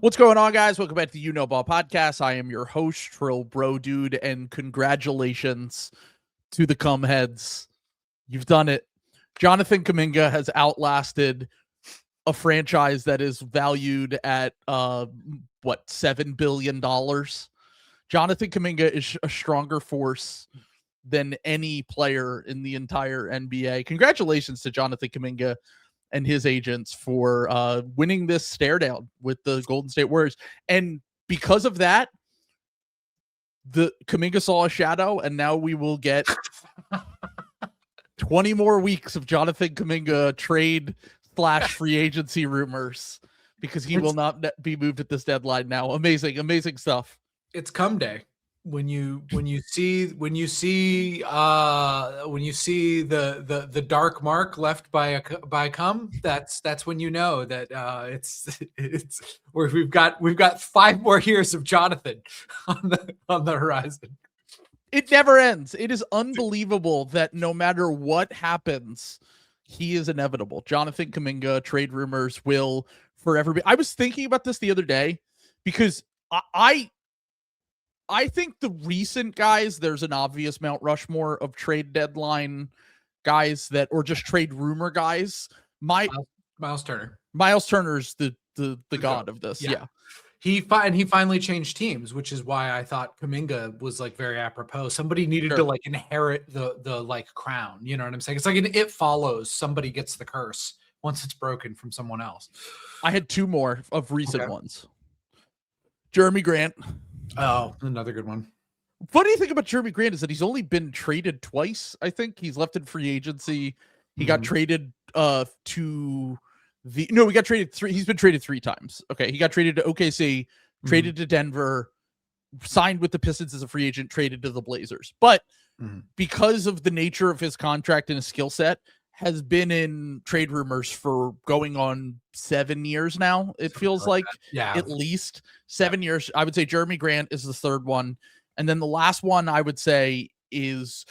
What's going on, guys? Welcome back to the You Know Ball podcast. I am your host, Trill Bro Dude, and congratulations to the Cumheads. You've done it. Jonathan Kuminga has outlasted a franchise that is valued at $7 billion. Jonathan Kuminga is a stronger force than any player in the entire NBA. Congratulations to Jonathan Kuminga and his agents for winning this stare down with the Golden State Warriors. And because of that, the Kuminga saw a shadow, and now we will get 20 more weeks of Jonathan Kuminga trade / free agency rumors, because he will not be moved at this deadline now. Amazing stuff. It's cum day. When you see the dark mark left by cum, that's when you know that it's where we've got 5 more years of Jonathan on the horizon. It never ends. It is unbelievable that no matter what happens, he is inevitable. Jonathan Kuminga, trade rumors will forever be. I was thinking about this the other day because I think the recent guys, there's an obvious Mount Rushmore of trade deadline guys or just trade rumor guys. Miles Turner. Miles Turner's the god of this. Yeah. He finally changed teams, which is why I thought Kuminga was like very apropos. Somebody needed to like inherit the like crown. You know what I'm saying? It's like It Follows. Somebody gets the curse once it's broken from someone else. I had 2 more of recent ones. Jeremy Grant. Oh, another good one. Funny thing about Jeremy Grant is that he's only been traded twice. I think he's left in free agency. He got traded he got traded 3. He's been traded 3 times. Okay. He got traded to OKC, traded to Denver, signed with the Pistons as a free agent, traded to the Blazers. But because of the nature of his contract and his skill set, has been in trade rumors for going on 7 years now. It feels like at least 7 years. I would say Jeremy Grant is the third one. And then the last one I would say is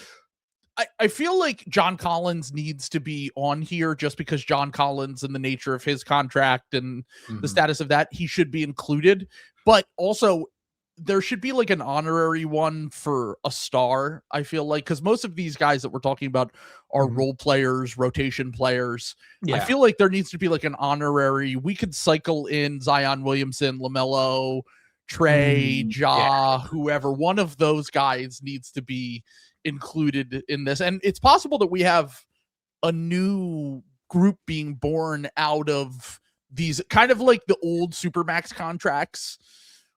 I feel like John Collins needs to be on here just because John Collins and the nature of his contract and the status of that, he should be included. But also there should be like an honorary one for a star, I feel like, because most of these guys that we're talking about are role players, rotation players. I feel like there needs to be like an honorary. We could cycle in Zion Williamson, LaMelo, Trey, whoever. One of those guys needs to be included in this. And it's possible that we have a new group being born out of these kind of like the old Supermax contracts,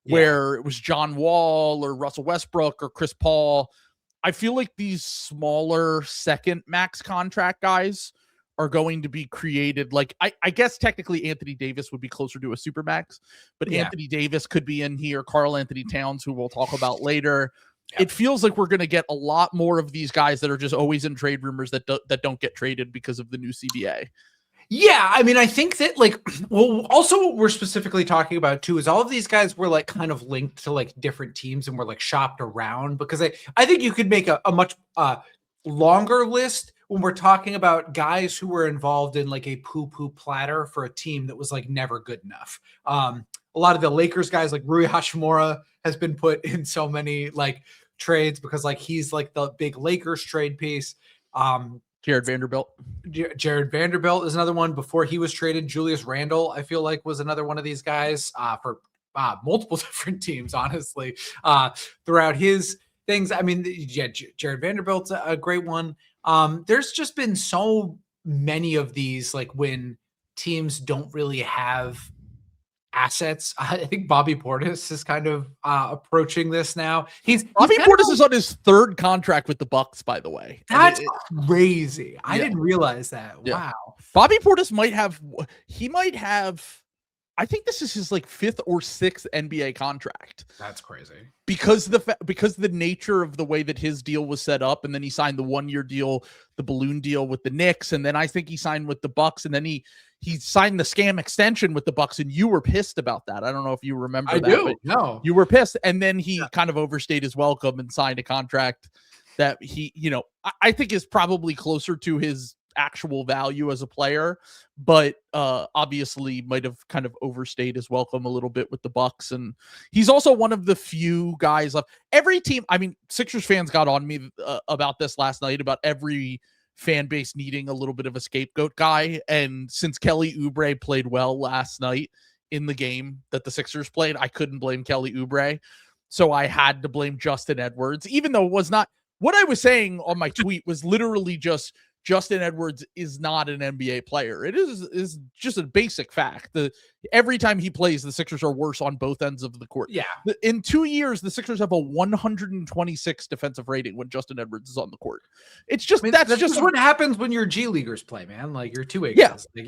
where it was John Wall or Russell Westbrook or Chris Paul. I feel like these smaller second max contract guys are going to be created. Like, I guess technically Anthony Davis would be closer to a Supermax, but Anthony Davis could be in here. Karl Anthony Towns, who we'll talk about later. It feels like we're going to get a lot more of these guys that are just always in trade rumors that don't get traded because of the new CBA. Yeah, I mean, I think that also what we're specifically talking about too is all of these guys were like kind of linked to like different teams and were like shopped around, because I think you could make a much longer list when we're talking about guys who were involved in like a poo-poo platter for a team that was like never good enough. A lot of the Lakers guys like Rui Hachimura has been put in so many like trades because like he's like the big Lakers trade piece. Jared Vanderbilt is another one. Before he was traded, Julius Randle, I feel like, was another one of these guys for multiple different teams, honestly, throughout his things. I mean, Jared Vanderbilt's a great one. There's just been so many of these, like when teams don't really have assets. I think Bobby Portis is kind of approaching this now. Bobby Portis is on his 3rd contract with the Bucks, by the way. That's crazy. I didn't realize that. Yeah. Wow. Bobby Portis might have I think this is his like 5th or 6th NBA contract. That's crazy. Because the nature of the way that his deal was set up, and then he signed the 1-year deal, the balloon deal with the Knicks, and then I think he signed with the Bucks, and then he signed the scam extension with the Bucks, and you were pissed about that. I don't know if you remember that. I do. No. You were pissed, and then he kind of overstayed his welcome and signed a contract that he, I think is probably closer to his actual value as a player, but obviously might have kind of overstayed his welcome a little bit with the Bucks. And he's also one of the few guys left. Every team, I mean, Sixers fans got on me about this last night, about every fan base needing a little bit of a scapegoat guy. And since Kelly Oubre played well last night in the game that the Sixers played, I couldn't blame Kelly Oubre. So I had to blame Justin Edwards, even though it was not what I was saying on my tweet was literally just Justin Edwards is not an NBA player. It is just a basic fact. Every time he plays, the Sixers are worse on both ends of the court. Yeah. In 2 years, the Sixers have a 126 defensive rating when Justin Edwards is on the court. It's just, that's just what happens when your G leaguers play, man. Like your two-way guys. Like,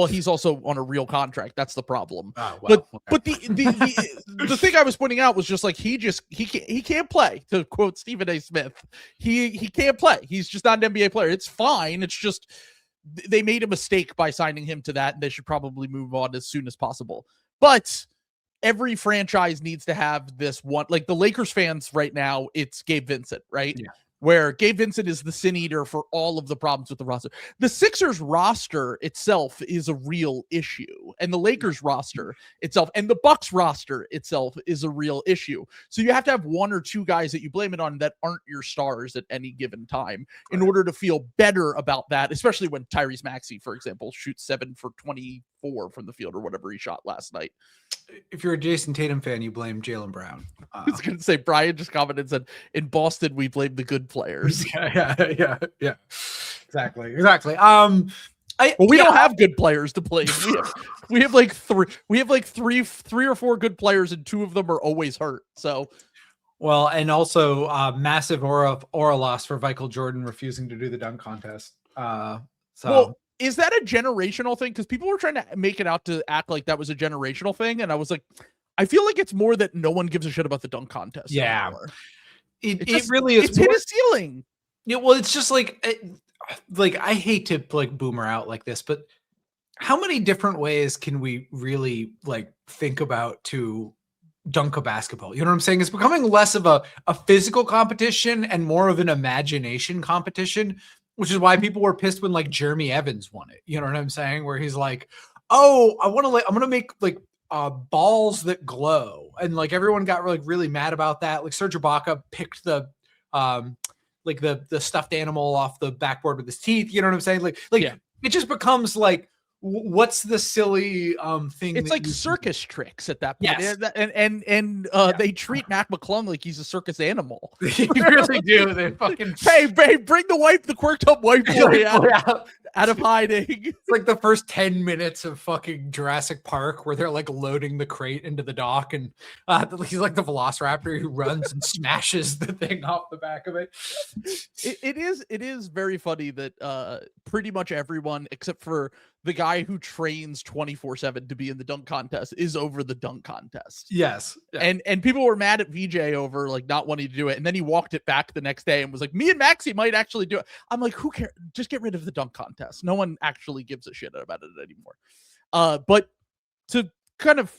he's also on a real contract. That's the problem. Oh, well, but the thing I was pointing out was just like, he can't play, to quote Stephen A. Smith. He can't play. He's just not an NBA player. It's fine. It's just they made a mistake by signing him to that, and they should probably move on as soon as possible. But every franchise needs to have this one. Like the Lakers fans right now, it's Gabe Vincent, right? Yeah. Where Gabe Vincent is the sin eater for all of the problems with the roster. The Sixers roster itself is a real issue, and the Lakers roster itself and the Bucks roster itself is a real issue. So you have to have one or two guys that you blame it on that aren't your stars at any given time in order to feel better about that, especially when Tyrese Maxey, for example, shoots 7 for 24 from the field or whatever he shot last night. If you're a Jason Tatum fan, you blame Jaylen Brown. I was going to say, Brian just commented and said, in Boston, we blame the good players. Yeah. Exactly. We don't have good players to blame. We have like three or four good players, and two of them are always hurt. So, well, and also massive aura loss for Michael Jordan refusing to do the dunk contest. Is that a generational thing? Because people were trying to make it out to act like that was a generational thing, and I was like, I feel like it's more that no one gives a shit about the dunk contest. Yeah, anymore. It really is. It's hit a ceiling. Yeah, well, it's just like I hate to like boomer out like this, but how many different ways can we really like think about to dunk a basketball? You know what I'm saying? It's becoming less of a physical competition and more of an imagination competition, which is why people were pissed when like Jeremy Evans won it. You know what I'm saying? Where he's like, "Oh, I'm gonna make like balls that glow," and like everyone got really mad about that. Like Serge Ibaka picked the stuffed animal off the backboard with his teeth. You know what I'm saying? It just becomes like, what's the silly thing? It's like circus tricks at that point. Yes. And they treat Mac McClung like he's a circus animal. They really do. They fucking hey, bring the quirked up white boy out of hiding. It's like the first 10 minutes of fucking Jurassic Park where they're like loading the crate into the dock, and he's like the velociraptor who runs and smashes the thing off the back of it. It is very funny that pretty much everyone except for the guy who trains 24/7 to be in the dunk contest is over the dunk contest. Yes. Yeah. And people were mad at VJ over like not wanting to do it. And then he walked it back the next day and was like, me and Maxie might actually do it. I'm like, who cares? Just get rid of the dunk contest. No one actually gives a shit about it anymore. But to kind of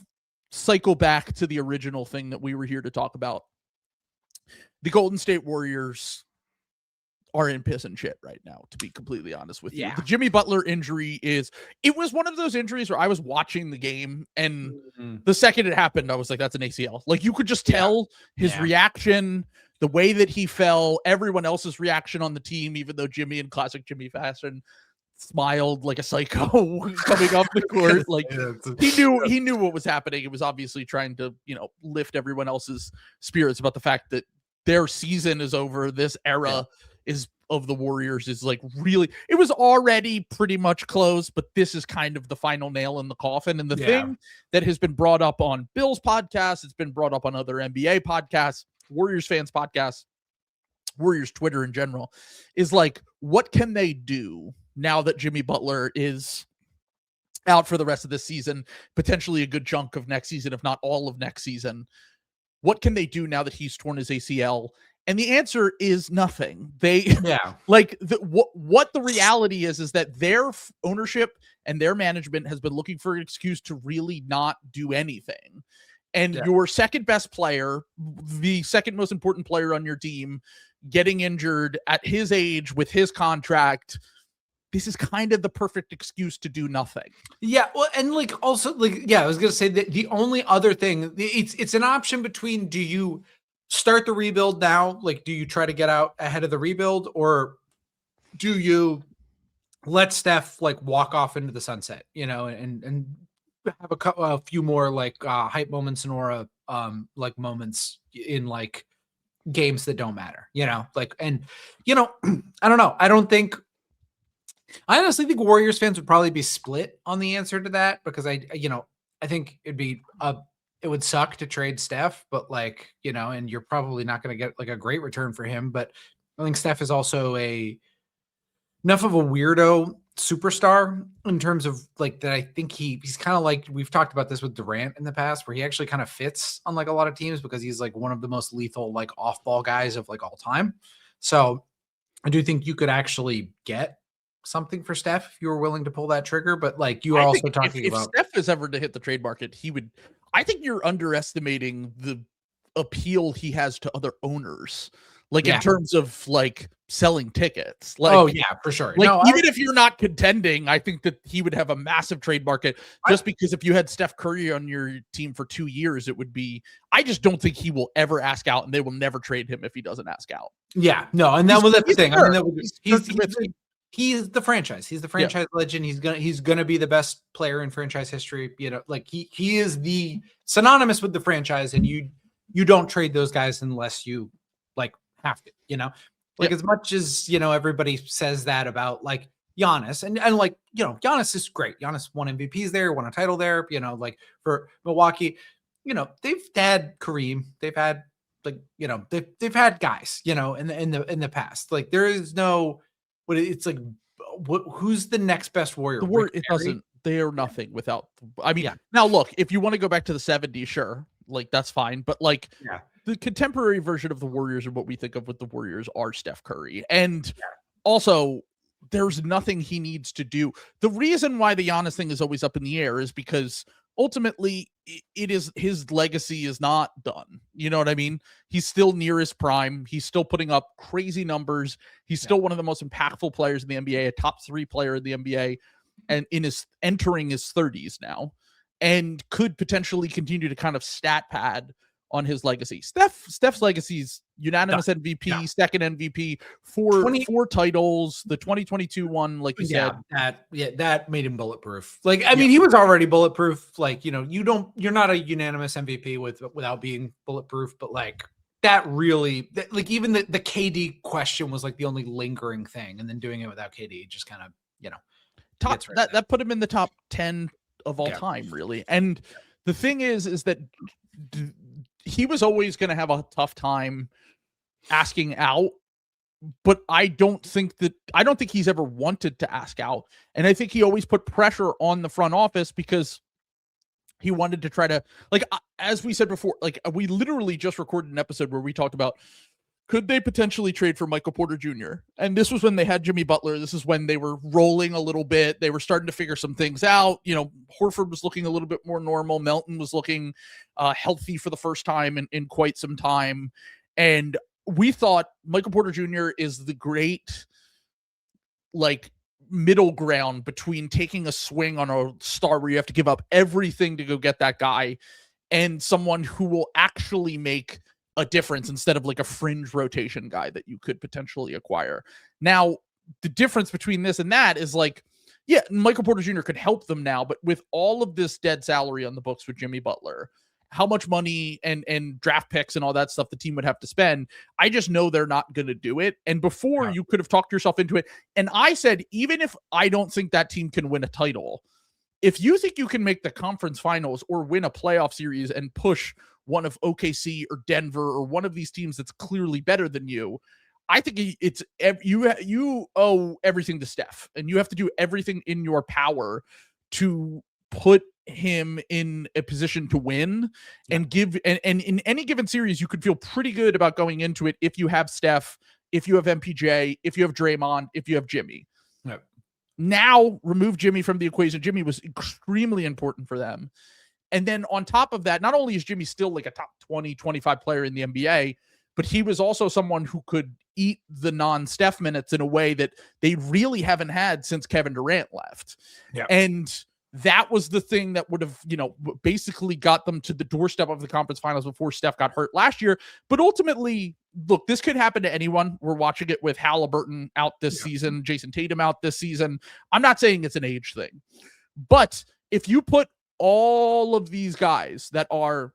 cycle back to the original thing that we were here to talk about, the Golden State Warriors are in piss and shit right now, to be completely honest with you. The Jimmy Butler injury it was one of those injuries where I was watching the game, and the second it happened, I was like, that's an ACL. Like you could just tell his reaction, the way that he fell, everyone else's reaction on the team, even though Jimmy, in classic Jimmy fashion, smiled like a psycho coming off the court. Like he knew what was happening. It was obviously trying to, lift everyone else's spirits about the fact that their season is over. This era of the Warriors is like really, it was already pretty much closed, but this is kind of the final nail in the coffin. And the thing that has been brought up on Bill's podcast, it's been brought up on other NBA podcasts, Warriors fans podcasts, Warriors Twitter in general, is like, what can they do now that Jimmy Butler is out for the rest of this season, potentially a good chunk of next season, if not all of next season? What can they do now that he's torn his ACL? And the answer is nothing. What the reality is that their ownership and their management has been looking for an excuse to really not do anything. And your second best player, the second most important player on your team, getting injured at his age with his contract, this is kind of the perfect excuse to do nothing. Yeah, well, and like also like I was gonna say that the only other thing it's an option between, do you start the rebuild now? Like, do you try to get out ahead of the rebuild, or do you let Steph like walk off into the sunset, and have a few more like hype moments and aura like moments in like games that don't matter, like, and I don't know. I honestly think Warriors fans would probably be split on the answer to that, because I think it would suck to trade Steph, but like, and you're probably not going to get like a great return for him. But I think Steph is also enough of a weirdo superstar in terms of like that. I think he's kind of like, we've talked about this with Durant in the past, where he actually kind of fits on like a lot of teams because he's like one of the most lethal like off ball guys of like all time. So I do think you could actually get something for Steph if you were willing to pull that trigger. But like, you are also talking if about Steph is ever to hit the trade market, I think you're underestimating the appeal he has to other owners. Like in terms of like selling tickets. Like, oh yeah, for sure. Like even if you're not contending, I think that he would have a massive trade market, just because if you had Steph Curry on your team for 2 years, it would be, I just don't think he will ever ask out, and they will never trade him if he doesn't ask out. Yeah, no. And that's the thing. I mean, he's the franchise. He's the franchise legend. He's gonna be the best player in franchise history. Like he is the synonymous with the franchise, and you don't trade those guys unless you like have to, like as much as, everybody says that about like Giannis and like, Giannis is great. Giannis won MVPs there, won a title there, like for Milwaukee, they've had Kareem, they've had like, they've had guys, in the past. Like there is no, it's like, who's the next best Warrior? They are nothing without, I mean, now look, if you want to go back to the 70s, sure. Like that's fine. But like, the contemporary version of the Warriors, or what we think of with the Warriors, are Steph Curry. And also, there's nothing he needs to do. The reason why the Giannis thing is always up in the air is because ultimately his legacy is not done. You know what I mean? He's still near his prime. He's still putting up crazy numbers. He's still one of the most impactful players in the NBA, a top 3 player in the NBA, and entering his 30s now, and could potentially continue to kind of stat pad on his legacy. Steph's legacy is unanimous MVP, second MVP, four titles, the 2022 one, like you said. That made him bulletproof. Like, I mean, he was already bulletproof. Like, you're not a unanimous MVP without being bulletproof, but like that really, like even the KD question was like the only lingering thing, and then doing it without KD just kind of, that put him in the top 10 of all time, really. And the thing is that he was always going to have a tough time asking out, but I don't think he's ever wanted to ask out. And I think he always put pressure on the front office because he wanted to try to, like, as we said before, like we literally just recorded an episode where we talked about, could they potentially trade for Michael Porter Jr.? And this was when they had Jimmy Butler. This is when they were rolling a little bit. They were starting to figure some things out. Horford was looking a little bit more normal. Melton was looking healthy for the first time in quite some time. And we thought Michael Porter Jr. is the great, like, middle ground between taking a swing on a star where you have to give up everything to go get that guy, and someone who will actually make a difference instead of like a fringe rotation guy that you could potentially acquire. Now, the difference between this and that is like, Michael Porter Jr. could help them now, but with all of this dead salary on the books with Jimmy Butler, how much money and draft picks and all that stuff the team would have to spend, I just know they're not going to do it. And before, you could have talked yourself into it. And I said, even if I don't think that team can win a title, if you think you can make the conference finals or win a playoff series and push one of OKC or Denver or one of these teams that's clearly better than you, I think it's you owe everything to Steph, and you have to do everything in your power to put him in a position to win and give. And in any given series, you could feel pretty good about going into it if you have Steph, if you have MPJ, if you have Draymond, if you have Jimmy. Yep. Now remove Jimmy from the equation. Jimmy was extremely important for them. And then on top of that, not only is Jimmy still like a top 20, 25 player in the NBA, but he was also someone who could eat the non-Steph minutes in a way that they really haven't had since Kevin Durant left. Yeah. And that was the thing that would have, basically got them to the doorstep of the conference finals before Steph got hurt last year. But ultimately, look, this could happen to anyone. We're watching it with Halliburton out this season, Jason Tatum out this season. I'm not saying it's an age thing, but if you put all of these guys that are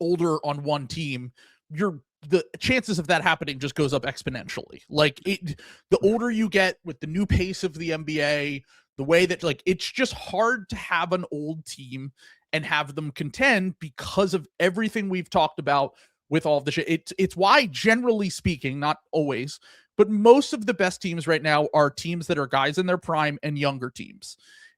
older on one team, the chances of that happening just goes up exponentially. Like the older you get with the new pace of the NBA, the way that it's just hard to have an old team and have them contend because of everything we've talked about with all of the shit. It's why, generally speaking, not always, but most of the best teams right now are teams that are guys in their prime and younger teams,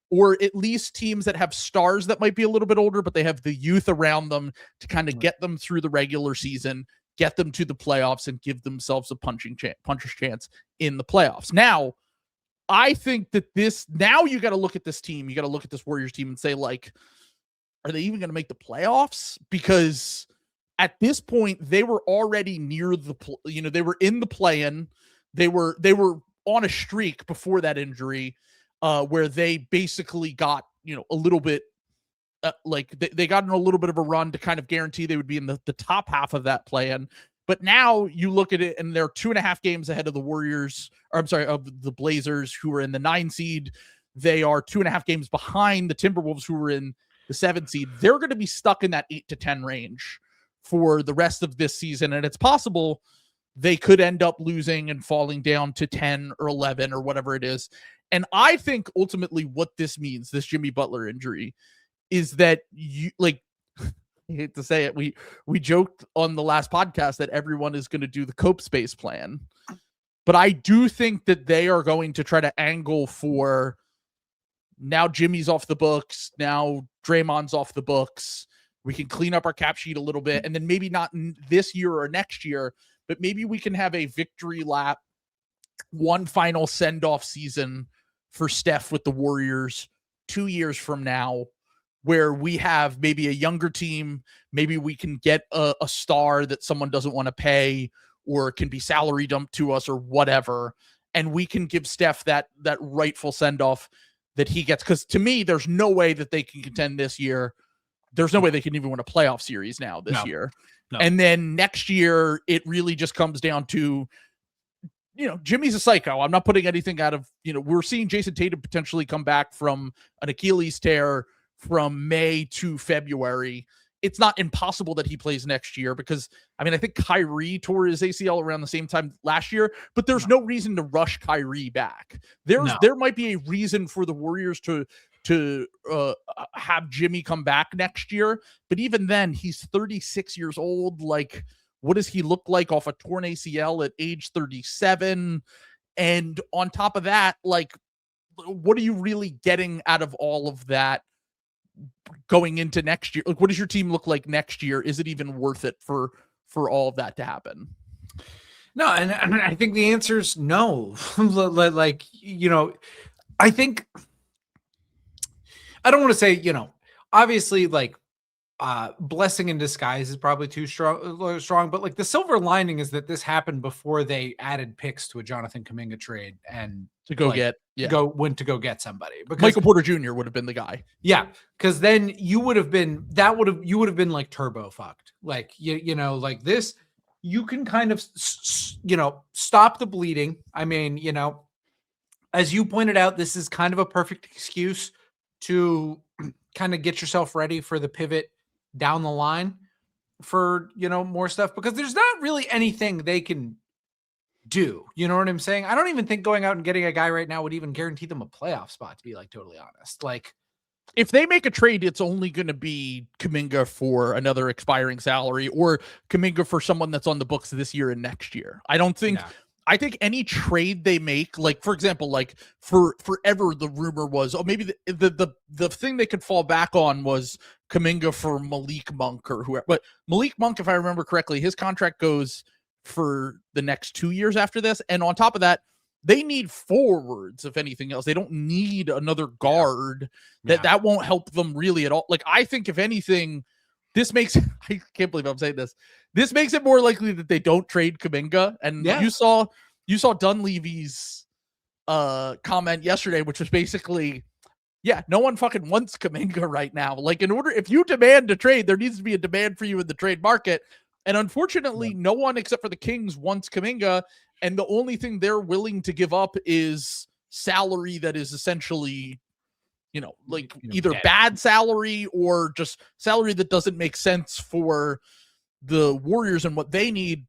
or at least teams that have stars that might be a little bit older, but they have the youth around them to kind of get them through the regular season, get them to the playoffs, and give themselves a puncher's chance in the playoffs. Now, I think that now you got to look at this team. You got to look at this Warriors team and say, are they even going to make the playoffs? Because at this point, they were already near they were in the play-in. They were on a streak before that injury, where they basically got, a little bit, they got in a little bit of a run to kind of guarantee they would be in the top half of that play-in. But now you look at it and they're 2.5 games ahead of the Warriors, of the Blazers, who are in the 9 seed. They are 2.5 games behind the Timberwolves, who are in the 7 seed. They're going to be stuck in that 8 to 10 range for the rest of this season. And it's possible they could end up losing and falling down to 10 or 11 or whatever it is. And I think ultimately what this means, this Jimmy Butler injury, is that I hate to say it, we joked on the last podcast that everyone is going to do the Cope Space plan, but I do think that they are going to try to angle for, now Jimmy's off the books, now Draymond's off the books, we can clean up our cap sheet a little bit, and then maybe not this year or next year, but maybe we can have a victory lap, one final send-off season for Steph with the Warriors 2 years from now, where we have maybe a younger team, maybe we can get a star that someone doesn't want to pay, or can be salary dumped to us or whatever, and we can give Steph that rightful send-off that he gets. Because to me, there's no way that they can contend this year. There's no way they can even win a playoff series now this year. No. And then next year, it really just comes down to, Jimmy's a psycho. I'm not putting anything out of, we're seeing Jason Tatum potentially come back from an Achilles tear from May to February. It's not impossible that he plays next year, because I think Kyrie tore his ACL around the same time last year, but there's no reason to rush Kyrie back. There might be a reason for the Warriors to have Jimmy come back next year, but even then, he's 36 years old. Like, what does he look like off a torn ACL at age 37? And on top of that, what are you really getting out of all of that going into next year? What does your team look like next year? Is it even worth it for all of that to happen? No, and I think the answer is no. I think, I don't want to say, obviously, blessing in disguise is probably too strong, but the silver lining is that this happened before they added picks to a Jonathan Kuminga trade and to go get somebody. Because Michael Porter Jr. would have been the guy. Yeah, because then you would have been like turbo fucked. This, you can kind of stop the bleeding. As you pointed out, this is kind of a perfect excuse to kind of get yourself ready for the pivot down the line for, more stuff, because there's not really anything they can do. You know what I'm saying? I don't even think going out and getting a guy right now would even guarantee them a playoff spot, to be totally honest. If they make a trade, it's only going to be Kuminga for another expiring salary, or Kuminga for someone that's on the books this year and next year. I think any trade they make, for example, for forever, the rumor was, maybe the thing they could fall back on was Kuminga for Malik Monk or whoever. But Malik Monk, if I remember correctly, his contract goes for the next 2 years after this. And on top of that, they need forwards, if anything else. They don't need another guard. That won't help them really at all. I think if anything, this makes I can't believe I'm saying this. This makes it more likely that they don't trade Kuminga. And you saw Dunleavy's comment yesterday, which was basically, yeah, no one fucking wants Kuminga right now. Like, if you demand to trade, there needs to be a demand for you in the trade market. And unfortunately, no one except for the Kings wants Kuminga. And the only thing they're willing to give up is salary that is essentially, either bad salary or just salary that doesn't make sense for the Warriors and what they need.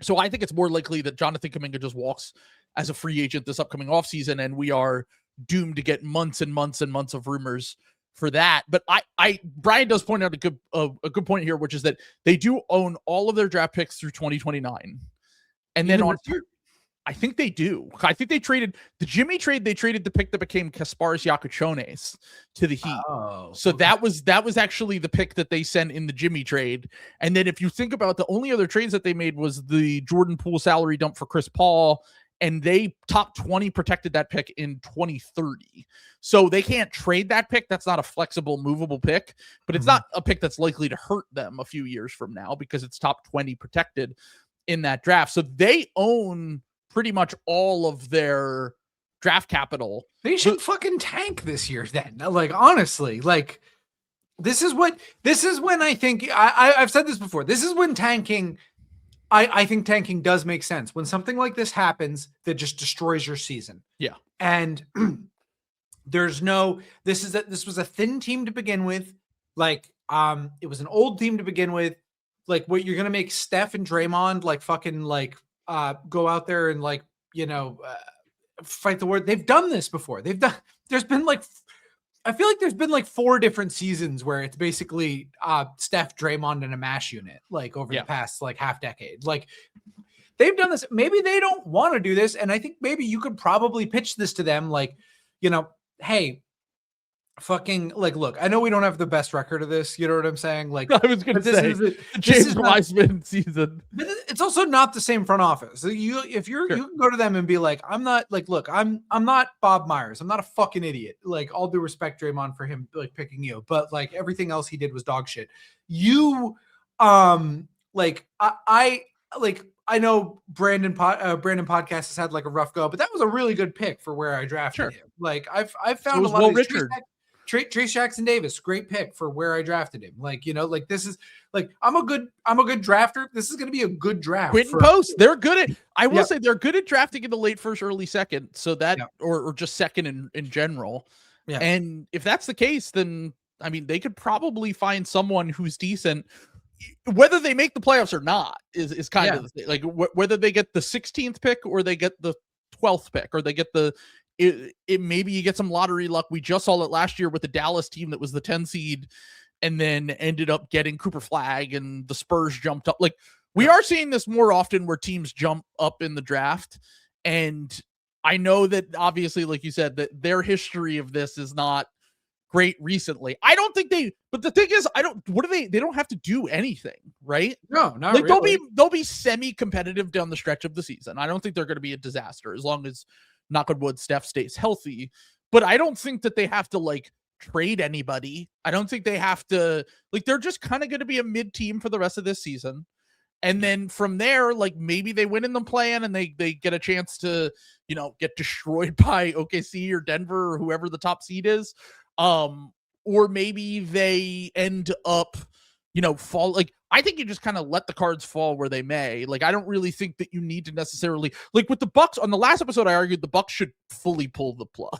So I think it's more likely that Jonathan Kuminga just walks as a free agent this upcoming offseason, and we are doomed to get months and months and months of rumors for that. But Brian does point out a good point here, which is that they do own all of their draft picks through 2029. And then I think they do. I think they traded the Jimmy trade. They traded the pick that became Kasparis Yakuchones to the Heat. So that was actually the pick that they sent in the Jimmy trade. And then if you think about the only other trades that they made was the Jordan Poole salary dump for Chris Paul, and they top 20 protected that pick in 2030. So they can't trade that pick. That's not a flexible, movable pick, but it's not a pick that's likely to hurt them a few years from now because it's top 20 protected in that draft. So they own pretty much all of their draft capital. They should fucking tank this year then. Like, honestly, like this is when I think I've said this before. This is when tanking, I think tanking does make sense. When something like this happens that just destroys your season. Yeah. And this was a thin team to begin with. Like, it was an old team to begin with. Like, what you're going to make Steph and Draymond like fucking like go out there and like, fight the war. They've done this before. There's been like, I feel like there's been like 4 different seasons where it's basically Steph, Draymond, and a MASH unit, like over the past like half decade. Like, they've done this. Maybe they don't want to do this. And I think maybe you could probably pitch this to them. Like, hey, fucking like, look, I know we don't have the best record of this. You know what I'm saying? Like, I was going to say the James Wiseman season. But it's also not the same front office. So you can go to them and be like, I'm not like, look, I'm not Bob Myers. I'm not a fucking idiot. Like, all due respect, Draymond, for him like picking you, but like everything else he did was dog shit. You, like I know Brandon Podcast has had like a rough go, but that was a really good pick for where I drafted him. Like I've found a lot of Richard. Trace Jackson Davis, great pick for where I drafted him. Like, like this is like, I'm a good drafter. This is going to be a good draft. Quentin Post, they're good at, I will say they're good at drafting in the late first, early second. So that, or just second in general. Yeah. And if that's the case, then, I mean, they could probably find someone who's decent. Whether they make the playoffs or not is kind of the thing. Like whether they get the 16th pick or they get the 12th pick or they get it maybe you get some lottery luck. We just saw it last year with the Dallas team that was the 10 seed and then ended up getting Cooper Flag and the Spurs jumped up. Like we are seeing this more often where teams jump up in the draft. And I know that obviously, like you said, that their history of this is not great recently. I don't think but the thing is, they don't have to do anything, right? No, not like really. They'll be semi-competitive down the stretch of the season. I don't think they're going to be a disaster as long as, knock on wood, Steph stays healthy. But I don't think that they have to like trade anybody. I don't think they have to, like, they're just kind of going to be a mid team for the rest of this season. And then from there, like maybe they win in the play-in and they get a chance to, get destroyed by OKC or Denver or whoever the top seed is. Or maybe they end up, fall. Like, I think you just kind of let the cards fall where they may. Like, I don't really think that you need to necessarily, like with the Bucks on the last episode, I argued the Bucks should fully pull the plug.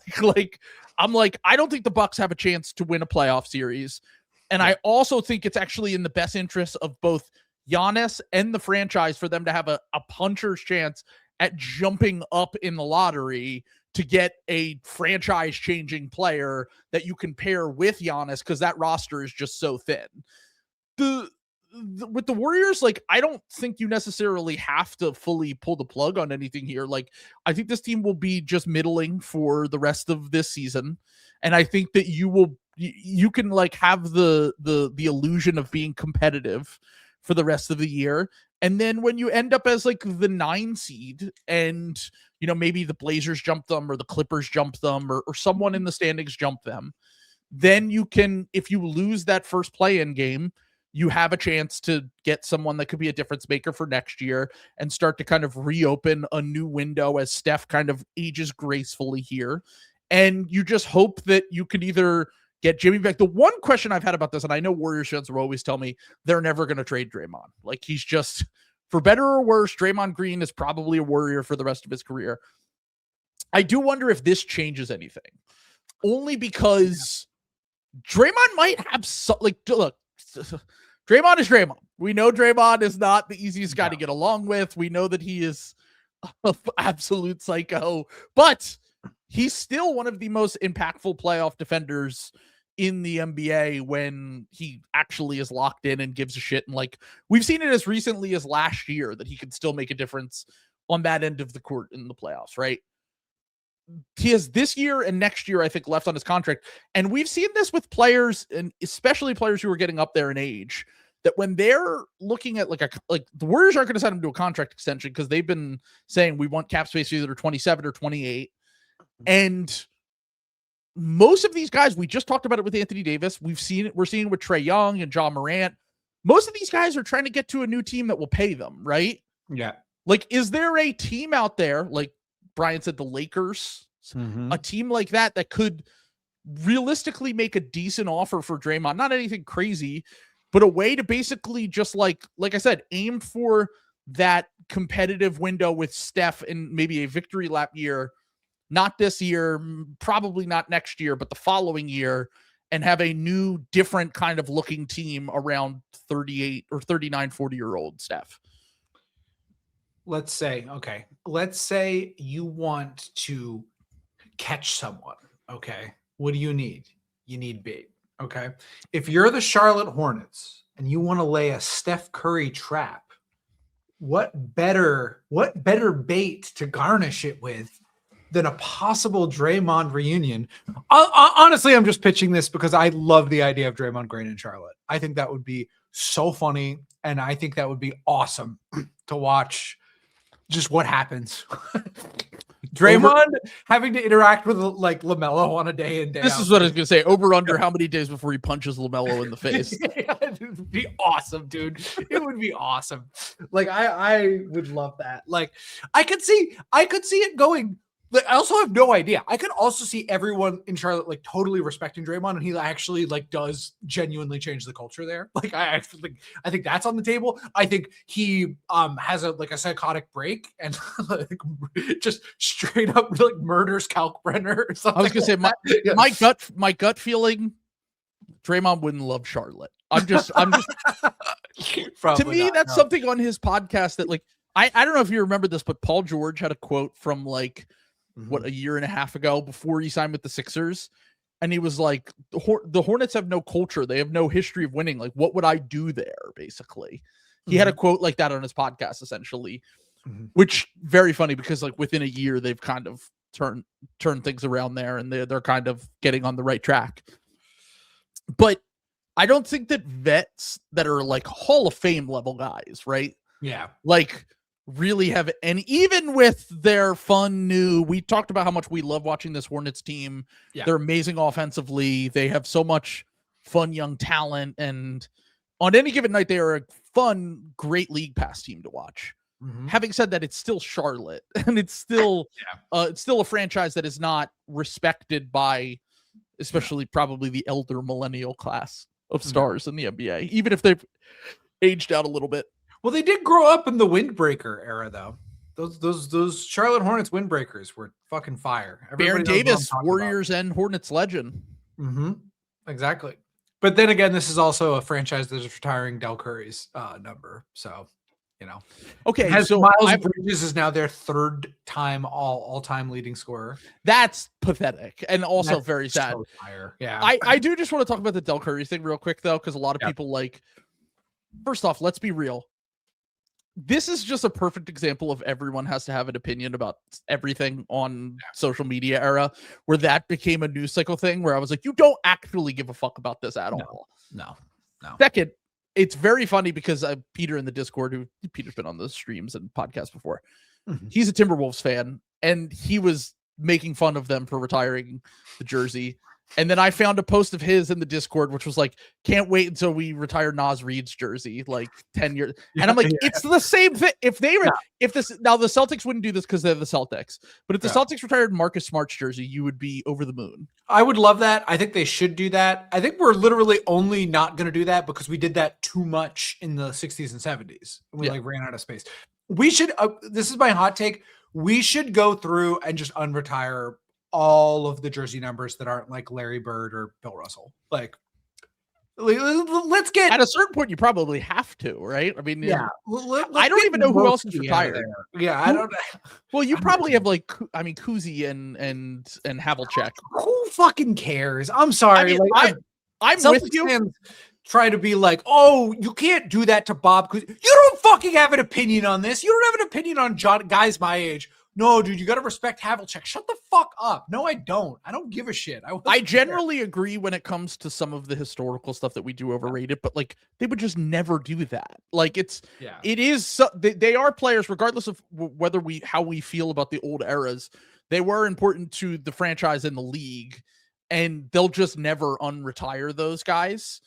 I don't think the Bucks have a chance to win a playoff series. And I also think it's actually in the best interest of both Giannis and the franchise for them to have a puncher's chance at jumping up in the lottery to get a franchise changing player that you can pair with Giannis, because that roster is just so thin. With the Warriors, like, I don't think you necessarily have to fully pull the plug on anything here. Like, I think this team will be just middling for the rest of this season. And I think that you can like have the illusion of being competitive for the rest of the year. And then when you end up as like the 9 seed and, maybe the Blazers jump them or the Clippers jump them or someone in the standings jump them, then you can, if you lose that first play-in game, you have a chance to get someone that could be a difference maker for next year and start to kind of reopen a new window as Steph kind of ages gracefully here. And you just hope that you can either get Jimmy back. The one question I've had about this, and I know Warriors fans will always tell me they're never going to trade Draymond. Like, he's just, for better or worse, Draymond Green is probably a Warrior for the rest of his career. I do wonder if this changes anything. Only because Draymond might have look, Draymond is Draymond. We know Draymond is not the easiest guy to get along with. We know that he is an absolute psycho, but he's still one of the most impactful playoff defenders in the NBA when he actually is locked in and gives a shit. And like, we've seen it as recently as last year that he can still make a difference on that end of the court in the playoffs, right? He has this year and next year, I think, left on his contract. And we've seen this with players, and especially players who are getting up there in age, that when they're looking at like the Warriors aren't going to sign him to a contract extension because they've been saying we want cap space either 27 or 28. And most of these guys, we just talked about it with Anthony Davis. We're seeing it with Trae Young and John Morant. Most of these guys are trying to get to a new team that will pay them, right? Yeah. Like, is there a team out there, like Brian said, the Lakers, a team like that could realistically make a decent offer for Draymond? Not anything crazy, but a way to basically just like I said, aim for that competitive window with Steph in maybe a victory lap year. Not this year, probably not next year, but the following year, and have a new, different kind of looking team around 38 or 39, 40-year-old Steph. Let's say you want to catch someone. Okay. What do you need? You need bait. Okay. If you're the Charlotte Hornets and you want to lay a Steph Curry trap, what better bait to garnish it with than a possible Draymond reunion? Honestly, I'm just pitching this because I love the idea of Draymond Green in Charlotte. I think that would be so funny, and I think that would be awesome to watch just what happens. Draymond having to interact with like LaMelo on a day in day This out. is what I was going to say. Over under how many days before he punches LaMelo in the face? It would be awesome, dude. It would be awesome. Like I would love that. Like I could see it going. Like, I also have no idea. I could also see everyone in Charlotte like totally respecting Draymond, and he actually like does genuinely change the culture there. Like I think that's on the table. I think he has a psychotic break and like just straight up like murders Kalkbrenner or something. I was gonna say my gut feeling, Draymond wouldn't love Charlotte. I'm just to me, that's something on his podcast that like I don't know if you remember this, but Paul George had a quote from like a year and a half ago before he signed with the Sixers. And he was like, the Hornets have no culture. They have no history of winning. Like, what would I do there? Basically, he had a quote like that on his podcast, essentially, which very funny because like within a year, they've kind of turned things around there and they're kind of getting on the right track. But I don't think that vets that are like Hall of Fame level guys, right? Yeah. Like, really have, and even with their fun new, we talked about how much we love watching this Hornets team. Yeah. They're amazing offensively. They have so much fun young talent, and on any given night, they are a fun, great league pass team to watch. Having said that, it's still Charlotte, and it's still a franchise that is not respected by, especially probably the elder millennial class of stars in the NBA, even if they've aged out a little bit. Well, they did grow up in the windbreaker era, though. Those Charlotte Hornets windbreakers were fucking fire. Baron Davis, Warriors and Hornets legend. Exactly. But then again, this is also a franchise that is retiring Del Curry's number. So, you know. Okay, so Miles Bridges is now their third time all-time leading scorer. That's pathetic and also that's very sad. So yeah. I do just want to talk about the Del Curry thing real quick, though, because a lot of people like, first off, let's be real. This is just a perfect example of everyone has to have an opinion about everything on social media era, where that became a news cycle thing where I was like, you don't actually give a fuck about this at all. No. Second, it's very funny because Peter in the Discord, Peter's been on the streams and podcasts before. He's a Timberwolves fan, and he was making fun of them for retiring the jersey. And then I found a post of his in the Discord, which was like, can't wait until we retire Nas Reed's jersey, like 10 years. And I'm like, it's the same thing. If this, now the Celtics wouldn't do this because they're the Celtics, but if the Celtics retired Marcus Smart's jersey, you would be over the moon. I would love that. I think they should do that. I think we're literally only not going to do that because we did that too much in the 60s and 70s. And we ran out of space. We should, this is my hot take. We should go through and just unretire all of the jersey numbers that aren't like Larry Bird or Bill Russell. Like, let's get, at a certain point, you probably have to, right? I mean, I don't even know who else is retired. I don't know. Well, you probably have like, I mean, Kuzi and Havlicek. Who fucking cares? I'm sorry. I mean, I'm with you. Try to be like, oh, you can't do that to Bob. You don't fucking have an opinion on this. You don't have an opinion on guys my age. No, dude, you got to respect Havlicek. Shut the fuck up. No, I don't. I don't give a shit. I generally agree when it comes to some of the historical stuff that we do overrated, but like they would just never do that. Like it is, they are players, regardless of whether how we feel about the old eras. They were important to the franchise in the league, and they'll just never unretire those guys.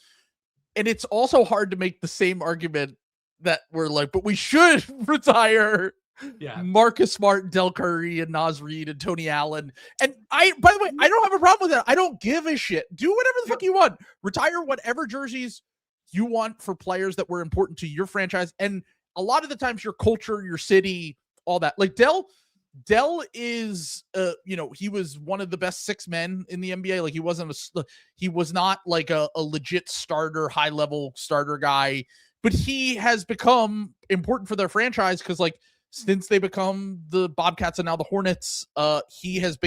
And it's also hard to make the same argument that we're like, but we should retire Marcus Smart, Del Curry, and Nas Reed, and Tony Allen. And by the way, I don't have a problem with that. I don't give a shit. Do whatever the fuck you want. Retire whatever jerseys you want for players that were important to your franchise. And a lot of the times your culture, your city, all that. Like Del is, he was one of the best 6 men in the NBA. Like he was not like a legit starter, high level starter guy, but he has become important for their franchise because like, since they become the Bobcats and now the Hornets, he's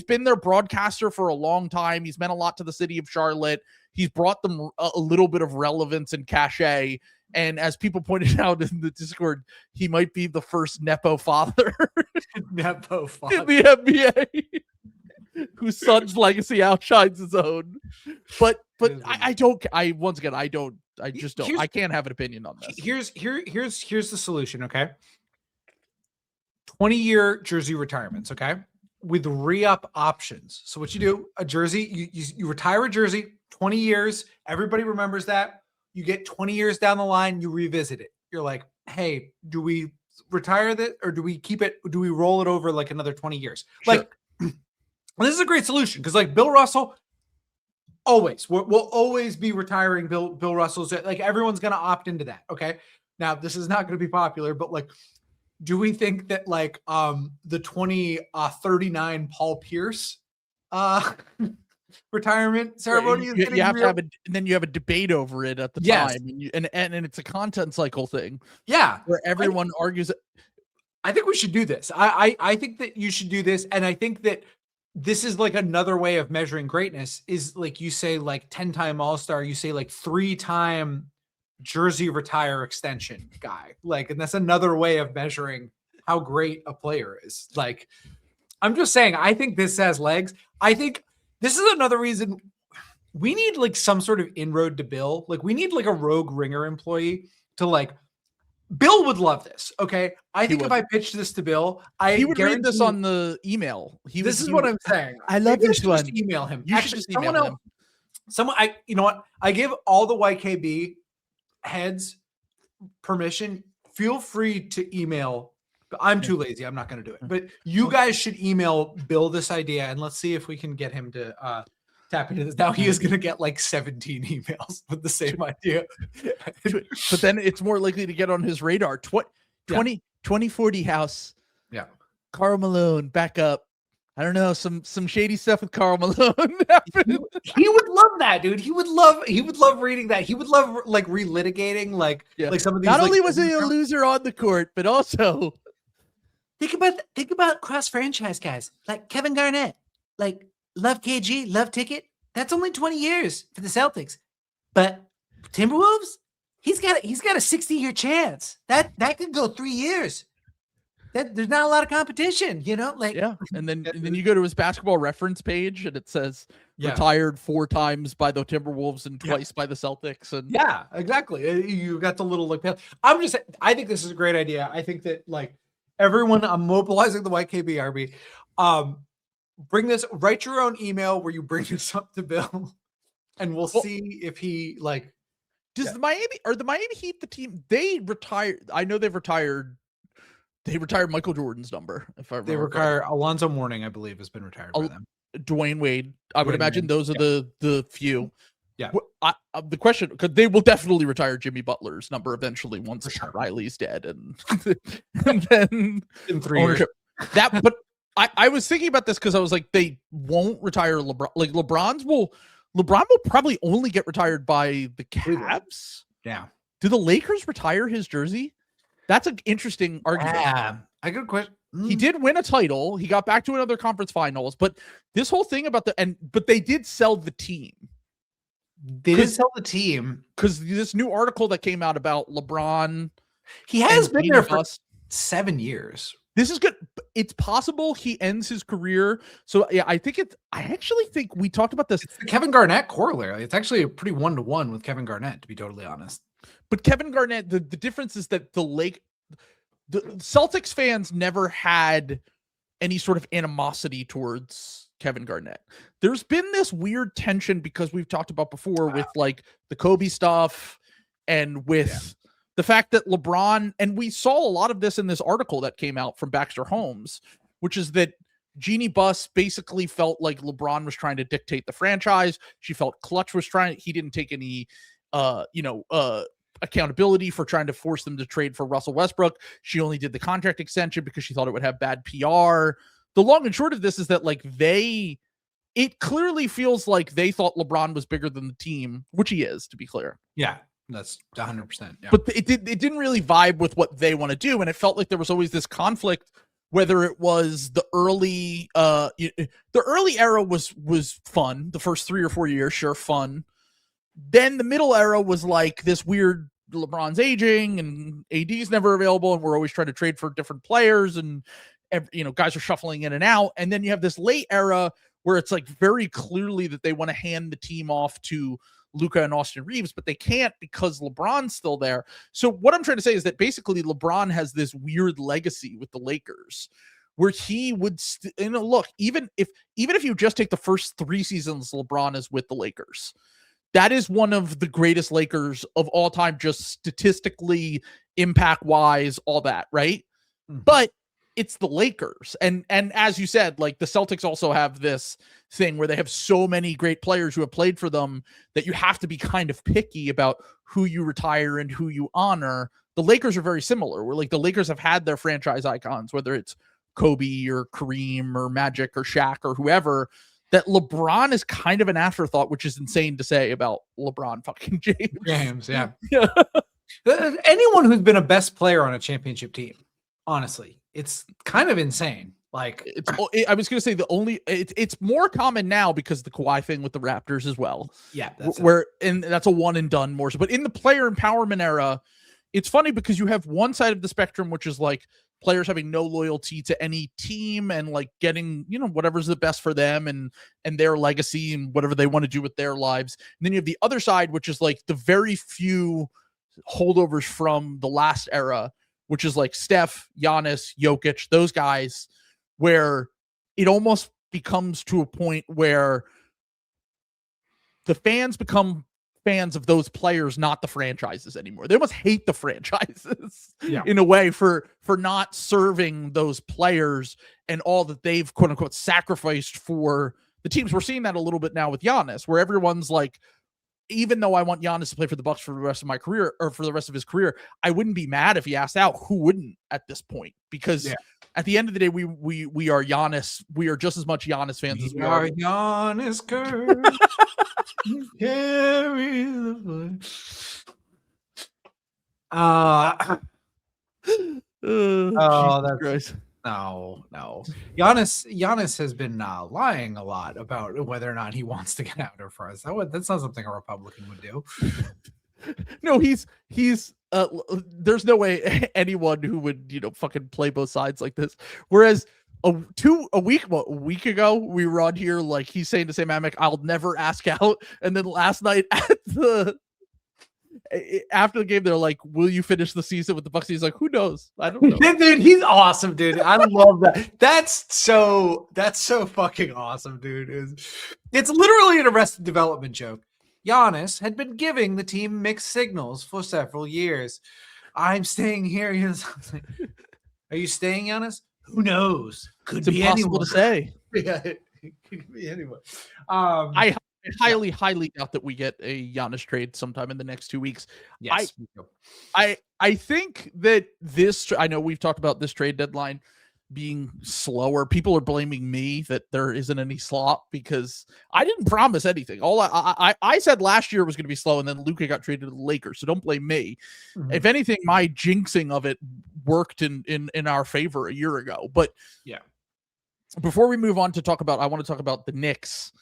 been their broadcaster for a long time. He's meant a lot to the city of Charlotte. He's brought them a little bit of relevance and cachet. And as people pointed out in the Discord, he might be the first Nepo father in the NBA, whose son's legacy outshines his own. But I can't have an opinion on this. Here's the solution. Okay. 20-year jersey retirements. Okay. With re-up options. So what you do, a jersey, you retire a jersey, 20 years. Everybody remembers that. You get 20 years down the line, you revisit it. You're like, hey, do we retire that or do we keep it? Do we roll it over like another 20 years? Sure. Like, this is a great solution because like Bill Russell, we'll always be retiring Bill Russell's. Like everyone's going to opt into that. Okay. Now this is not going to be popular, but like, do we think that like the 2039 Paul Pierce retirement ceremony is you have to have and then you have a debate over it at the time, and it's a content cycle thing. Yeah, where everyone argues. I think we should do this. I think that you should do this, and I think that this is like another way of measuring greatness. Is like you say like 10-time All-Star, you say like 3-time jersey retire extension guy. Like, and that's another way of measuring how great a player is. Like, I'm just saying, I think this has legs. I think this is another reason we need like some sort of inroad to Bill. Like we need like a rogue ringer employee to like, Bill would love this. Okay. I think if I pitched this to Bill, he would read this on the email. This is what I'm saying. I love this one. Just email him. You should just email him. You know what? I give all the YKB heads permission. Feel free to email. I'm too lazy. I'm not going to do it. But you guys should email Bill this idea, and let's see if we can get him to tap into this. Now he is going to get like 17 emails with the same idea. But then it's more likely to get on his radar. 2040 house. Yeah. Karl Malone back up. I don't know, some shady stuff with Karl Malone. He would love that, dude. He would love reading that. He would love like relitigating like some of these. Not only was he a loser on the court, but also think about cross franchise guys like Kevin Garnett, like love KG, love Ticket. That's only 20 years for the Celtics, but Timberwolves, he's got a 60-year chance. That could go 3 years. There's not a lot of competition, like And then you go to his basketball reference page and it says retired 4 times by the Timberwolves and twice by the Celtics. And exactly. You got the little like. I think this is a great idea. I think that like everyone, I'm mobilizing the YKB army. write your own email where you bring this up to Bill, and we'll see if he like. Does the Miami Heat the team they retired? I know they've retired. They retired Michael Jordan's number. If I remember, They retire Alonzo Mourning, I believe, has been retired by them. Dwayne Wade. I would imagine those are the few. Yeah. The question, because they will definitely retire Jimmy Butler's number eventually once Riley's dead, and then in 3 years. But I was thinking about this because I was like, they won't retire LeBron. Like LeBron will probably only get retired by the Cavs. Yeah. Do the Lakers retire his jersey? That's an interesting argument. Yeah. I got a question. He did win a title. He got back to another conference finals, but this whole thing about but they did sell the team. They did sell the team because this new article that came out about LeBron, he has been there for 7 years. This is good. It's possible he ends his career. So yeah, I actually think we talked about this. It's the Kevin Garnett corollary. It's actually a pretty 1-to-1 with Kevin Garnett, to be totally honest. But Kevin Garnett, the difference is that the Celtics fans never had any sort of animosity towards Kevin Garnett. There's been this weird tension because we've talked about before with like the Kobe stuff and with the fact that LeBron, and we saw a lot of this in this article that came out from Baxter Holmes, which is that Jeannie Buss basically felt like LeBron was trying to dictate the franchise. She felt Clutch was he didn't take any, accountability for trying to force them to trade for Russell Westbrook. She only did the contract extension because she thought it would have bad PR. The long and short of this is that like it clearly feels like they thought LeBron was bigger than the team, which he is, to be clear. Yeah, that's 100%. Yeah. But it didn't really vibe with what they want to do. And it felt like there was always this conflict, whether it was the early era was fun. The first 3 or 4 years, sure, fun. Then the middle era was like this weird LeBron's aging and AD's never available. And we're always trying to trade for different players and, guys are shuffling in and out. And then you have this late era where it's like very clearly that they want to hand the team off to Luka and Austin Reeves, but they can't because LeBron's still there. So what I'm trying to say is that basically LeBron has this weird legacy with the Lakers where he would, look, even if you just take the first 3 seasons LeBron is with the Lakers, that is one of the greatest Lakers of all time, just statistically, impact-wise, all that, right? Mm-hmm. But it's the Lakers. And as you said, like the Celtics also have this thing where they have so many great players who have played for them that you have to be kind of picky about who you retire and who you honor. The Lakers are very similar, where like the Lakers have had their franchise icons, whether it's Kobe or Kareem or Magic or Shaq or whoever, that LeBron is kind of an afterthought, which is insane to say about LeBron fucking James. Yeah. Anyone who's been a best player on a championship team, honestly, it's kind of insane. Like I was going to say it's more common now because the Kawhi thing with the Raptors as well. Yeah. And that's a one and done more so. But in the player empowerment era, it's funny because you have one side of the spectrum, which is like players having no loyalty to any team and like getting, whatever's the best for them and their legacy and whatever they want to do with their lives. And then you have the other side, which is like the very few holdovers from the last era, which is like Steph, Giannis, Jokic, those guys, where it almost becomes to a point where the fans become fans of those players, not the franchises anymore. They almost hate the franchises in a way for not serving those players and all that they've quote unquote sacrificed for the teams. We're seeing that a little bit now with Giannis, where everyone's like, even though I want Giannis to play for the Bucks for the rest of my career or for the rest of his career, I wouldn't be mad if he asked out. Who wouldn't at this point? Because at the end of the day, we are Giannis. We are just as much Giannis fans as we are Giannis curse. Carry the that's gross. No. Giannis has been lying a lot about whether or not he wants to get out of for us. That's not something a Republican would do. No, he's there's no way anyone who would fucking play both sides like this. Whereas a week ago we were on here like he's saying to Sam Amick, I'll never ask out, and then last night at after the game, they're like, "Will you finish the season with the Bucks?" He's like, "Who knows? I don't know." Dude, he's awesome, dude. I love that. That's so fucking awesome, dude. It's literally an Arrested Development joke. Giannis had been giving the team mixed signals for several years. I'm staying here. Are you staying, Giannis? Who knows? It's impossible to say. Yeah, it could be anyone. I highly doubt that we get a Giannis trade sometime in the next 2 weeks. Yes, I think that I know we've talked about this trade deadline being slower. People are blaming me that there isn't any slop because I didn't promise anything. All I said last year was going to be slow, and then Luka got traded to the Lakers. So don't blame me. Mm-hmm. If anything, my jinxing of it worked in our favor a year ago. But yeah, before we move on to I want to talk about the Knicks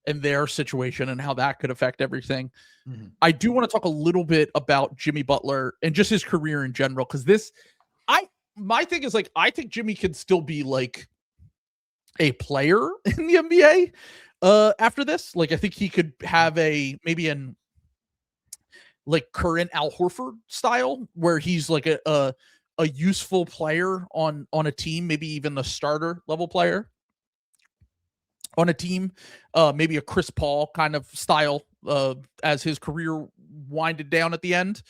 and their situation and how that could affect everything. Mm-hmm. I do want to talk a little bit about Jimmy Butler and just his career in general, because my thing is, like, I think Jimmy can still be like a player in the NBA after this. Like, I think he could have maybe an like current Al Horford style where he's like a useful player on a team, maybe even a starter level player on a team, maybe a Chris Paul kind of style as his career winded down at the end.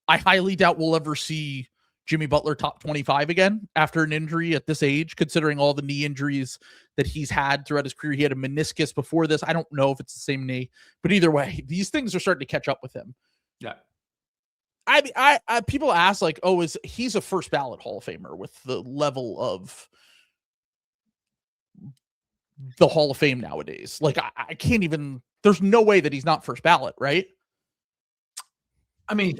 I highly doubt we'll ever see Jimmy Butler top 25 again after an injury at this age, considering all the knee injuries that he's had throughout his career. He had a meniscus before this. I don't know if it's the same knee, but either way, these things are starting to catch up with him. Yeah. I people ask like, oh, he's a first ballot Hall of Famer with the level of the Hall of Fame nowadays. Like, I can't even, there's no way that he's not first ballot, right? I mean,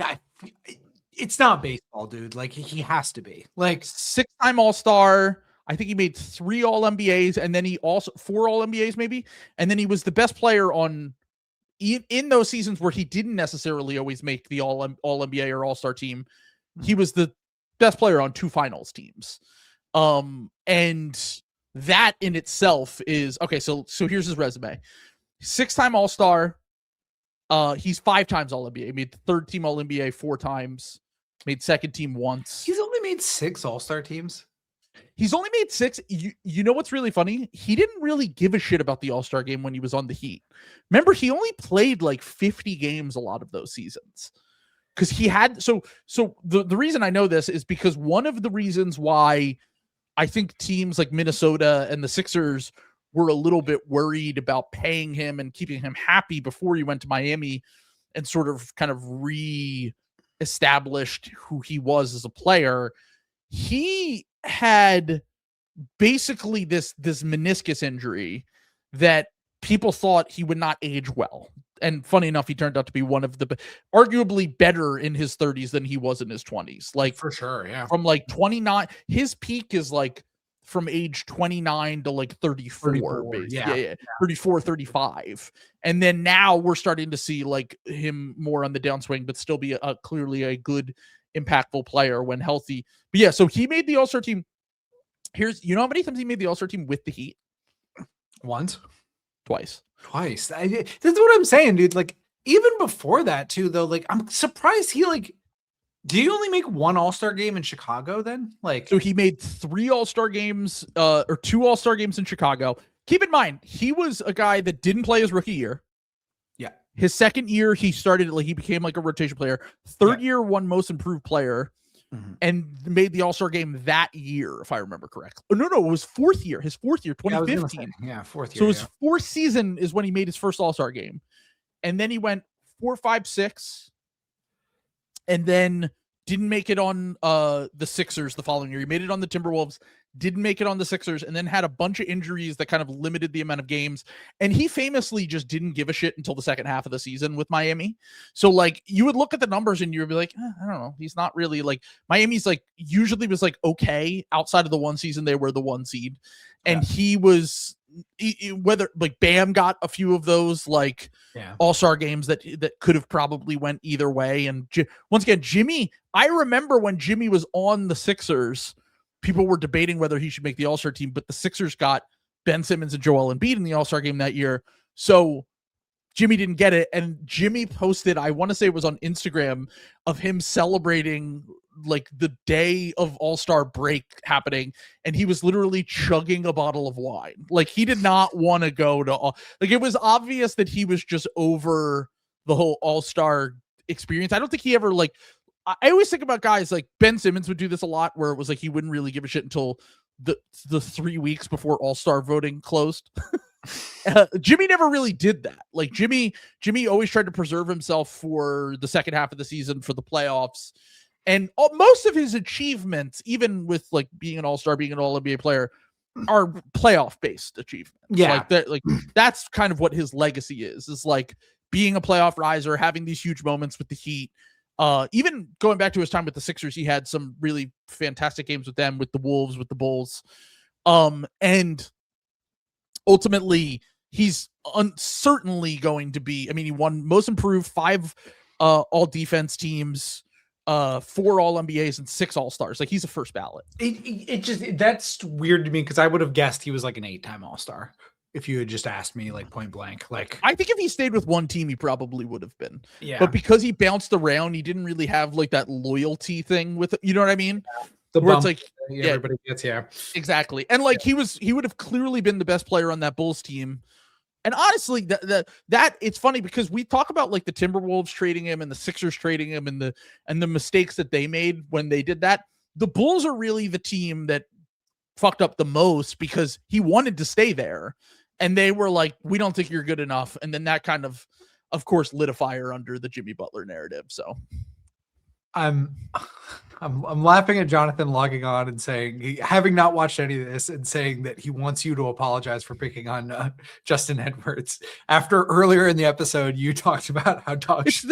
it's not baseball, dude. Like, he has to be. Like, 6-time All-Star. I think he made 3 All-NBAs, and then he also 4 All-NBAs maybe. And then he was the best player in those seasons where he didn't necessarily always make the All-NBA or All-Star team. He was the best player on 2 finals teams. And that in itself is okay. So here's his resume: 6-time All-Star. He's 5 times All-NBA. Made the 3rd team All-NBA 4 times. Made 2nd team once. He's only made 6 All-Star teams. He's only made 6. You know what's really funny? He didn't really give a shit about the All-Star game when he was on the Heat. Remember, he only played like 50 games a lot of those seasons. Because he had so the reason I know this is because one of the reasons why I think teams like Minnesota and the Sixers were a little bit worried about paying him and keeping him happy before he went to Miami and sort of kind of re-established who he was as a player. He had basically this meniscus injury that people thought he would not age well. And funny enough, he turned out to be one of the arguably better in his 30s than he was in his 20s. Like, for sure, yeah. From like 29, his peak is like from age 29 to like 34, basically. Yeah. 34, 35. And then now we're starting to see like him more on the downswing, but still be clearly a good, impactful player when healthy. But yeah, so he made the All-Star team. You know how many times he made the All-Star team with the Heat? Once? Twice. That's what I'm saying, dude. Like, even before that too, though, like, I'm surprised he do you only make 1 All-Star game in Chicago then? Like, so he made 3 All-Star games or 2 All-Star games in Chicago. Keep in mind, he was a guy that didn't play his rookie year. Yeah. His second year, he became like a rotation player. Third year, won most improved player. Mm-hmm. And made the All-Star game that year, if I remember correctly. Oh, no, it was 4th year. His 4th year, 2015. Yeah, 4th year. So his 4th season is when he made his first All-Star game. And then he went 4, 5, 6. And then didn't make it on the Sixers the following year. He made it on the Timberwolves, didn't make it on the Sixers, and then had a bunch of injuries that kind of limited the amount of games. And he famously just didn't give a shit until the second half of the season with Miami. So like, you would look at the numbers and you would be like, I don't know. He's not really like, Miami's like usually was like okay outside of the one season they were the 1 seed. And he was whether like Bam got a few of those like All-Star games that could have probably went either way. And once again, Jimmy, I remember when Jimmy was on the Sixers, people were debating whether he should make the All-Star team, but the Sixers got Ben Simmons and Joel Embiid in the All-Star game that year. So Jimmy didn't get it. And Jimmy posted, I want to say it was on Instagram, of him celebrating like the day of All-Star break happening. And he was literally chugging a bottle of wine. Like he did not want to go to like, it was obvious that he was just over the whole All-Star experience. I don't think he ever like, I always think about guys like Ben Simmons would do this a lot, where it was like he wouldn't really give a shit until the 3 weeks before All-Star voting closed. Jimmy never really did that. Like Jimmy always tried to preserve himself for the second half of the season, for the playoffs, and most of his achievements, even with like being an All-Star, being an All-NBA player, are playoff based achievements. Yeah, like that, like that's kind of what his legacy is like being a playoff riser, having these huge moments with the Heat. Even going back to his time with the Sixers, he had some really fantastic games with them, with the Wolves, with the Bulls. And ultimately he's certainly going to be, I mean, he won most improved, 5 all defense teams, 4 all NBAs and 6 all-stars. Like he's a first ballot. It just, that's weird to me, because I would have guessed he was like an 8-time all-star if you had just asked me like point blank. Like I think if he stayed with one team, he probably would have been. Yeah. But because he bounced around, he didn't really have like that loyalty thing with it. You know what I mean? The where bump it's like, yeah, everybody gets, exactly. And like he would have clearly been the best player on that Bulls team. And honestly, that it's funny because we talk about like the Timberwolves trading him and the Sixers trading him and the mistakes that they made when they did that. The Bulls are really the team that fucked up the most, because he wanted to stay there and they were like, we don't think you're good enough. And then that kind of course lit a fire under the Jimmy Butler narrative. So I'm laughing at Jonathan logging on and saying, having not watched any of this, and saying that he wants you to apologize for picking on Justin Edwards after earlier in the episode you talked about how dog it's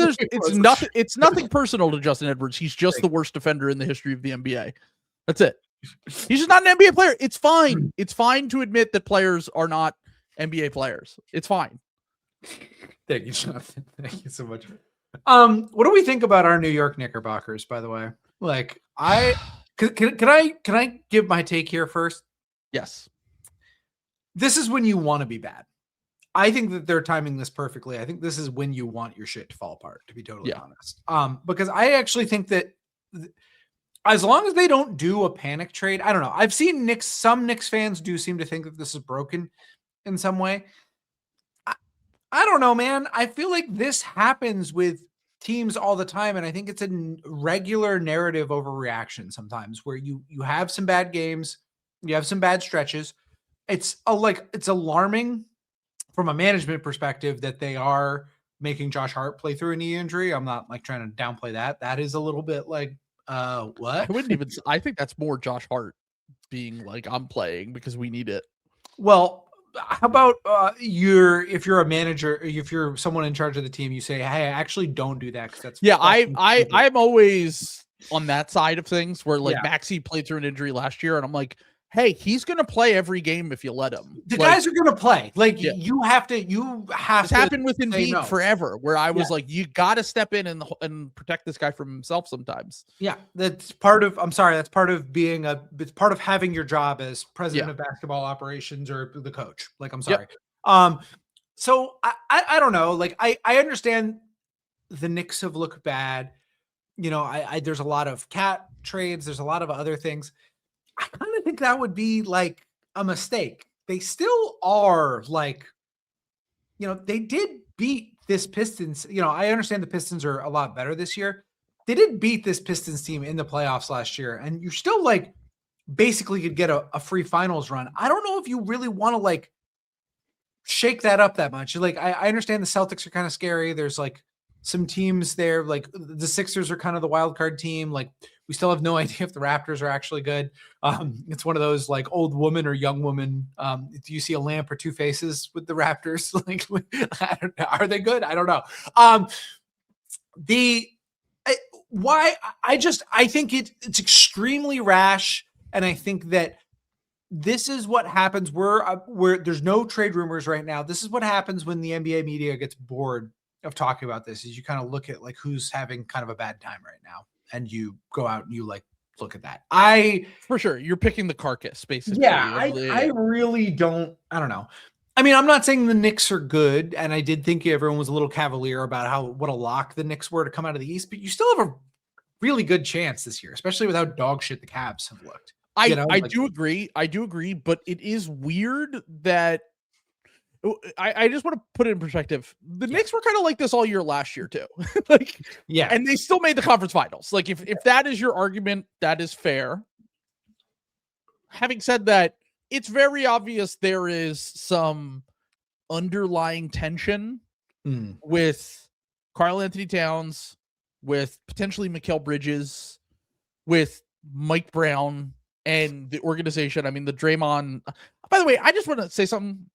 nothing personal to Justin Edwards. He's just the worst defender in the history of the NBA. That's it. He's just not an NBA player. It's fine. It's fine to admit that players are not NBA players. It's fine. Thank you, Jonathan. Thank you so much. What do we think about our New York Knickerbockers, by the way? Like, can I give my take here first? Yes. This is when you want to be bad. I think that they're timing this perfectly. I think this is when you want your shit to fall apart, to be totally honest. Because I actually think that as long as they don't do a panic trade, I don't know. I've seen some Knicks fans do seem to think that this is broken in some way. I don't know, man. I feel like this happens with teams all the time, and I think it's a regular narrative overreaction sometimes, where you have some bad games, you have some bad stretches. It's alarming from a management perspective that they are making Josh Hart play through a knee injury. I'm not like trying to downplay that. That is a little bit like what? I think that's more Josh Hart being like, I'm playing because we need it. Well, how about if you're a manager, if you're someone in charge of the team, you say, hey, I actually don't do that, because that's I'm always on that side of things, where like Maxey played through an injury last year, and I'm like, hey, he's gonna play every game if you let him. The guys are gonna play. Like you have to. It's happened with Embiid forever, where I was like, you got to step in and protect this guy from himself sometimes. Yeah, that's part of. I'm sorry, that's part of being it's part of having your job as president of basketball operations or the coach. Like, I'm sorry. So I don't know. Like I understand the Knicks have looked bad. You know, there's a lot of cat trades. There's a lot of other things. I kind of think that would be like a mistake. They still are like, you know, they did beat this Pistons. You know, I understand the Pistons are a lot better this year. They did beat this Pistons team in the playoffs last year, and you still like basically could get a free finals run. I don't know if you really want to like shake that up that much. Like, I understand the Celtics are kind of scary. There's like some teams there, like the Sixers are kind of the wild card team. Like, we still have no idea if the Raptors are actually good. It's one of those like old woman or young woman. Do you see a lamp or two faces with the Raptors? Like, I don't know. Are they good? I don't know. I think it's extremely rash. And I think that this is what happens where there's no trade rumors right now. This is what happens when the NBA media gets bored of talking about this, is you kind of look at like who's having kind of a bad time right now, and you go out and you like look at that. For sure, you're picking the carcass basically. Yeah, I really don't. I don't know. I mean, I'm not saying the Knicks are good, and I did think everyone was a little cavalier about what a lock the Knicks were to come out of the East, but you still have a really good chance this year, especially with how dog shit the Cavs have looked. I do agree, but it is weird that I just want to put it in perspective. The Knicks were kind of like this all year last year too. And they still made the conference finals. Like if that is your argument, that is fair. Having said that, it's very obvious there is some underlying tension with Karl Anthony Towns, with potentially Mikal Bridges, with Mike Brown and the organization. I mean, the Draymond. By the way, I just want to say something.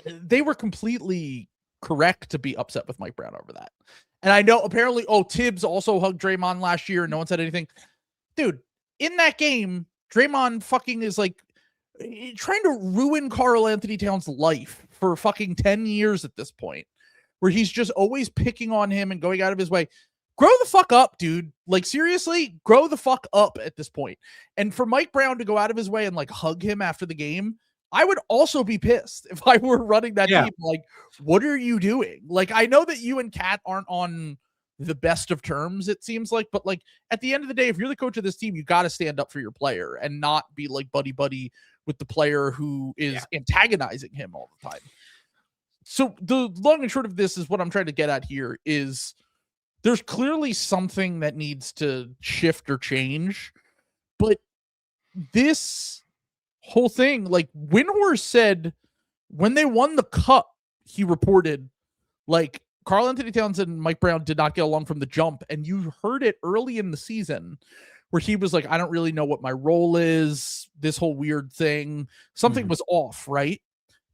They were completely correct to be upset with Mike Brown over that. And I know apparently, Tibbs also hugged Draymond last year and no one said anything. Dude, in that game, Draymond fucking is like trying to ruin Karl Anthony Towns' life for fucking 10 years at this point, where he's just always picking on him and going out of his way. Grow the fuck up, dude. Like, seriously, grow the fuck up at this point. And for Mike Brown to go out of his way and like hug him after the game, I would also be pissed if I were running that team. Like, what are you doing? Like, I know that you and Kat aren't on the best of terms, it seems like, but like at the end of the day, if you're the coach of this team, you got to stand up for your player and not be like buddy with the player who is antagonizing him all the time. So the long and short of this is what I'm trying to get at here is there's clearly something that needs to shift or change, but this whole thing, like Windhorst said when they won the cup, he reported like Karl Anthony Towns and Mike Brown did not get along from the jump. And you heard it early in the season where he was like, I don't really know what my role is. This whole weird thing, something was off, right?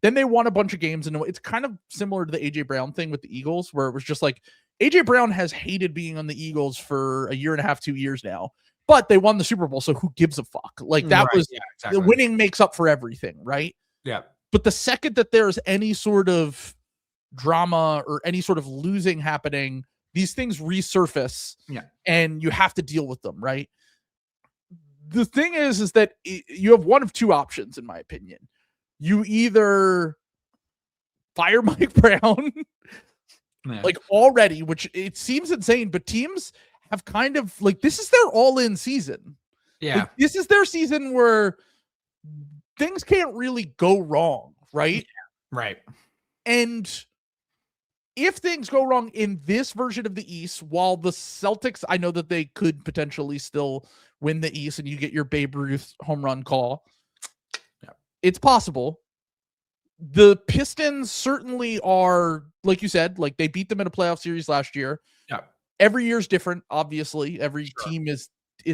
Then they won a bunch of games. And it's kind of similar to the AJ Brown thing with the Eagles, where it was just like AJ Brown has hated being on the Eagles for a year and a half, 2 years now, but they won the Super Bowl. So who gives a fuck? Like that was the winning makes up for everything. Right. Yeah. But the second that there's any sort of drama or any sort of losing happening, these things resurface and you have to deal with them, right? The thing is that you have one of two options, in my opinion. You either fire Mike Brown like already, which it seems insane, but teams have kind of like, this is their all-in season. Yeah. Like, this is their season where things can't really go wrong, right? Yeah. Right. And if things go wrong in this version of the East, while the Celtics, I know that they could potentially still win the East and you get your Babe Ruth home run call. Yeah. It's possible. The Pistons certainly are, like you said, like they beat them in a playoff series last year. Yeah. Every year's different, obviously. Every team is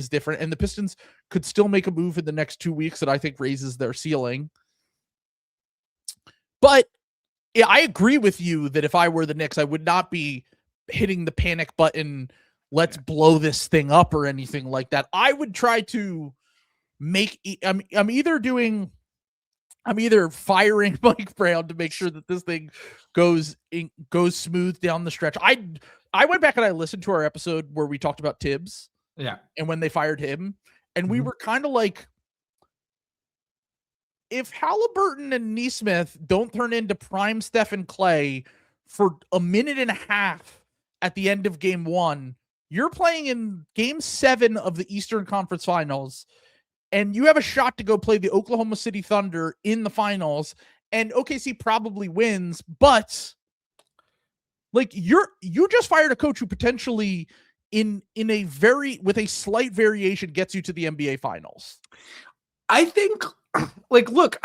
different. And the Pistons could still make a move in the next 2 weeks that I think raises their ceiling. But yeah, I agree with you that if I were the Knicks, I would not be hitting the panic button, let's blow this thing up or anything like that. I would try to make, I'm either firing Mike Brown to make sure that this thing goes smooth down the stretch. I went back and I listened to our episode where we talked about Tibbs. Yeah. And when they fired him, and we were kind of like, if Halliburton and Nesmith don't turn into prime Stephen Clay for a minute and a half at the end of game 1, you're playing in game 7 of the Eastern Conference Finals, and you have a shot to go play the Oklahoma City Thunder in the finals, and OKC probably wins, but like you just fired a coach who potentially with a slight variation gets you to the NBA Finals. I think, like, look,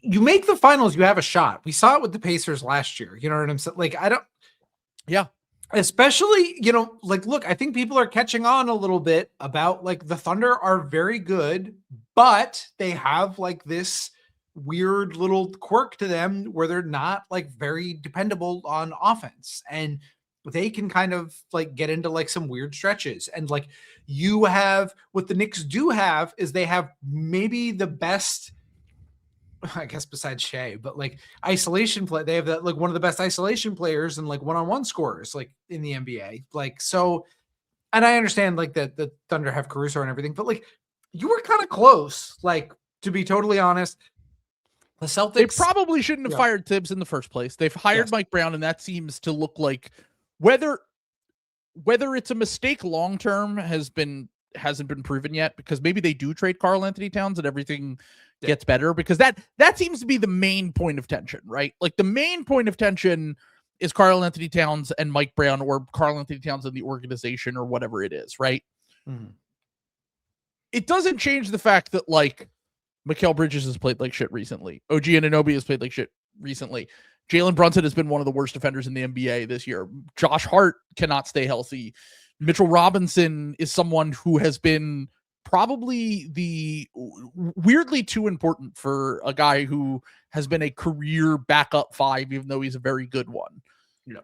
you make the finals, you have a shot. We saw it with the Pacers last year. You know what I'm saying? Like, especially, like, look, I think people are catching on a little bit about like the Thunder are very good, but they have like this weird little quirk to them where they're not like very dependable on offense. And they can kind of like get into like some weird stretches. And like you have what the Knicks do have is they have maybe the best, I guess besides Shea, but like isolation play. They have that like one of the best isolation players and like one-on-one scorers like in the NBA. Like, so, and I understand like that the Thunder have Caruso and everything, but like you were kind of close, like to be totally honest. The They Celtics probably shouldn't have fired Tibbs in the first place. They've hired Mike Brown, and that seems to look like whether it's a mistake long term hasn't been proven yet, because maybe they do trade Karl Anthony Towns and everything gets better, because that seems to be the main point of tension, right? Like the main point of tension is Karl Anthony Towns and Mike Brown, or Karl Anthony Towns and the organization, or whatever it is, right? Mm-hmm. It doesn't change the fact that like Mikal Bridges has played like shit recently. OG Anunoby has played like shit recently. Jalen Brunson has been one of the worst defenders in the NBA this year. Josh Hart cannot stay healthy. Mitchell Robinson is someone who has been probably weirdly too important for a guy who has been a career backup 5, even though he's a very good one. Yeah.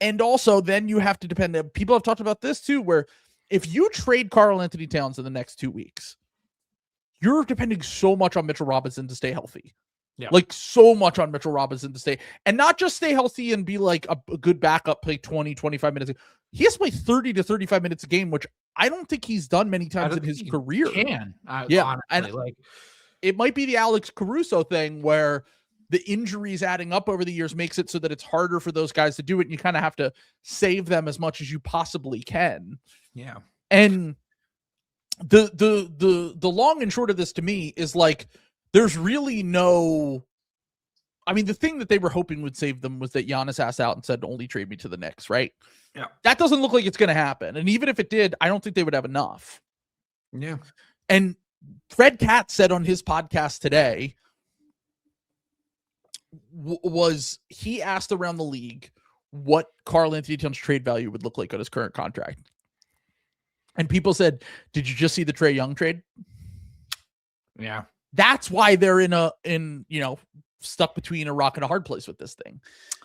And also then you have to depend. People have talked about this too, where if you trade Karl Anthony Towns in the next 2 weeks, you're depending so much on Mitchell Robinson to stay healthy. Yeah. Like so much on Mitchell Robinson to stay, and not just stay healthy and be like a good backup, play 20, 25 minutes. He has to play 30 to 35 minutes a game, which I don't think he's done many times in his career. Honestly, and like it might be the Alex Caruso thing where the injuries adding up over the years makes it so that it's harder for those guys to do it, and you kind of have to save them as much as you possibly can. Yeah. And the long and short of this to me is like, there's really no, I mean, the thing that they were hoping would save them was that Giannis asked out and said, only trade me to the Knicks, right? Yeah. That doesn't look like it's going to happen. And even if it did, I don't think they would have enough. Yeah. And Fred Katz said on his podcast today, he asked around the league what Karl Anthony Towns trade value would look like on his current contract. And people said, did you just see the Trae Young trade? Yeah. That's why they're stuck between a rock and a hard place with this thing,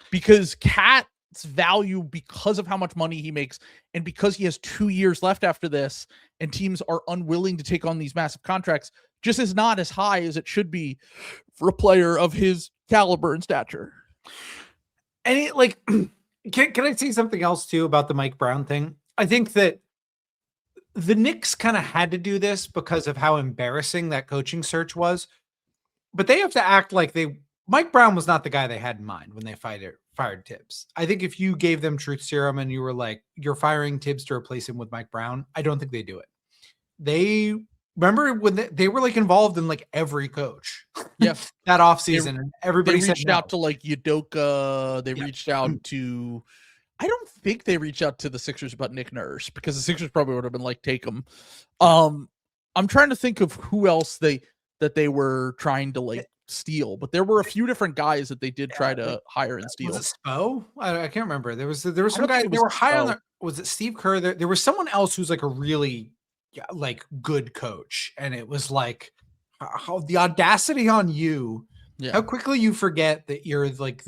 because Cat's value, because of how much money he makes, and because he has 2 years left after this, and teams are unwilling to take on these massive contracts, just is not as high as it should be for a player of his caliber and stature. And it like, can I say something else too about the Mike Brown thing? I think that the Knicks kind of had to do this because of how embarrassing that coaching search was, but they have to act like Mike Brown was not the guy they had in mind when they fired Tibbs. I think if you gave them truth serum and you were like, you're firing Tibbs to replace him with Mike Brown, I don't think they do it. They remember when they were like involved in like every coach that offseason, and everybody reached out to like Udoka. They reached out to, I don't think they reached out to the Sixers about Nick Nurse, because the Sixers probably would have been like, take him. I'm trying to think of who else they were trying to like steal, but there were a few different guys that they did try to hire and steal. Was it Spo? I can't remember. There was some guy they were hiring. Was it Steve Kerr? There was someone else who's like a really like good coach, and it was like how the audacity on you, how quickly you forget that you're like,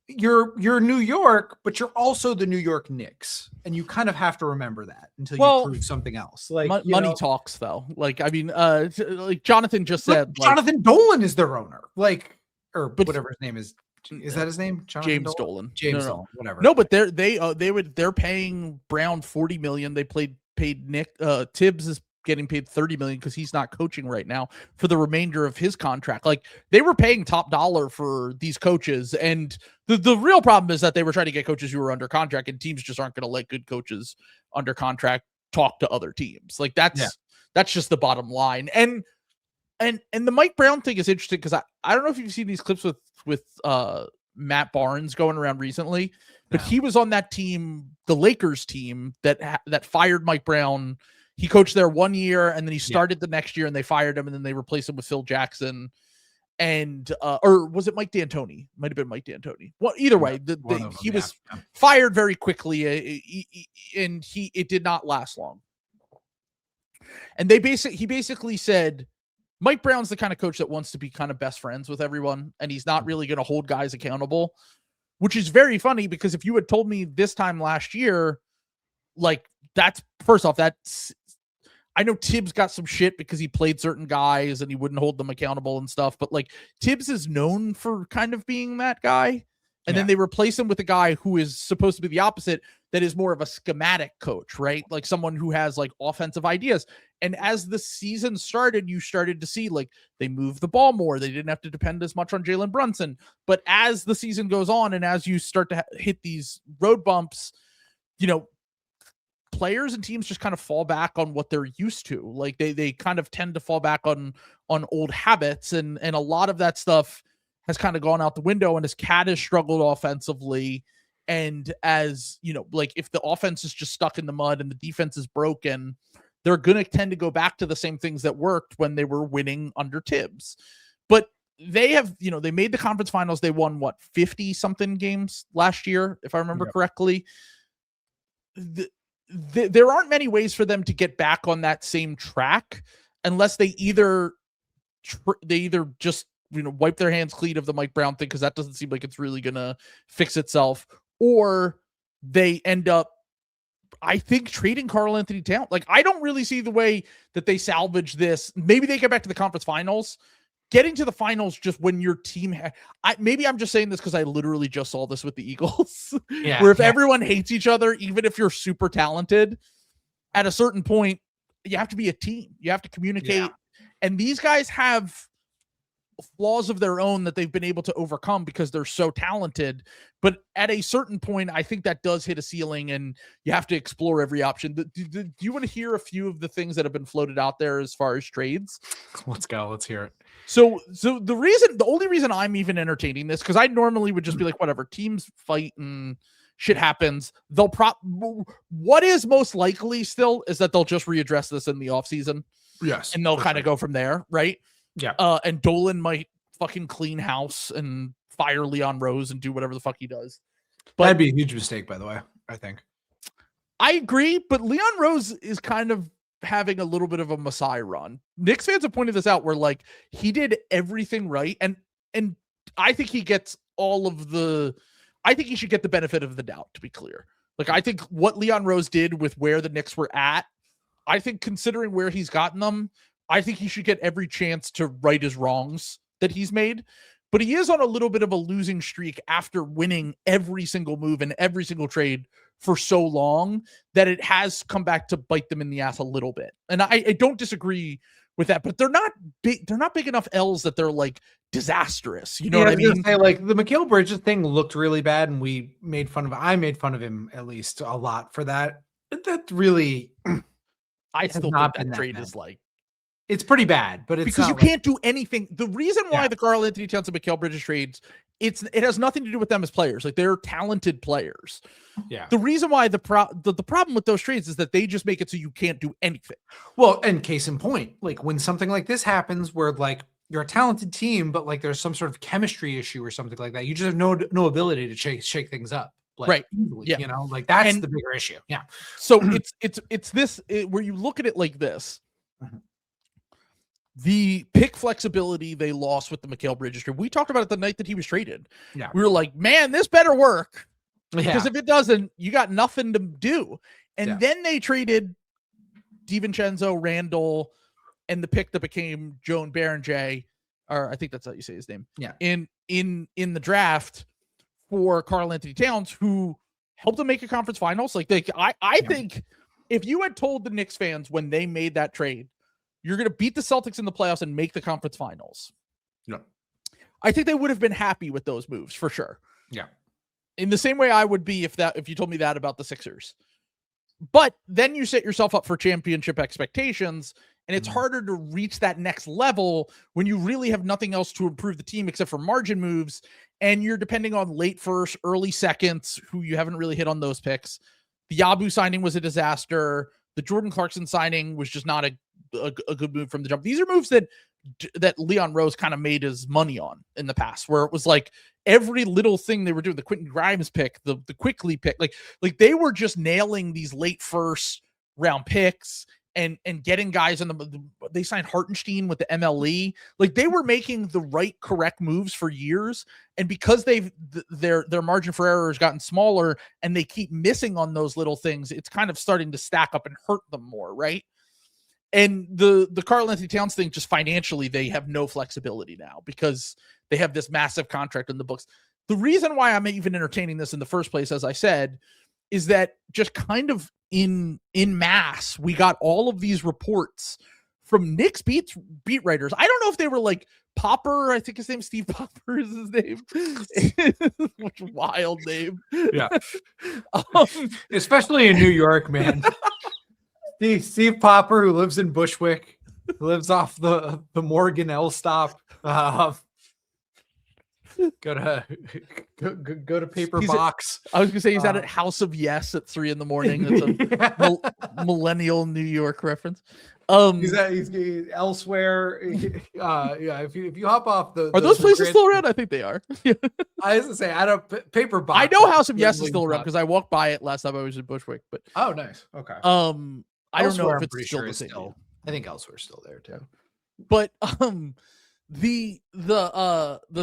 you're New York, but you're also the New York Knicks, and you kind of have to remember that until you prove something else. Like money talks, though. Like, I mean, like Jonathan just said, Jonathan Dolan is their owner, whatever his name is. Is that his name? Jonathan James Dolan. James Dolan. Whatever. No, but they're paying Brown $40 million. They paid Nick Tibbs is getting paid $30 million because he's not coaching right now for the remainder of his contract. Like, they were paying top dollar for these coaches, and the real problem is that they were trying to get coaches who were under contract, and teams just aren't going to let good coaches under contract talk to other teams. Like, that's just the bottom line. And the Mike Brown thing is interesting because I don't know if you've seen these clips with Matt Barnes going around recently, but he was on that team, the Lakers team that fired Mike Brown. He coached there 1 year, and then he started the next year, and they fired him, and then they replaced him with Phil Jackson, and or was it Mike D'Antoni? Might have been Mike D'Antoni. Well, either way, he was fired very quickly, and it did not last long. And he basically said, Mike Brown's the kind of coach that wants to be kind of best friends with everyone, and he's not really going to hold guys accountable, which is very funny because if you had told me this time last year, like, that's first off, I know Tibbs got some shit because he played certain guys and he wouldn't hold them accountable and stuff, but like Tibbs is known for kind of being that guy. And then they replace him with a guy who is supposed to be the opposite, that is more of a schematic coach, right? Like someone who has like offensive ideas. And as the season started, you started to see like they moved the ball more. They didn't have to depend as much on Jalen Brunson. But as the season goes on and as you start to hit these road bumps, you know, players and teams just kind of fall back on what they're used to. Like they kind of tend to fall back on old habits, and a lot of that stuff has kind of gone out the window. And as Cat has struggled offensively, and as you know, like if the offense is just stuck in the mud and the defense is broken, they're going to tend to go back to the same things that worked when they were winning under Tibbs. But they have, you know, they made the conference finals. They won what, 50 something games last year, if I remember correctly. There aren't many ways for them to get back on that same track unless they either just, you know, wipe their hands clean of the Mike Brown thing, because that doesn't seem like it's really gonna fix itself, or they end up, I think, trading Karl-Anthony Towns. Like, I don't really see the way that they salvage this. Maybe they get back to the conference finals. Getting to the finals just when your team maybe I'm just saying this because I literally just saw this with the Eagles, where if everyone hates each other, even if you're super talented, at a certain point, you have to be a team. You have to communicate. Yeah. And these guys have flaws of their own that they've been able to overcome because they're so talented. But at a certain point, I think that does hit a ceiling and you have to explore every option. Do you want to hear a few of the things that have been floated out there as far as trades? Let's go. Let's hear it. So the only reason I'm even entertaining this, because I normally would just be like, whatever, teams fight and shit happens. What is most likely still is that they'll just readdress this in the offseason. Yes. And they'll kind of go from there, right? Yeah. And Dolan might fucking clean house and fire Leon Rose and do whatever the fuck he does. But that'd be a huge mistake, by the way, I think. I agree, but Leon Rose is kind of having a little bit of a Messiah run. Knicks fans have pointed this out, where like he did everything right, and I think he gets I think he should get the benefit of the doubt, to be clear. Like, I think what Leon Rose did with where the Knicks were at, I think considering where he's gotten them, I think he should get every chance to right his wrongs that he's made. But he is on a little bit of a losing streak after winning every single move and every single trade for so long that it has come back to bite them in the ass a little bit. And I don't disagree with that, but they're not big enough L's that they're like disastrous. You know what I mean? Say, like, the Mikal Bridges thing looked really bad, and I made fun of him at least a lot for that. That really, I still think that trade is like, it's pretty bad, but it's because you can't do anything. The reason why the Karl-Anthony Towns and Mikal Bridges trades, it has nothing to do with them as players. Like, they're talented players. Yeah. The reason why the problem with those trades is that they just make it so you can't do anything. Well, and case in point, like when something like this happens, where like you're a talented team, but like there's some sort of chemistry issue or something like that, you just have no ability to shake things up. Like, right. Easily, yeah. You know, like that's the bigger issue. Yeah. So it's this where you look at it like this. Mm-hmm. The pick flexibility they lost with the Mikal Bridges trade. We talked about it the night that he was traded. Yeah. We were like, man, this better work. Yeah. Because if it doesn't, you got nothing to do. And then they traded DiVincenzo, Randall, and the pick that became Joan Berenjay, or I think that's how you say his name. Yeah. In the draft for Karl-Anthony Towns, who helped them make a conference finals. Like I think if you had told the Knicks fans when they made that trade, you're going to beat the Celtics in the playoffs and make the conference finals, yeah, I think they would have been happy with those moves for sure. Yeah. In the same way I would be if you told me that about the Sixers. But then you set yourself up for championship expectations, and it's harder to reach that next level when you really have nothing else to improve the team except for margin moves, and you're depending on late first, early seconds, who you haven't really hit on those picks. The Yabu signing was a disaster. The Jordan Clarkson signing was just not a good move from the jump. These are moves that Leon Rose kind of made his money on in the past, where it was like every little thing they were doing, the Quentin Grimes pick, the Quickly pick, like they were just nailing these late first round picks and getting guys in they signed Hartenstein with the MLE. Like, they were making the right, correct moves for years. And because their margin for error has gotten smaller and they keep missing on those little things, it's kind of starting to stack up and hurt them more. Right. And the Karl-Anthony Towns thing, just financially, they have no flexibility now because they have this massive contract in the books. The reason why I'm even entertaining this in the first place, as I said, is that just kind of in mass, we got all of these reports from Knicks beat writers. I don't know if they were like Popper. I think his name's Steve Popper is his name. Which wild name. Yeah. Especially in New York, man. Steve Popper, who lives in Bushwick, lives off the Morgan L stop. Go to Paper Box. I was gonna say he's out at House of Yes at 3 a.m. It's a millennial New York reference. He's elsewhere. Yeah. If you hop off are those places still around? I think they are. I was gonna say I don't Paper Box. I know House of Yes is still around because I walked by it last time I was in Bushwick. But oh, nice. Okay. I don't know if it's still the same. I think elsewhere's still there too. But the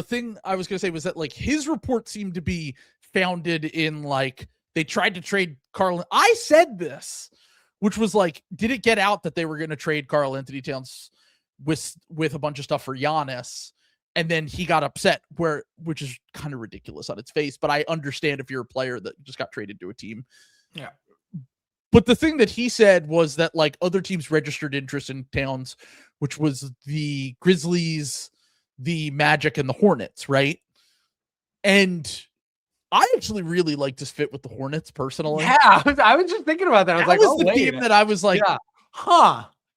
thing I was gonna say was that like his report seemed to be founded in like they tried to trade Carl. I said this, which was like, did it get out that they were gonna trade Karl Anthony Towns with a bunch of stuff for Giannis, and then he got upset, which is kind of ridiculous on its face. But I understand if you're a player that just got traded to a team. Yeah. But the thing that he said was that like other teams registered interest in Towns, which was the Grizzlies, the Magic, and the Hornets, right? And I actually really liked his fit with the Hornets personally. Yeah, I was just thinking about that. I was the team that I was like,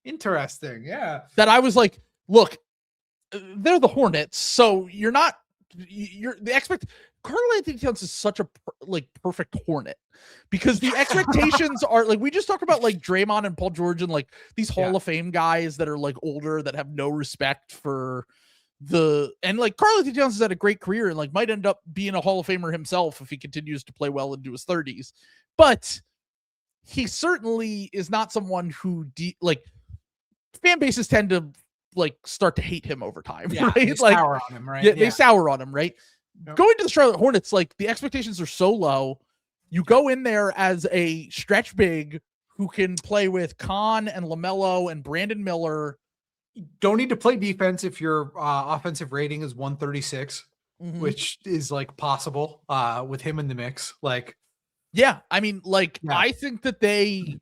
interesting. Yeah. That I was like, look, they're the Hornets, so you're the Karl Anthony Towns is such a perfect Hornet because the expectations are like we just talked about like Draymond and Paul George and like these Hall of Fame guys that are like older that have no respect for and like Karl Anthony Towns has had a great career and like might end up being a Hall of Famer himself if he continues to play well into his 30s, but he certainly is not someone who fan bases tend to like start to hate him over time. Yeah, right? They sour on him, right? Yeah, they sour on him, right? Yep. Going to the Charlotte Hornets, like the expectations are so low. You go in there as a stretch big who can play with Khan and LaMelo and Brandon Miller. You don't need to play defense if your offensive rating is 136, which is like possible with him in the mix. Like, yeah, I mean, like I think that they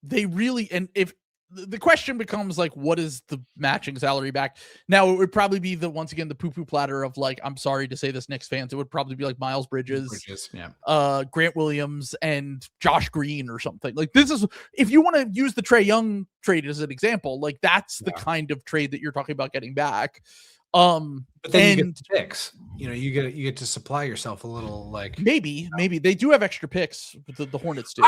really, and if the question becomes like, what is the matching salary back? Now it would probably be once again, the poo-poo platter of like, I'm sorry to say this, Knicks fans, it would probably be like Miles Bridges, Grant Williams, and Josh Green or something. Like this is, if you want to use the Trae Young trade as an example, like that's the kind of trade that you're talking about getting back. But then you get the picks. You get to supply yourself a little like maybe they do have extra picks, but the Hornets do.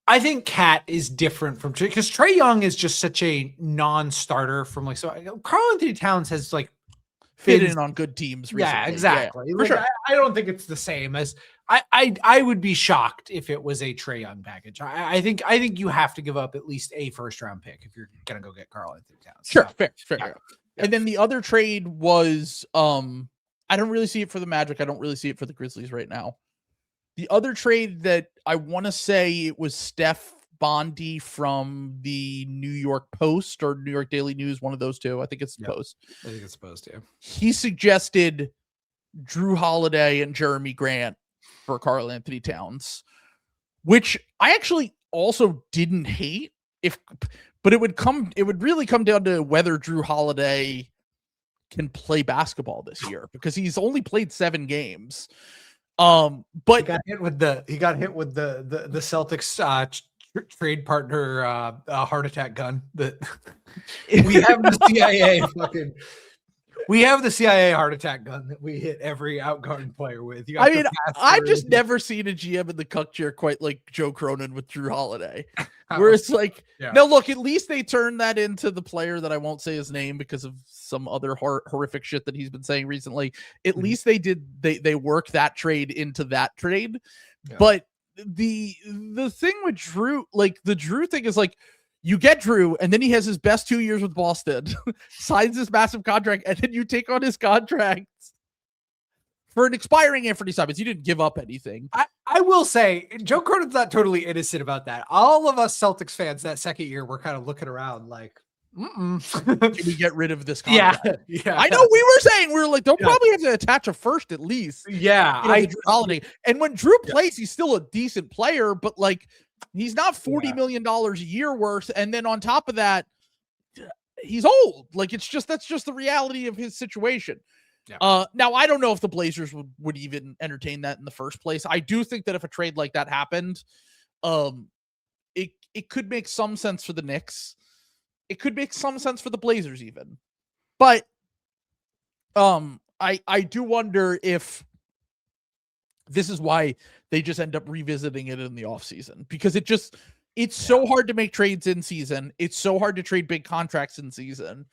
I think Cat is different from Trae because Trae Young is just such a non-starter from like Karl Anthony Towns has like fit in on good teams recently. Yeah, exactly. Yeah, for sure. I don't think it's the same as I would be shocked if it was a Trae Young package. I think you have to give up at least a first round pick if you're gonna go get Karl Anthony Towns. Sure, fair. Yeah. And then the other trade was I don't really see it for the Magic. I don't really see it for the Grizzlies right now. The other trade that I want to say it was Steph Bondi from the New York Post or New York Daily News, one of those two. I think it's the Post. I think it's Post, yeah. He suggested Drew Holiday and Jeremy Grant for Karl Anthony Towns, which I actually also didn't hate. But it would really come down to whether Drew Holiday can play basketball this year because he's only played 7 games. But he got hit with the Celtics trade partner heart attack gun that we have the CIA we have the CIA heart attack gun that we hit every outgoing player with. I mean, I've just never seen a GM in the cuck chair quite like Joe Cronin with Drew Holiday, where it's like, no, look, at least they turned that into the player that I won't say his name because of some other horrific shit that he's been saying recently. At least they worked that trade into that trade. Yeah. But the thing with Drew, like the Drew thing is like, you get Drew, and then he has his best 2 years with Boston, signs this massive contract, and then you take on his contract for an expiring Anthony Simons. You didn't give up anything. I will say, Joe Cronin's not totally innocent about that. All of us Celtics fans that second year were kind of looking around like, Can we get rid of this Yeah. contract? Yeah. I know we were saying, we were like, they'll probably have to attach a first at least. Yeah. The Drew Holiday. And when Drew plays, he's still a decent player, but like, he's not $40 million a year worth. And then on top of that, he's old. Like, that's just the reality of his situation. Yeah. Now I don't know if the Blazers would even entertain that in the first place. I do think that if a trade like that happened, it could make some sense for the Knicks. It could make some sense for the Blazers even. But I do wonder if this is why they just end up revisiting it in the offseason, because it's so hard to make trades in season. It's so hard to trade big contracts in season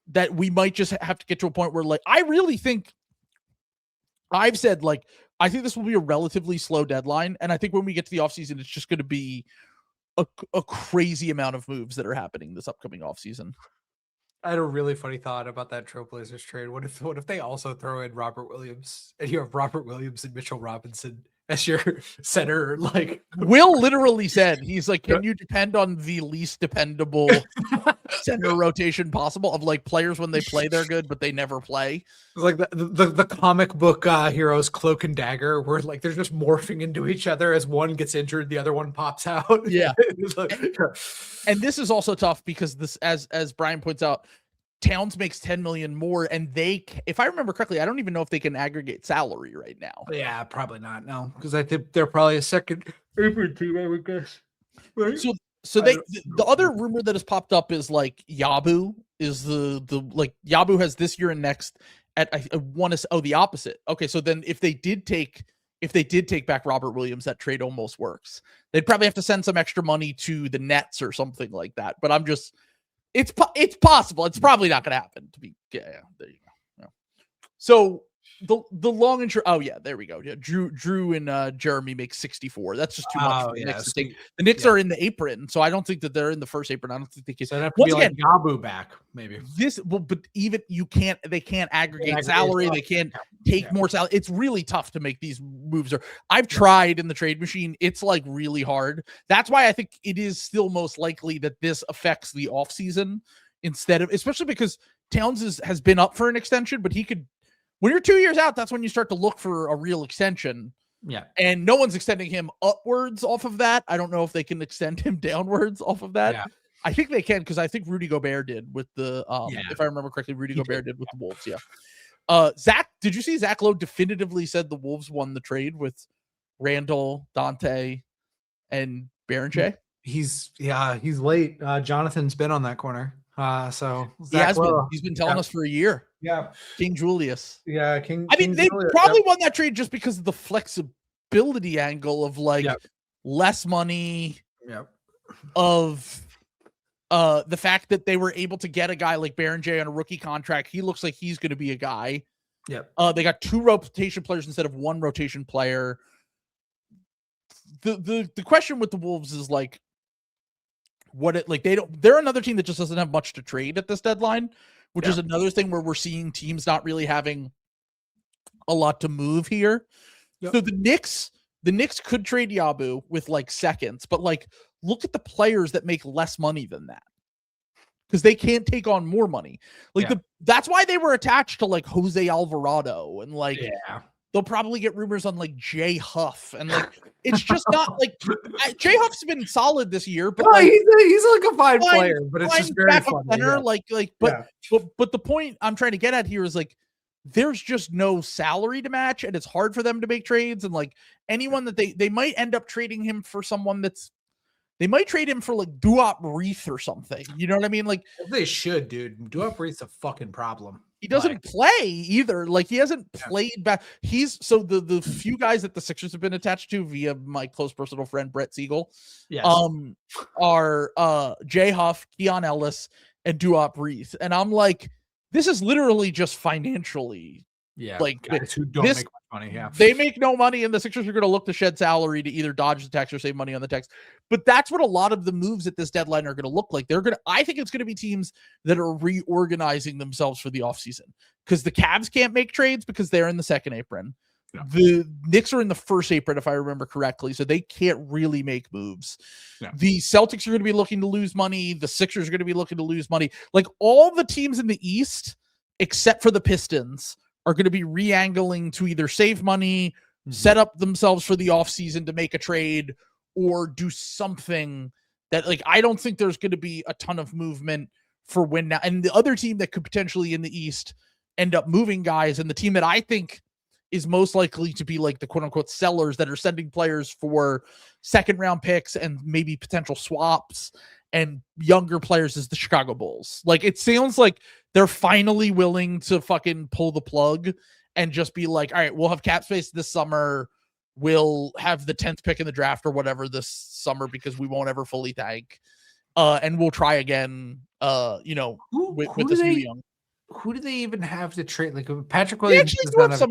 that we might just have to get to a point where, like, I really think I've said, like, I think this will be a relatively slow deadline. And I think when we get to the offseason, it's just going to be a crazy amount of moves that are happening this upcoming offseason. I had a really funny thought about that Trailblazers trade. What if they also throw in Robert Williams, and you have Robert Williams and Mitchell Robinson as your center? Like, Will literally said, he's like, can you depend on the least dependable center rotation possible of, like, players when they play they're good but they never play? It's like the comic book heroes Cloak and Dagger, where like they're just morphing into each other. As one gets injured, the other one pops out. Yeah. Like, and this is also tough because this, as Brian points out, Towns makes $10 million more, and they, if I remember correctly, I don't even know if they can aggregate salary right now. Yeah, probably not. No, because I think they're probably a second favorite team, I would guess. Right? So the other rumor that has popped up is, like, Yabu is the like, Yabu has this year and next at, I want to, the opposite. Okay, so then if they did take back Robert Williams, that trade almost works. They'd probably have to send some extra money to the Nets or something like that. But it's possible. It's probably not going to happen. There you go. Yeah. So the long and short. Oh yeah, there we go. Yeah, Drew and Jeremy make 64. That's just too much for the Knicks to take. The Knicks are in the apron, so I don't think that they're in the first apron. I don't think they can. So have to be like Yabu back, maybe. But even they can't aggregate salary. They can't take more salary. It's really tough to make these moves. I've tried in the trade machine. It's like really hard. That's why I think it is still most likely that this affects the offseason instead of, especially because Towns has been up for an extension, but he could. When you're 2 years out, that's when you start to look for a real extension. Yeah. And no one's extending him upwards off of that. I don't know if they can extend him downwards off of that. Yeah. I think they can, because I think Rudy Gobert did with the if I remember correctly, Gobert did with the Wolves. Yeah. Zach, did you see Zach Lowe definitively said the Wolves won the trade with Randall, Dante, and Berenger? He's late. Jonathan's been on that corner. So he's been telling us for a year. Yeah. King Julius. Yeah. They probably won that trade just because of the flexibility angle of, like, less money. Yep. Of the fact that they were able to get a guy like Berenger on a rookie contract. He looks like he's going to be a guy. Yep. They got 2 rotation players instead of 1 rotation player. The question with the Wolves is, like, they're another team that just doesn't have much to trade at this deadline, which is another thing where we're seeing teams not really having a lot to move here. Yep. So the Knicks could trade Yabu with, like, seconds, but, like, look at the players that make less money than that, because they can't take on more money. Like, that's why they were attached to, like, Jose Alvarado, and, like, they'll probably get rumors on, like, Jay Huff, and, like, it's just not, like, Jay Huff's been solid this year, but like, he's like a fine player, but it's just very funny. Center, but the point I'm trying to get at here is, like, there's just no salary to match, and it's hard for them to make trades, and, like, anyone that they might end up trading him for someone they might trade him for, like, Duop Reith or something. You know what I mean? Like, they should, dude. Duop Reith's a fucking problem. He doesn't play either. Like, he hasn't played back. So the few guys that the Sixers have been attached to via my close personal friend Brett Siegel, are Jay Huff, Keon Ellis, and Duop Reith. And I'm like, this is literally just financially. Yeah, like, guys who don't make much money. Yeah, they make no money, and the Sixers are going to look to shed salary to either dodge the tax or save money on the tax. But that's what a lot of the moves at this deadline are going to look like. I think it's going to be teams that are reorganizing themselves for the offseason, because the Cavs can't make trades because they're in the second apron. The Knicks are in the first apron, if I remember correctly, so they can't really make moves. No. The Celtics are going to be looking to lose money. The Sixers are going to be looking to lose money. Like all the teams in the East, except for the Pistons, are going to be re-angling to either save money, set up themselves for the offseason to make a trade, or do something that, like, I don't think there's going to be a ton of movement for when now. And the other team that could potentially in the East end up moving guys, and the team that I think is most likely to be like the quote unquote sellers that are sending players for second round picks and maybe potential swaps and younger players, is the Chicago Bulls. Like, it sounds like they're finally willing to fucking pull the plug and just be like, all right, we'll have cap space this summer. We'll have the 10th pick in the draft or whatever this summer because we won't ever fully tank. And we'll try again, with this new young. Who do they even have to trade? Like Patrick Williams does not have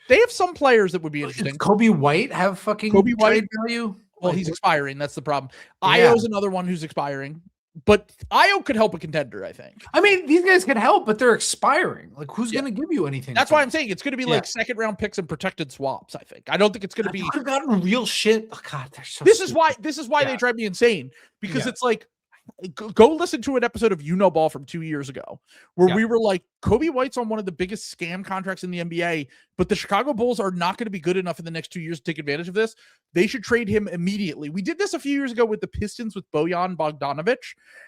they have some players that would be interesting. Does Kobe White have fucking Kobe trade White value? Well, he's expiring. That's the problem. Io's another one who's expiring, but Io could help a contender, I think. I mean, these guys can help, but they're expiring. Like, who's going to give you anything? That's why I'm saying it's going to be like second round picks and protected swaps. I think. I don't think it's going to be. I've gotten real shit. Oh, God, they're so. This is why they drive me insane, because it's like, go listen to an episode of Ball from 2 years ago where we were like, Kobe White's on one of the biggest scam contracts in the NBA, but the Chicago Bulls are not going to be good enough in the next 2 years to take advantage of this. They should trade him immediately. We did this a few years ago with the Pistons with Bojan Bogdanovic,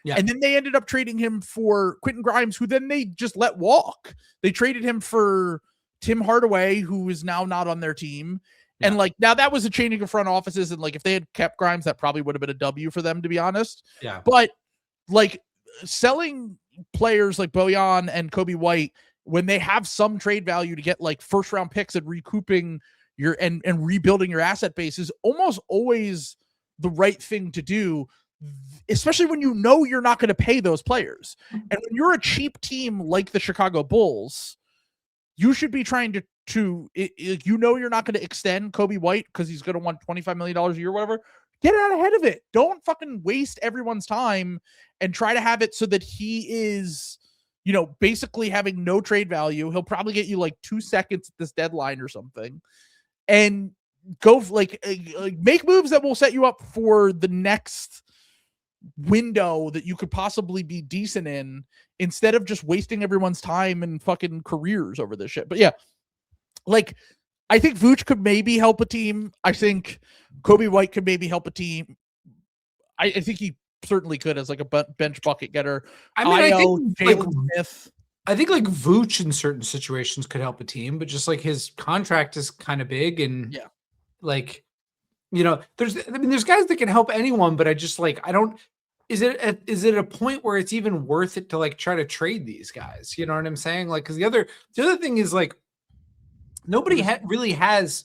and then they ended up trading him for Quentin Grimes, who then they just let walk. They traded him for Tim Hardaway, who is now not on their team. And like, now that was a changing of front offices. And like, if they had kept Grimes, that probably would have been a W for them, to be honest. Yeah. But like, selling players like Bojan and Kobe White, when they have some trade value to get like first round picks and recouping your and rebuilding your asset base, is almost always the right thing to do, especially when you know you're not going to pay those players. And when you're a cheap team like the Chicago Bulls, you should be trying to you're not going to extend Kobe White because he's going to want $25 million a year, whatever. Get out ahead of it. Don't fucking waste everyone's time and try to have it so that he is, basically having no trade value. He'll probably get you like 2 seconds at this deadline or something, and go like make moves that will set you up for the next window that you could possibly be decent in, instead of just wasting everyone's time and fucking careers over this shit. But yeah, like, I think Vooch could maybe help a team. I think Kobe White could maybe help a team. I think he certainly could as like a bench bucket getter. I mean, I think like Vooch in certain situations could help a team, but just like his contract is kind of big, and like, there's guys that can help anyone, but I just like, I don't. Is it a point where it's even worth it to like try to trade these guys? You know what I'm saying? Like, because the other thing is like, nobody really has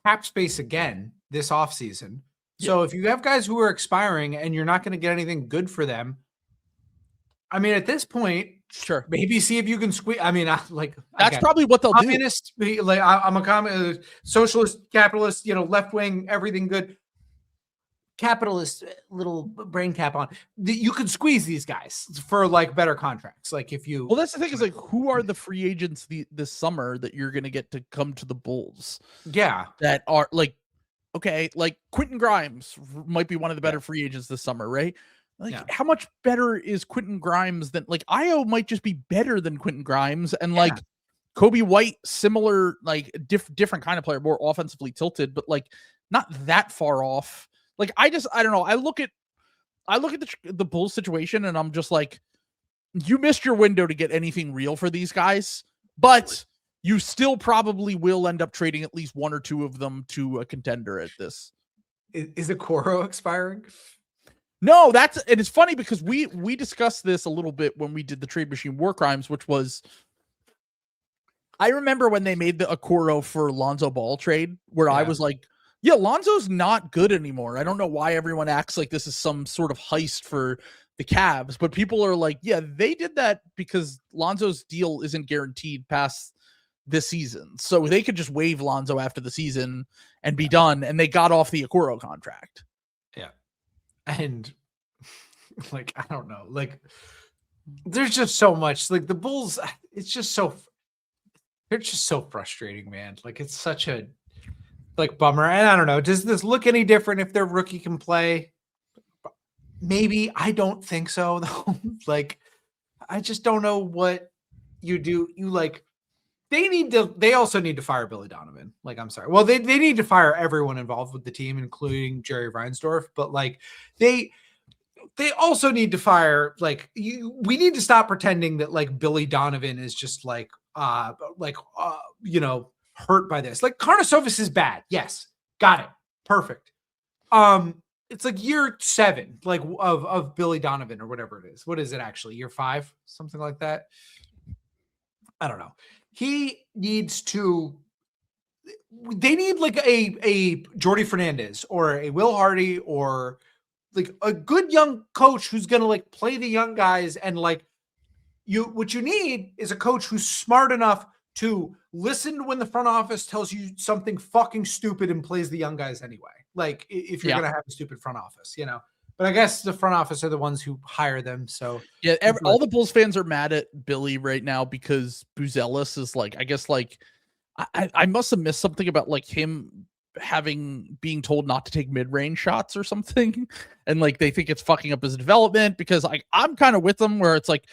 cap space again this offseason. So if you have guys who are expiring and you're not going to get anything good for them, I mean, at this point, sure, maybe see if you can squeeze. I mean, that's probably what they'll do. Like, I'm a communist, socialist, capitalist, left wing, everything good. Capitalist, little brain cap on. You could squeeze these guys for like better contracts. Like if you, well, that's the thing, is like, who are the free agents this summer that you're going to get to come to the Bulls? Yeah. That are like, okay, like Quentin Grimes might be one of the better free agents this summer, right? Like, how much better is Quentin Grimes than, like, Io might just be better than Quentin Grimes, and like Kobe White, similar, like different kind of player, more offensively tilted, but like not that far off. Like, I don't know. I look at the Bulls situation, and I'm just like, you missed your window to get anything real for these guys, but you still probably will end up trading at least one or two of them to a contender at this. Is Okoro expiring? No, and it's funny because we discussed this a little bit when we did the Trade Machine War Crimes, which was, I remember when they made the Okoro for Lonzo Ball trade, where I was like, yeah, Lonzo's not good anymore. I don't know why everyone acts like this is some sort of heist for the Cavs, but people are like, yeah, they did that because Lonzo's deal isn't guaranteed past this season. So they could just waive Lonzo after the season and be done. And they got off the Okoro contract. Yeah. And like, I don't know, like, there's just so much, like the Bulls, it's just so, They're just so frustrating, man. Like it's such a bummer. And I don't know. Does this look any different if their rookie can play? Maybe. I don't think so though. Like I just don't know what you do. They also need to fire Billy Donovan. Like, I'm sorry. Well, they need to fire everyone involved with the team, including Jerry Reinsdorf. But like they also need to fire we need to stop pretending that like Billy Donovan is just hurt by this. Like Karnisovas is bad. Yes. Got it. Perfect. It's like year 7, like of Billy Donovan or whatever it is. What is it actually? Year 5, something like that. I don't know. He needs to. They need like a Jordy Fernandez or a Will Hardy or like a good young coach who's gonna like play the young guys and like you. What you need is a coach who's smart enough to listen when the front office tells you something fucking stupid and plays the young guys anyway. Like if you're gonna have a stupid front office, But I guess the front office are the ones who hire them. So yeah, all the Bulls fans are mad at Billy right now because Buzelis is like, I guess like I must have missed something about like him being told not to take mid-range shots or something, and like they think it's fucking up his development. Because I'm kind of with them where it's like,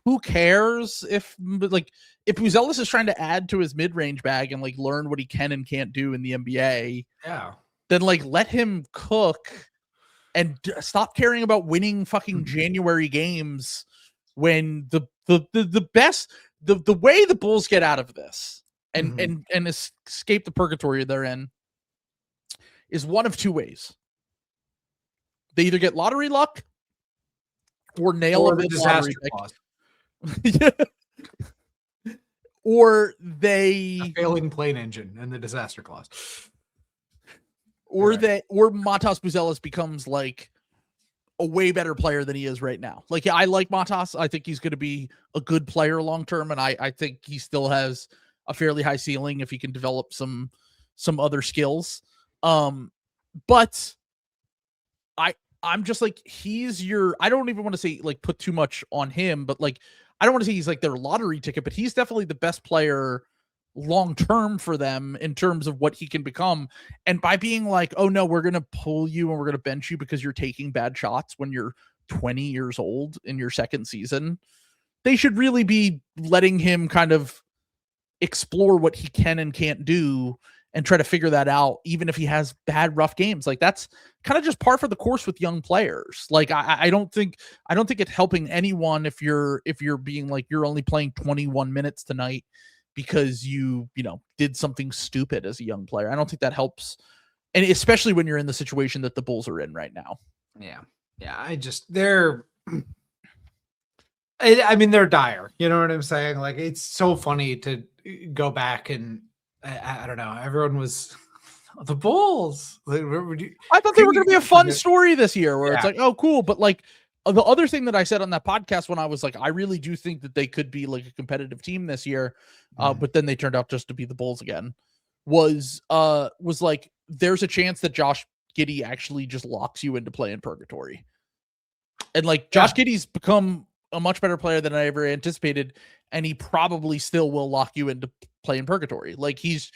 who cares if Buzelis is trying to add to his mid-range bag and like learn what he can and can't do in the NBA. Yeah. Then like let him cook and stop caring about winning fucking January games when the way the Bulls get out of this and escape the purgatory they're in is one of 2 ways. They either get lottery luck or nail a disaster clause. Or a failing plane engine and the disaster clause. Or Matas Buzelis becomes like a way better player than he is right now. Like, I like Matas. I think he's going to be a good player long term, and I think he still has a fairly high ceiling if he can develop some other skills. But I'm just like, I don't even want to say like put too much on him, but like I don't want to say he's like their lottery ticket, but he's definitely the best player long term for them in terms of what he can become. And by being like, oh no, we're gonna pull you and we're gonna bench you because you're taking bad shots when you're 20 years old in your second season, they should really be letting him kind of explore what he can and can't do and try to figure that out, even if he has bad, rough games. Like, that's kind of just par for the course with young players. Like, I don't think it's helping anyone if you're being like, you're only playing 21 minutes tonight because you did something stupid as a young player. I don't think that helps. And especially when you're in the situation that the Bulls are in right now. Yeah. Yeah. They're dire. You know what I'm saying? Like, it's so funny to go back and I don't know. Everyone was the Bulls. Like, I thought they were going to be a fun story this year where it's like, oh, cool. But like the other thing that I said on that podcast when I was like, I really do think that they could be like a competitive team this year. But then they turned out just to be the Bulls again was like, there's a chance that Josh Giddey actually just locks you into play in purgatory. And like Josh Giddey's become a much better player than I ever anticipated. And he probably still will lock you into play in purgatory. Like he's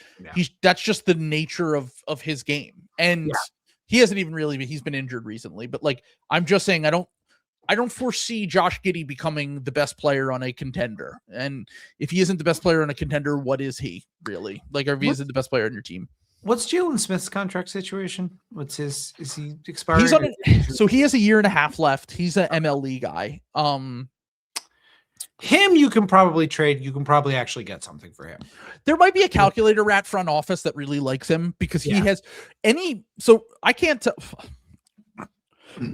that's just the nature of his game. And he hasn't even really, he's been injured recently, but like, I'm just saying, I don't foresee Josh Giddey becoming the best player on a contender. And if he isn't the best player on a contender, what is he really? Like, if he isn't the best player on your team? What's Jalen Smith's contract situation? Is he expiring? So he has a year and a half left. He's an MLE guy. Him you can probably trade. You can probably actually get something for him. There might be a calculator rat front office that really likes him because he has so I can't tell.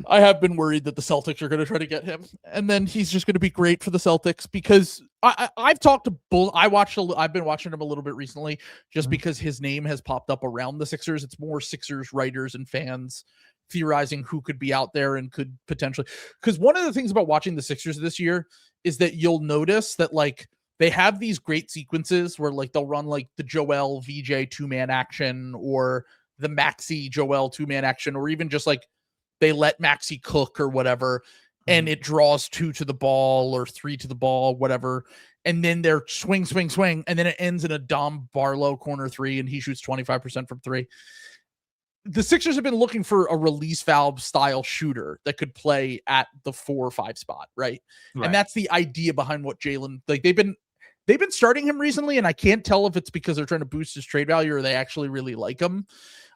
I have been worried that the Celtics are going to try to get him, and then he's just going to be great for the Celtics because I've talked to Bull. I've been watching him a little bit recently just because his name has popped up around the Sixers. It's more Sixers writers and fans theorizing who could be out there and could potentially, because one of the things about watching the Sixers this year is that you'll notice that like they have these great sequences where like they'll run like the Joel VJ 2-man action or the Maxey Joel 2-man action, or even just like they let Maxey cook or whatever, and it draws 2 to the ball or 3 to the ball, whatever. and then they're swing, and then it ends in a Dom Barlow corner three, and he shoots 25% from three. The Sixers have been looking for a release valve style shooter that could play at the 4 or 5 spot, right? And that's the idea behind what Jalen, like they've been starting him recently, and I can't tell if it's because they're trying to boost his trade value or they actually really like him.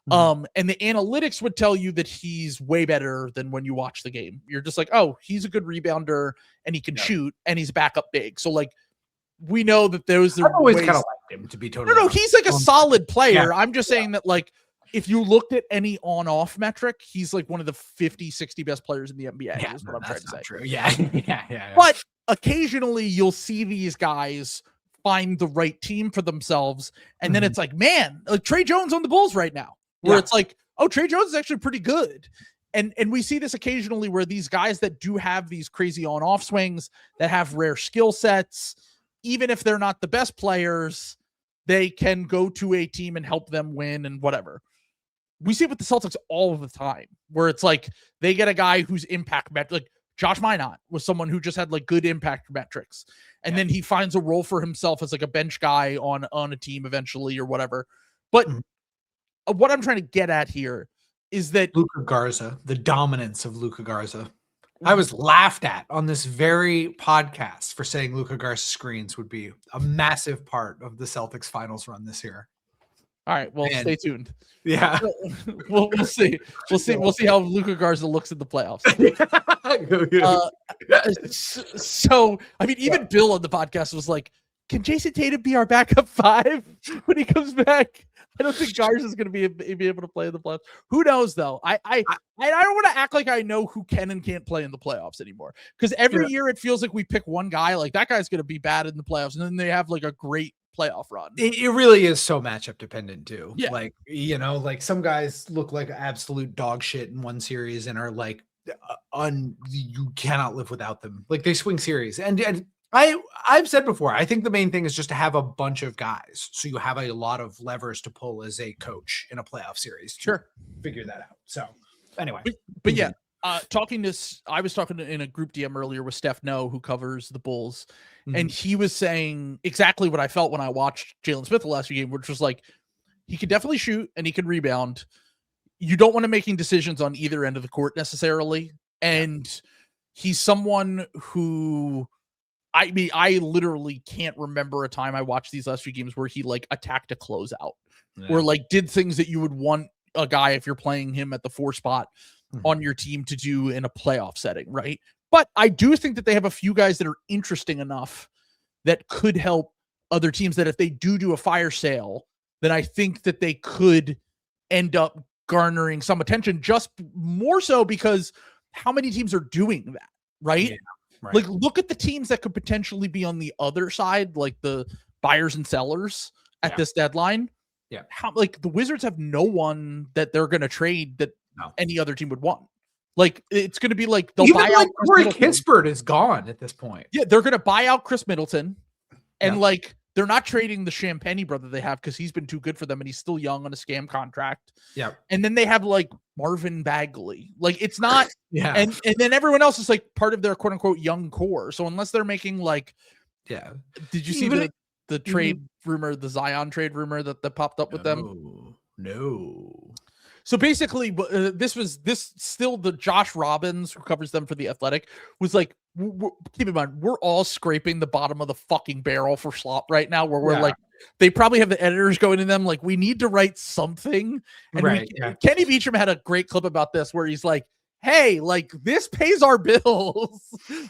And the analytics would tell you that he's way better than when you watch the game. You're just like, oh, he's a good rebounder and he can shoot and he's back up big. So like, we know that those are I've always kind of liked him, to be totally honest. He's like a solid player. I'm just saying that, like, if you looked at any on-off metric, he's like one of the 50, 60 best players in the NBA. Is what I'm trying to say. True. Yeah. But occasionally you'll see these guys find the right team for themselves, and then it's like, man, like Trey Jones on the Bulls right now, where it's like, oh, Trey Jones is actually pretty good. And we see this occasionally where these guys that do have these crazy on-off swings, that have rare skill sets, even if they're not the best players, they can go to a team and help them win and whatever. We see it with the Celtics all of the time, where it's like they get a guy whose impact like Josh Minot was someone who just had like good impact metrics. And then he finds a role for himself as like a bench guy on a team eventually or whatever. But what I'm trying to get at here is that Luka Garza, the dominance of Luka Garza. I was laughed at on this very podcast for saying Luka Garza screens would be a massive part of the Celtics finals run this year. All right, well, stay tuned. Yeah, we'll see. We'll see how Luka Garza looks in the playoffs. So, I mean, even Bill on the podcast was like, "Can Jason Tatum be our backup 5 when he comes back?" I don't think Garza is going to be able to play in the playoffs. Who knows, though? I don't want to act like I know who can and can't play in the playoffs anymore, because every year it feels like we pick one guy, like that guy's going to be bad in the playoffs, and then they have like a great playoff run. It really is so matchup dependent too. Yeah. Like, you know, like some guys look like absolute dog shit in one series and are like you cannot live without them. Like they swing series. And I've said before, I think the main thing is just to have a bunch of guys, so you have a lot of levers to pull as a coach in a playoff series. Sure, figure that out. So anyway, but yeah, I was talking in a group DM earlier with Steph No, who covers the Bulls, and he was saying exactly what I felt when I watched Jalen Smith the last few games, which was like, he can definitely shoot and he can rebound. You don't want to making decisions on either end of the court necessarily, and he's someone who, I mean, I literally can't remember a time I watched these last few games where he like attacked a closeout or like did things that you would want a guy, if you're playing him at the 4 spot on your team, to do in a playoff setting, right? But I do think that they have a few guys that are interesting enough that could help other teams, that if they do a fire sale, then I think that they could end up garnering some attention, just more so because how many teams are doing that, right? Yeah. Right. Like, look at the teams that could potentially be on the other side, like the buyers and sellers at this deadline. Yeah. How, like, the Wizards have no one that they're going to trade that any other team would want. Like, it's going to be like they'll buy out. Corey Kispert is gone at this point. Yeah, they're going to buy out Chris Middleton, and like they're not trading the Champagny brother they have because he's been too good for them and he's still young on a scam contract. Yeah, and then they have like Marvin Bagley. Like, it's not. And then everyone else is like part of their quote unquote young core. So unless they're making like, did you see the trade rumor, the Zion trade rumor that popped up with them? No. So basically, this still the Josh Robbins, who covers them for The Athletic, was like, keep in mind, we're all scraping the bottom of the fucking barrel for slop right now, where we're like, they probably have the editors going to them like, we need to write something. And Kenny Beecham had a great clip about this where he's like, hey, like, this pays our bills.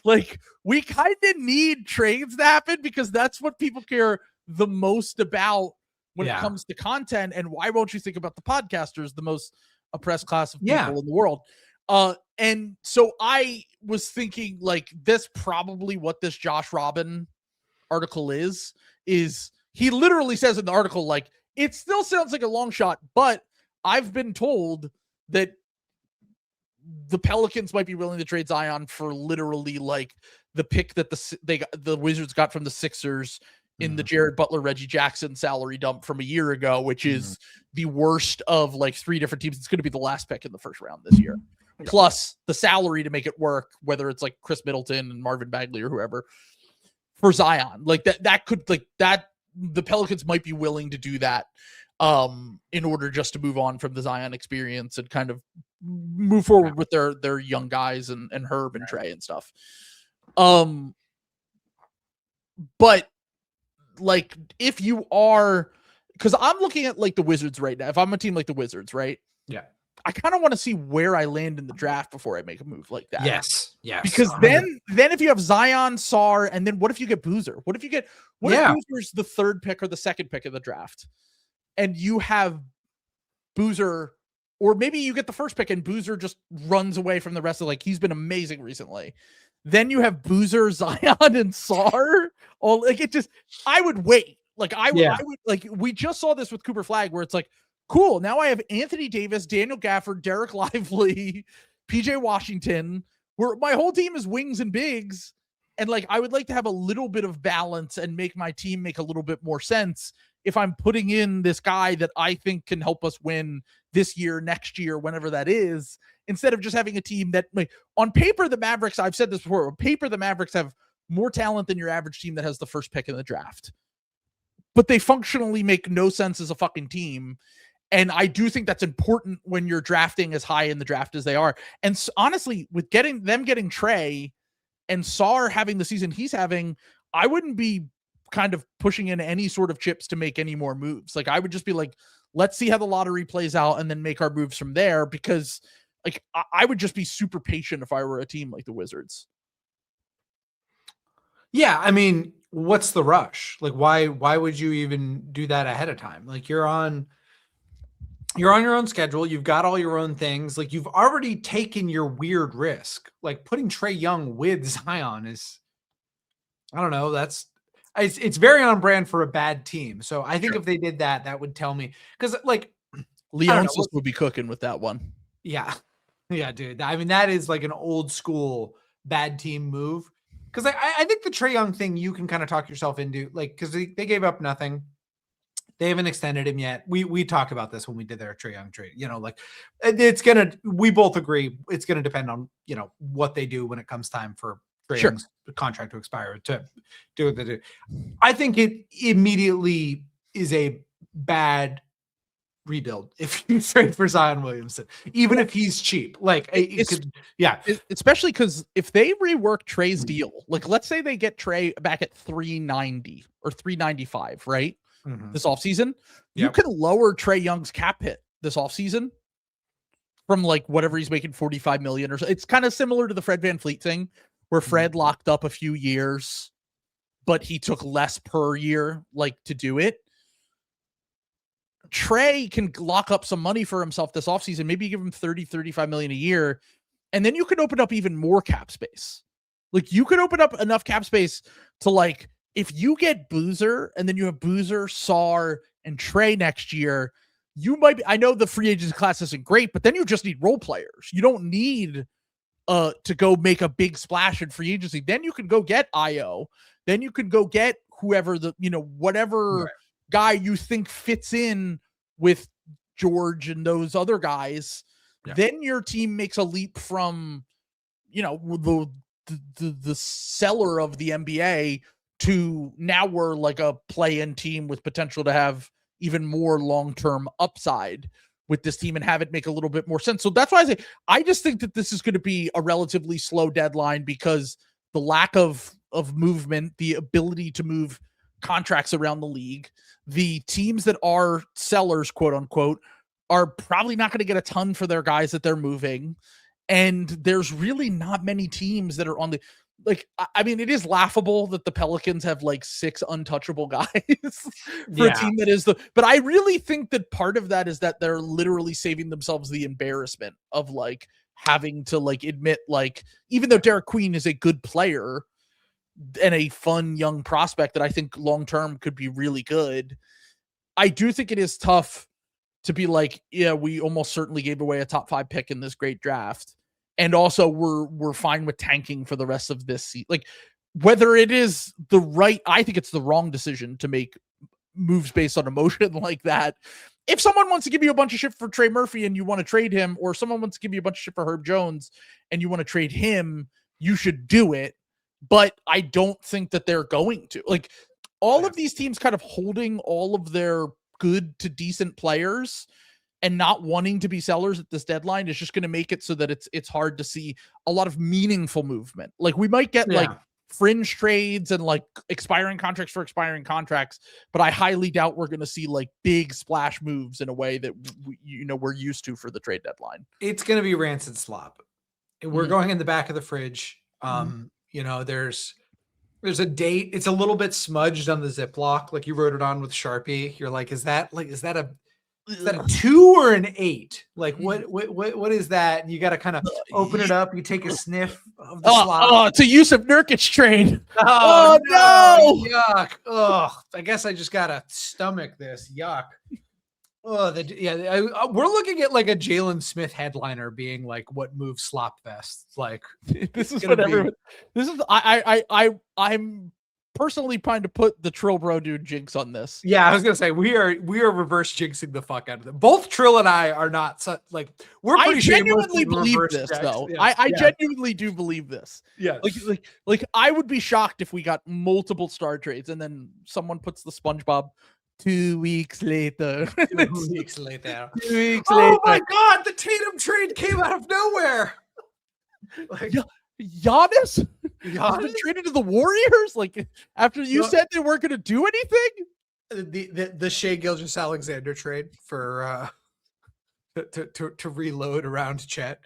Like, we kind of need trades to happen because that's what people care the most about when it comes to content. And why won't you think about the podcasters, the most oppressed class of people in the world? And so I was thinking, like, this probably what this Josh Robin article is he literally says in the article, like, it still sounds like a long shot, but I've been told that the Pelicans might be willing to trade Zion for literally like the pick that the Wizards got from the Sixers in the Jared Butler, Reggie Jackson salary dump from a year ago, which is the worst of like 3 different teams. It's going to be the last pick in the first round this year, plus the salary to make it work, whether it's like Chris Middleton and Marvin Bagley or whoever. for Zion. Like that could like that the Pelicans might be willing to do that in order just to move on from the Zion experience and kind of move forward with their young guys and Herb and Trey and stuff. But like if you are, because I'm looking at like the Wizards right now, if I'm a team like the Wizards, right? Yeah. I kind of want to see where I land in the draft before I make a move like that. Yes. Because then if you have Zion, Sar, and then what if you get Boozer? What if Boozer's the third pick or the second pick of the draft? And you have Boozer, or maybe you get the first pick and Boozer just runs away from the rest of, like, he's been amazing recently. Then you have Boozer, Zion, and Sar. All like it just, I would wait. Like I would like, we just saw this with Cooper Flag where it's like, cool. Now I have Anthony Davis, Daniel Gafford, Derek Lively, PJ Washington, where my whole team is wings and bigs. And like, I would like to have a little bit of balance and make my team make a little bit more sense if I'm putting in this guy that I think can help us win this year, next year, whenever that is, instead of just having a team that, like, on paper, the Mavericks, I've said this before, on paper, the Mavericks have more talent than your average team that has the first pick in the draft. But they functionally make no sense as a fucking team. And I do think that's important when you're drafting as high in the draft as they are. And honestly, with getting Trey and Sar having the season he's having, I wouldn't be kind of pushing in any sort of chips to make any more moves. Like I would just be like, let's see how the lottery plays out and then make our moves from there, because like I would just be super patient if I were a team like the Wizards. Yeah, I mean, what's the rush? Like why would you even do that ahead of time? Like you're on your own schedule, you've got all your own things. Like you've already taken your weird risk. Like putting Trae Young with Zion is, I don't know, it's very on brand for a bad team. So I think if they did that, that would tell me, because like Leonsis would be cooking with that one. Yeah. Yeah, dude. I mean, that is like an old school bad team move. Because I think the Trae Young thing, you can kind of talk yourself into, like, because they gave up nothing. They haven't extended him yet. We talked about this when we did their Trae Young trade. You know, like we both agree it's gonna depend on, you know, what they do when it comes time for Trae Young's contract to expire to do what they do. I think it immediately is a bad rebuild if you trade for Zion Williamson, even if he's cheap. Like especially because if they rework Trey's deal, like let's say they get Trey back at 390 or 395, right? This offseason, you can lower Trae Young's cap hit this offseason from like whatever he's making, 45 million or so. It's kind of similar to the Fred VanVleet thing where Fred locked up a few years, but he took less per year, like, to do it. Trey can lock up some money for himself this offseason, maybe give him 35 million a year. And then you can open up even more cap space. Like you could open up enough cap space to, like, if you get Boozer and then you have Boozer, Sar, and Trey next year, you might be, I know the free agency class isn't great, but then you just need role players. You don't need to go make a big splash in free agency. Then you can go get Io. Then you could go get whoever whatever guy you think fits in with George and those other guys. Yeah. Then your team makes a leap from, the seller of the NBA to now we're like a play-in team with potential to have even more long-term upside with this team and have it make a little bit more sense. So that's why I just think that this is going to be a relatively slow deadline because the lack of movement, the ability to move contracts around the league, the teams that are sellers, quote unquote, are probably not going to get a ton for their guys that they're moving. And there's really not many teams that are on the, like, I mean, it is laughable that the Pelicans have like 6 untouchable guys for a team that is but I really think that part of that is that they're literally saving themselves the embarrassment of like having to like admit, like, even though Derek Queen is a good player and a fun young prospect that I think long-term could be really good, I do think it is tough to be like, yeah, we almost certainly gave away a top 5 pick in this great draft. And also we're fine with tanking for the rest of this season. Like, whether it is the right, I think it's the wrong decision to make moves based on emotion like that. If someone wants to give you a bunch of shit for Trey Murphy and you want to trade him, or someone wants to give you a bunch of shit for Herb Jones and you want to trade him, you should do it. but I don't think that they're going to. Like, all of these teams kind of holding all of their good to decent players and not wanting to be sellers at this deadline is just going to make it so that it's hard to see a lot of meaningful movement. Like, we might get like fringe trades and like expiring contracts for expiring contracts, but I highly doubt we're going to see like big splash moves in a way that we're used to for the trade deadline. It's going to be rancid slop. We're going in the back of the fridge. There's a date. It's a little bit smudged on the Ziploc. Like, you wrote it on with Sharpie. You're like, is that a 2 or an 8? Like, what is that? And you got to kind of open it up. You take a sniff of the slop. Oh, it's a Yusuf Nurkic trade. Oh no! Yuck! Oh, I guess I just gotta stomach this. Yuck! Oh, we're looking at like a Jalen Smith headliner being like, "What moves slop fest?" Like, this is what everyone. This is I'm personally trying to put the Trill Bro dude jinx on this. Yeah, I was gonna say we are reverse jinxing the fuck out of them. Both Trill and I are not like we're. I genuinely believe this though. Yeah. I genuinely do believe this. Yeah, like I would be shocked if we got multiple star trades and then someone puts the SpongeBob 2 weeks later. 2 weeks later. 2 weeks oh later. My God, the Tatum trade came out of nowhere. Like, Giannis been traded to the Warriors. Like, after you said they weren't going to do anything. The Shai Gilgeous-Alexander trade for to reload around Chet.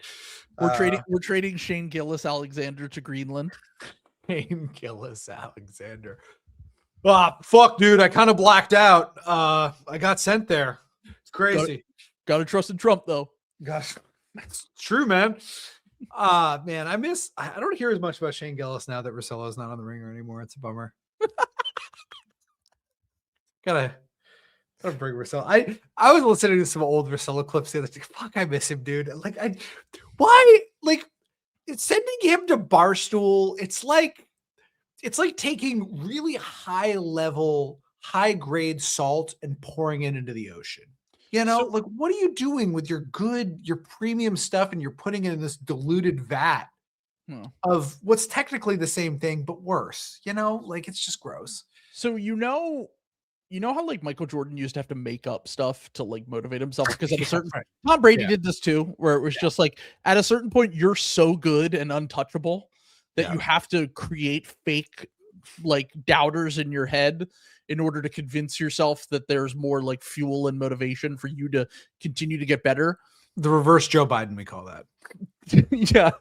We're trading Shane Gilgeous-Alexander to Greenland. Shane Gilgeous-Alexander. Ah, fuck, dude. I kind of blacked out. I got sent there. It's crazy. Gotta trust in Trump, though. Gosh, that's true, man. Man, I don't hear as much about Shane Gilgeous now that Russillo's not on the Ringer anymore. It's a bummer. Gotta bring Russillo. I was listening to some old Russillo clips the other day. Fuck, I miss him, dude. Why? Like, sending him to Barstool, it's like taking really high level, high grade salt and pouring it into the ocean. Like, what are you doing with your premium stuff, and you're putting it in this diluted vat of what's technically the same thing, but worse, like, it's just gross. So, how like Michael Jordan used to have to make up stuff to like motivate himself because at a certain Tom Brady did this too, where it was just like at a certain point, you're so good and untouchable that you have to create fake like doubters in your head in order to convince yourself that there's more like fuel and motivation for you to continue to get better. The reverse Joe Biden, we call that. Yeah.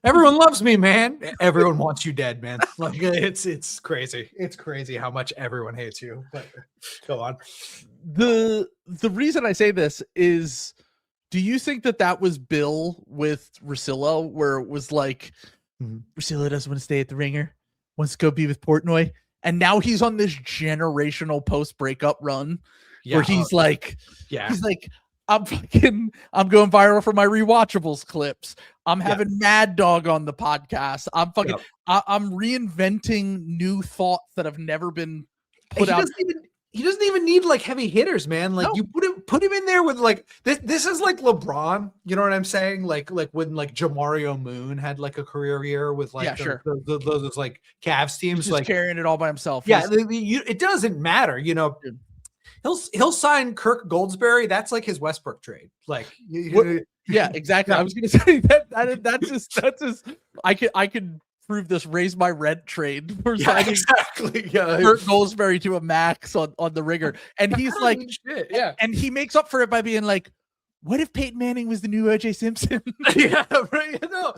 Everyone loves me, man. Everyone wants you dead, man. Like, it's crazy. It's crazy how much everyone hates you. But go on. The reason I say this is, do you think that was Bill with Russillo, where it was like, Russillo doesn't want to stay at the Ringer, wants to go be with Portnoy, and now he's on this generational post-breakup run where he's like, I'm going viral for my rewatchables clips. I'm having Mad Dog on the podcast. I'm reinventing new thoughts that have never been put out. He doesn't even need like heavy hitters, man. Like, you put him in there with like this is like LeBron. You know what I'm saying? Like when like Jamario Moon had like a career year with like those like Cavs teams, just like carrying it all by himself. Yeah, it doesn't matter. He'll sign Kirk Goldsberry. That's like his Westbrook trade. Like, yeah, exactly. I was gonna say that's just I could prove this raise my rent trade for signing Kirk Goldsberry to a max on the Ringer. And he's like, shit, and he makes up for it by being like, what if Peyton Manning was the new OJ Simpson? Yeah, right. No.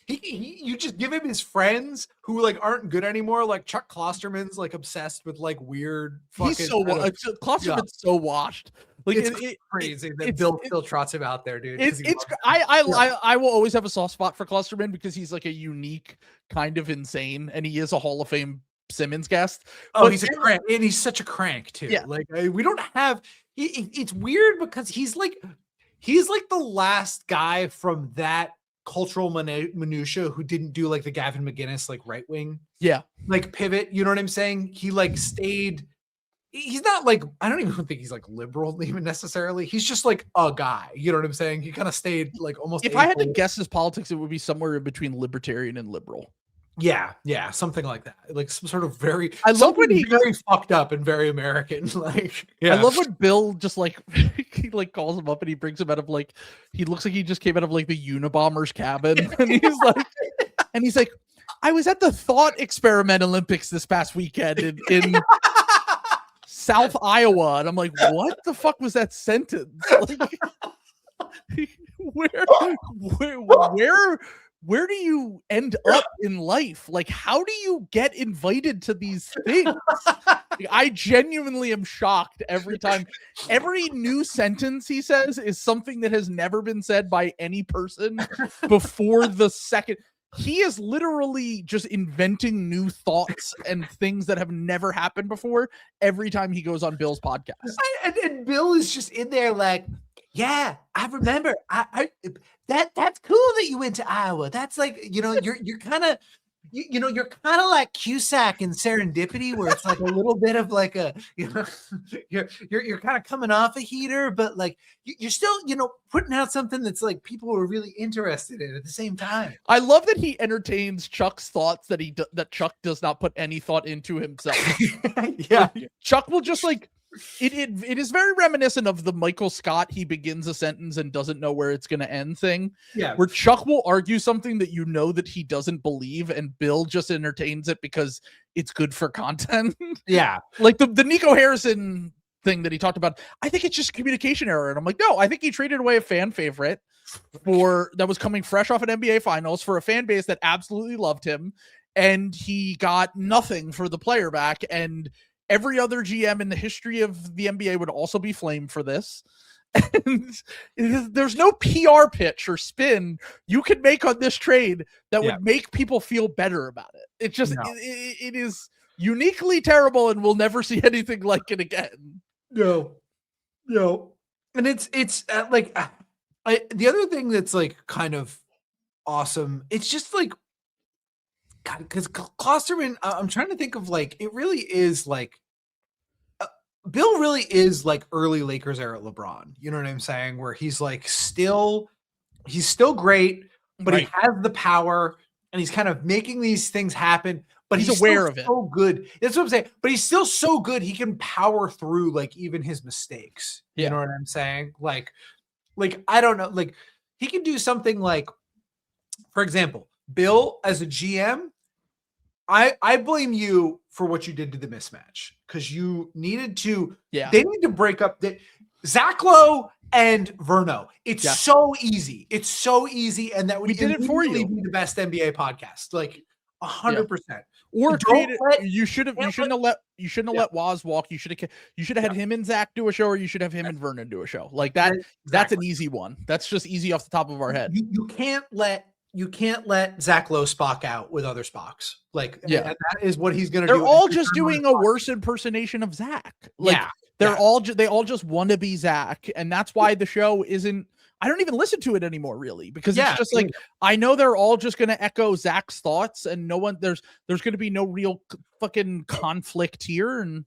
You just give him his friends who like aren't good anymore. Like Chuck Klosterman's like obsessed with like weird. He's so Klosterman's so washed. Like, it's crazy that Bill still trots him out there, dude. I will always have a soft spot for Klosterman because he's like a unique kind of insane, and he is a Hall of Fame Simmons guest. Oh, he's a crank, and he's such a crank too. Yeah. Like, we don't have. It's weird because he's like the last guy from that cultural minutia who didn't do like the Gavin McInnes like right wing like pivot. You know what I'm saying? He like stayed he's not like, I don't even think he's like liberal even necessarily. He's just like a guy. You know what I'm saying? He kind of stayed like almost. If I had to guess his politics, it would be somewhere in between libertarian and liberal. Yeah, something like that. Like some sort of very. I love when he very fucked up and very American. Like, I love when Bill just like he like calls him up and he brings him out of like he looks like he just came out of like the Unabomber's cabin and he's like, I was at the Thought Experiment Olympics this past weekend in South Iowa, and I'm like, what the fuck was that sentence? Like, where do you end up in life? Like, how do you get invited to these things? Like, I genuinely am shocked every time. Every new sentence he says is something that has never been said by any person before the second. He is literally just inventing new thoughts and things that have never happened before every time he goes on Bill's podcast. And Bill is just in there like, yeah, I remember. That's cool that you went to Iowa. That's like, you're kind of, you're kind of like Cusack in Serendipity, where it's like a little bit of like a, you're kind of coming off a heater, but like you're still, putting out something that's like people are really interested in at the same time. I love that he entertains Chuck's thoughts that that Chuck does not put any thought into himself. Yeah, Chuck will just like. It is very reminiscent of the Michael Scott he begins a sentence and doesn't know where it's going to end thing. Yeah, where Chuck will argue something that that he doesn't believe, and Bill just entertains it because it's good for content. Yeah, like the Nico Harrison thing that he talked about. I think it's just communication error, and I'm like, no, I think he traded away a fan favorite that was coming fresh off an NBA Finals for a fan base that absolutely loved him, and he got nothing for the player back. And every other GM in the history of the NBA would also be flamed for this. And there's no PR pitch or spin you could make on this trade that would make people feel better about it. It just, it is uniquely terrible, and we'll never see anything like it again. No. And it's like, the other thing that's like kind of awesome, it's just like, God, because Klosterman, I'm trying to think of like, it really is like, Bill really is like early Lakers era LeBron. You know what I'm saying? Where he's like he's still great, but he has the power and he's kind of making these things happen, but he's aware of it. So good. That's what I'm saying. But he's still so good. He can power through like even his mistakes. You know what I'm saying? Like, I don't know. Like he can do something like, for example, Bill as a GM, I blame you for what you did to the mismatch, because you needed to. Yeah, they need to break up that Zach Lowe and Verno. It's so easy. It's so easy, and that would did it for you. Be the best NBA podcast, like 100%. Or you shouldn't have let Waz walk. You should have had him and Zach do a show, or you should have him and Vernon do a show like that. Exactly. That's an easy one. That's just easy off the top of our head. You can't let Zach Lowe Spock out with other Spocks. Like, that is what he's going to do. They're all just doing a worse impersonation of Zach. Like, they all just want to be Zach. And that's why the show isn't, I don't even listen to it anymore, really, because it's just like, I know they're all just going to echo Zach's thoughts, and there's going to be no real fucking conflict here. And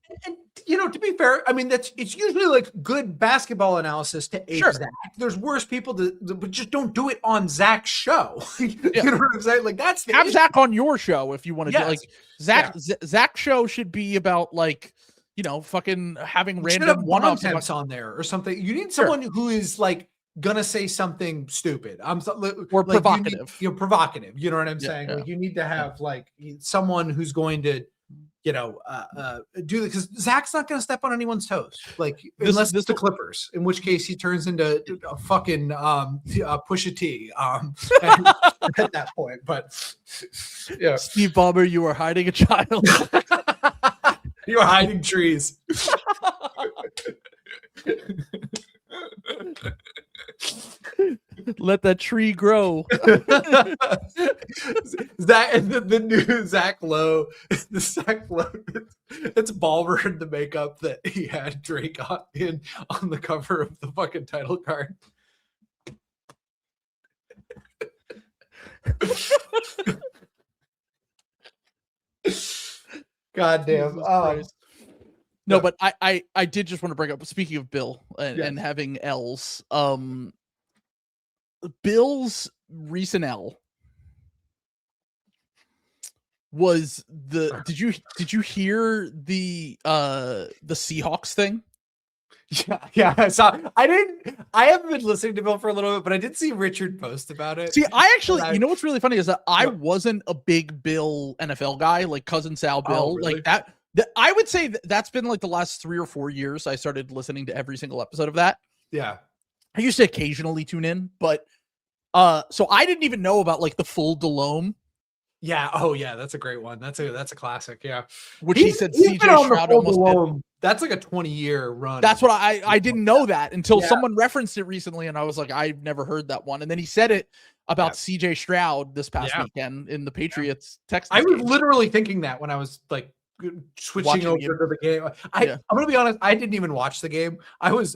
to be fair, I mean, it's usually like good basketball analysis to ape Zach. There's worse people but just don't do it on Zach's show. You know what I'm saying? Like, that's have Zach on your show if you want to do like Zach's show should be about like, fucking having random one-offs on there or something. You need someone who is like gonna say something stupid. Or provocative. You're provocative. You know what I'm saying? Like, you need to have like someone who's going to, do this, because Zach's not going to step on anyone's toes. Like, unless it's the Clippers, in which case he turns into a fucking Pusha T at that point. But Steve Ballmer, you are hiding a child. You are hiding trees. Let that tree grow. Zach and the new Zach Lowe, it's Ballmer in the makeup that he had Drake on the cover of the fucking title card. God damn. No, Yeah. but I did just want to bring up, speaking of Bill and having L's, Bill's recent L was did you hear the Seahawks thing? Yeah. I haven't been listening to Bill for a little bit, but I did see Richard post about it. See, I actually, And you know what's really funny is that I wasn't a big Bill NFL guy, like Cousin Sal Bill, really? like that. I would say that's been like the last 3 or 4 years I started listening to every single episode of that. Yeah. I used to occasionally tune in, but so I didn't even know about like the full Delhomme, Yeah. Oh yeah, that's a great one. That's a classic. Yeah. which he said He's been CJ on the Stroud full almost did. Delhomme. That's like a 20-year run. That's what I didn't know that until Yeah. someone referenced it recently, and I was like, I've never heard that one. And then he said it about CJ Stroud this past weekend in the Patriots Texans I was game. literally thinking that when I was like switching Watching over the game. to the game. I'm gonna be honest, I didn't even watch the game. I was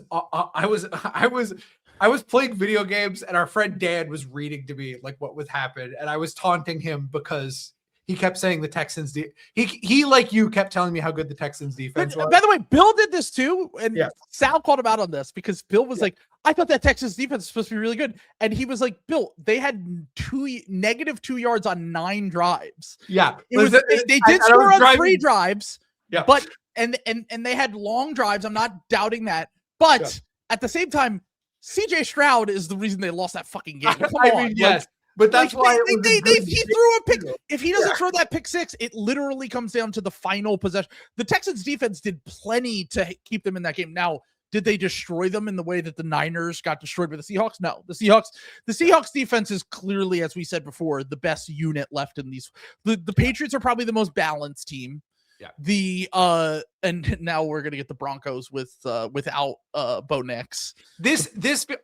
playing video games, and our friend Dan was reading to me like what would happen, and I was taunting him because he kept saying the Texans. He like you kept telling me how good the Texans defense was. By the way, Bill did this too, and Yeah. Sal called him out on this because Bill was like, I thought that Texas defense was supposed to be really good. And he was like, Bill, they had -2 yards on 9 drives. Yeah. They did score on 3 drives, Yeah. but and they had long drives. I'm not doubting that. But at the same time, CJ Stroud is the reason they lost that fucking game. Come on. Yes. But that's why he threw a pick. If he doesn't throw that pick 6, it literally comes down to the final possession. The Texans defense did plenty to keep them in that game. Now, did they destroy them in the way that the Niners got destroyed by the Seahawks? No. The Seahawks defense is clearly, as we said before, the best unit left in these. The Patriots are probably the most balanced team. Yeah. And now we're gonna get the Broncos without Bo Nix.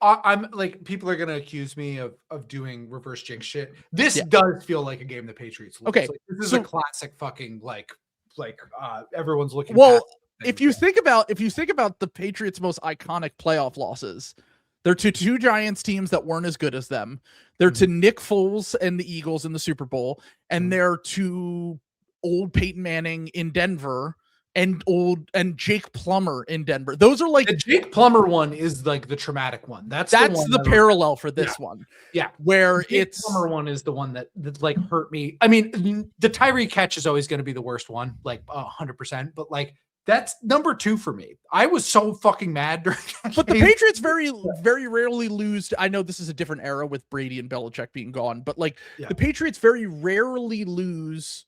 I'm like, people are gonna accuse me of doing reverse jinx shit. This does feel like a game the Patriots lose. Okay, like, this is a classic fucking like everyone's looking. Well, if you think about the Patriots' most iconic playoff losses, they're to 2 Giants teams that weren't as good as them. They're to Nick Foles and the Eagles in the Super Bowl, and they're to old Peyton Manning in Denver and Jake Plummer in Denver. Those are like the Jake Plummer one is like the traumatic one. That's the parallel for this one. Yeah. Where Jake Plummer one is the one that like hurt me. I mean, the Tyree catch is always going to be the worst one, like 100%, but like that's number 2 for me. I was so fucking mad during that But game. the Patriots very rarely lose. I know this is a different era with Brady and Belichick being gone, but like the Patriots very rarely lose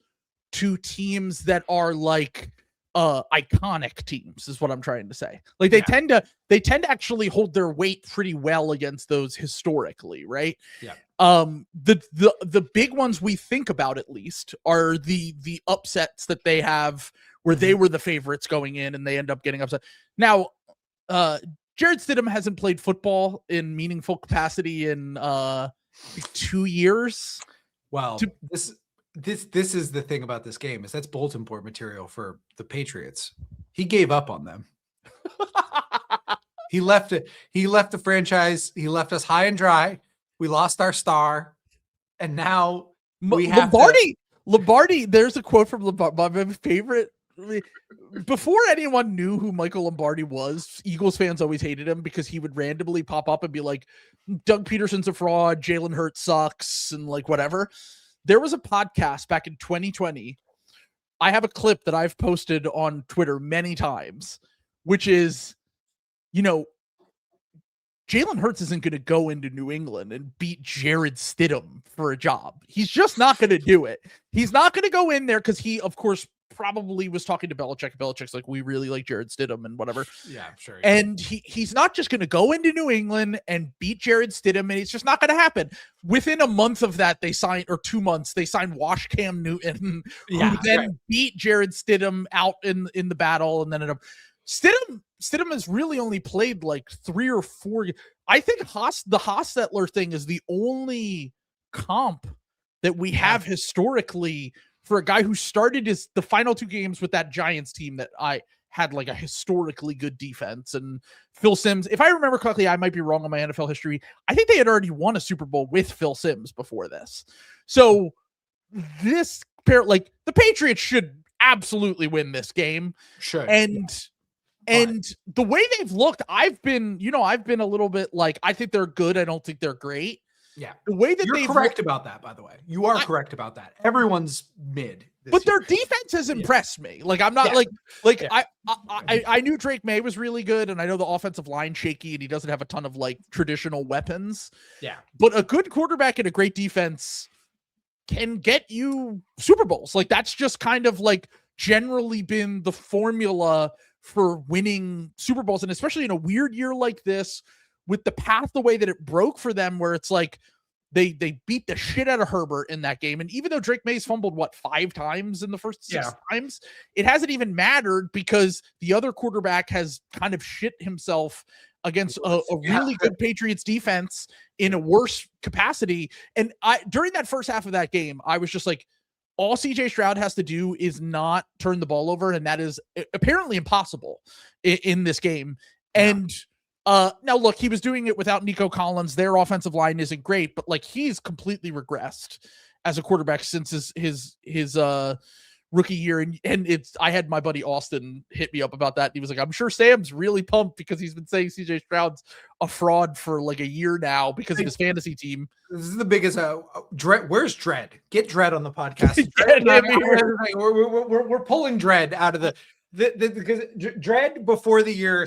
to teams that are like iconic teams is what I'm trying to say. Like they tend to actually hold their weight pretty well against those historically, right? Yeah. The big ones we think about at least are the upsets that they have where they were the favorites going in and they end up getting upset. Now, Jared Stidham hasn't played football in meaningful capacity in 2 years. Well, this is the thing about this game is that's bulletin board material for the Patriots. He gave up on them. He left the franchise. He left us high and dry. We lost our star, and now we have Lombardi. There's a quote from Lombardi. My favorite. Before anyone knew who Michael Lombardi was, Eagles fans always hated him because he would randomly pop up and be like, Doug Peterson's a fraud, Jalen Hurts sucks, and like whatever. There was a podcast back in 2020. I have a clip that I've posted on Twitter many times, which is, Jalen Hurts isn't going to go into New England and beat Jared Stidham for a job. He's just not going to do it. He's not going to go in there because he, of course, probably was talking to Belichick. Belichick's like, we really like Jared Stidham and whatever. Yeah, I'm sure. And he's not just going to go into New England and beat Jared Stidham, and it's just not going to happen. Within a month of that, they signed, or 2 months, they signed Wash Cam Newton, who then beat Jared Stidham out in the battle, and then ended up Stidham has really only played like 3 or 4. I think the Hostetler thing is the only comp that we have historically for a guy who started the final 2 games with that Giants team that I had like a historically good defense. And Phil Simms, if I remember correctly, I might be wrong on my NFL history, I think they had already won a Super Bowl with Phil Simms before this. So this pair, like the Patriots should absolutely win this game. Should. And the way they've looked, I've been a little bit like, I think they're good. I don't think they're great. Yeah. The way that You're correct about that, by the way. You are correct about that. Everyone's mid. But their defense has impressed me. Like, I'm not I knew Drake May was really good, and I know the offensive line shaky, and he doesn't have a ton of like traditional weapons. Yeah. But a good quarterback and a great defense can get you Super Bowls. Like, that's just kind of like generally been the formula for winning Super Bowls, and especially in a weird year like this, with the path the way that it broke for them, where it's like they beat the shit out of Herbert in that game. And even though Drake May's fumbled 5 times in the first 6 times, it hasn't even mattered because the other quarterback has kind of shit himself against a really good Patriots defense in a worse capacity. And during that first half of that game, I was just like, all CJ Stroud has to do is not turn the ball over, and that is apparently impossible in this game. And now look, he was doing it without Nico Collins. Their offensive line isn't great, but like, he's completely regressed as a quarterback since his rookie year. And I had my buddy Austin hit me up about that. He was like, I'm sure Sam's really pumped because he's been saying CJ Stroud's a fraud for like a year now because of his fantasy team. This is the biggest Dredd. Where's Dredd? Get Dredd on the podcast. We're pulling Dredd out of because Dredd before the year,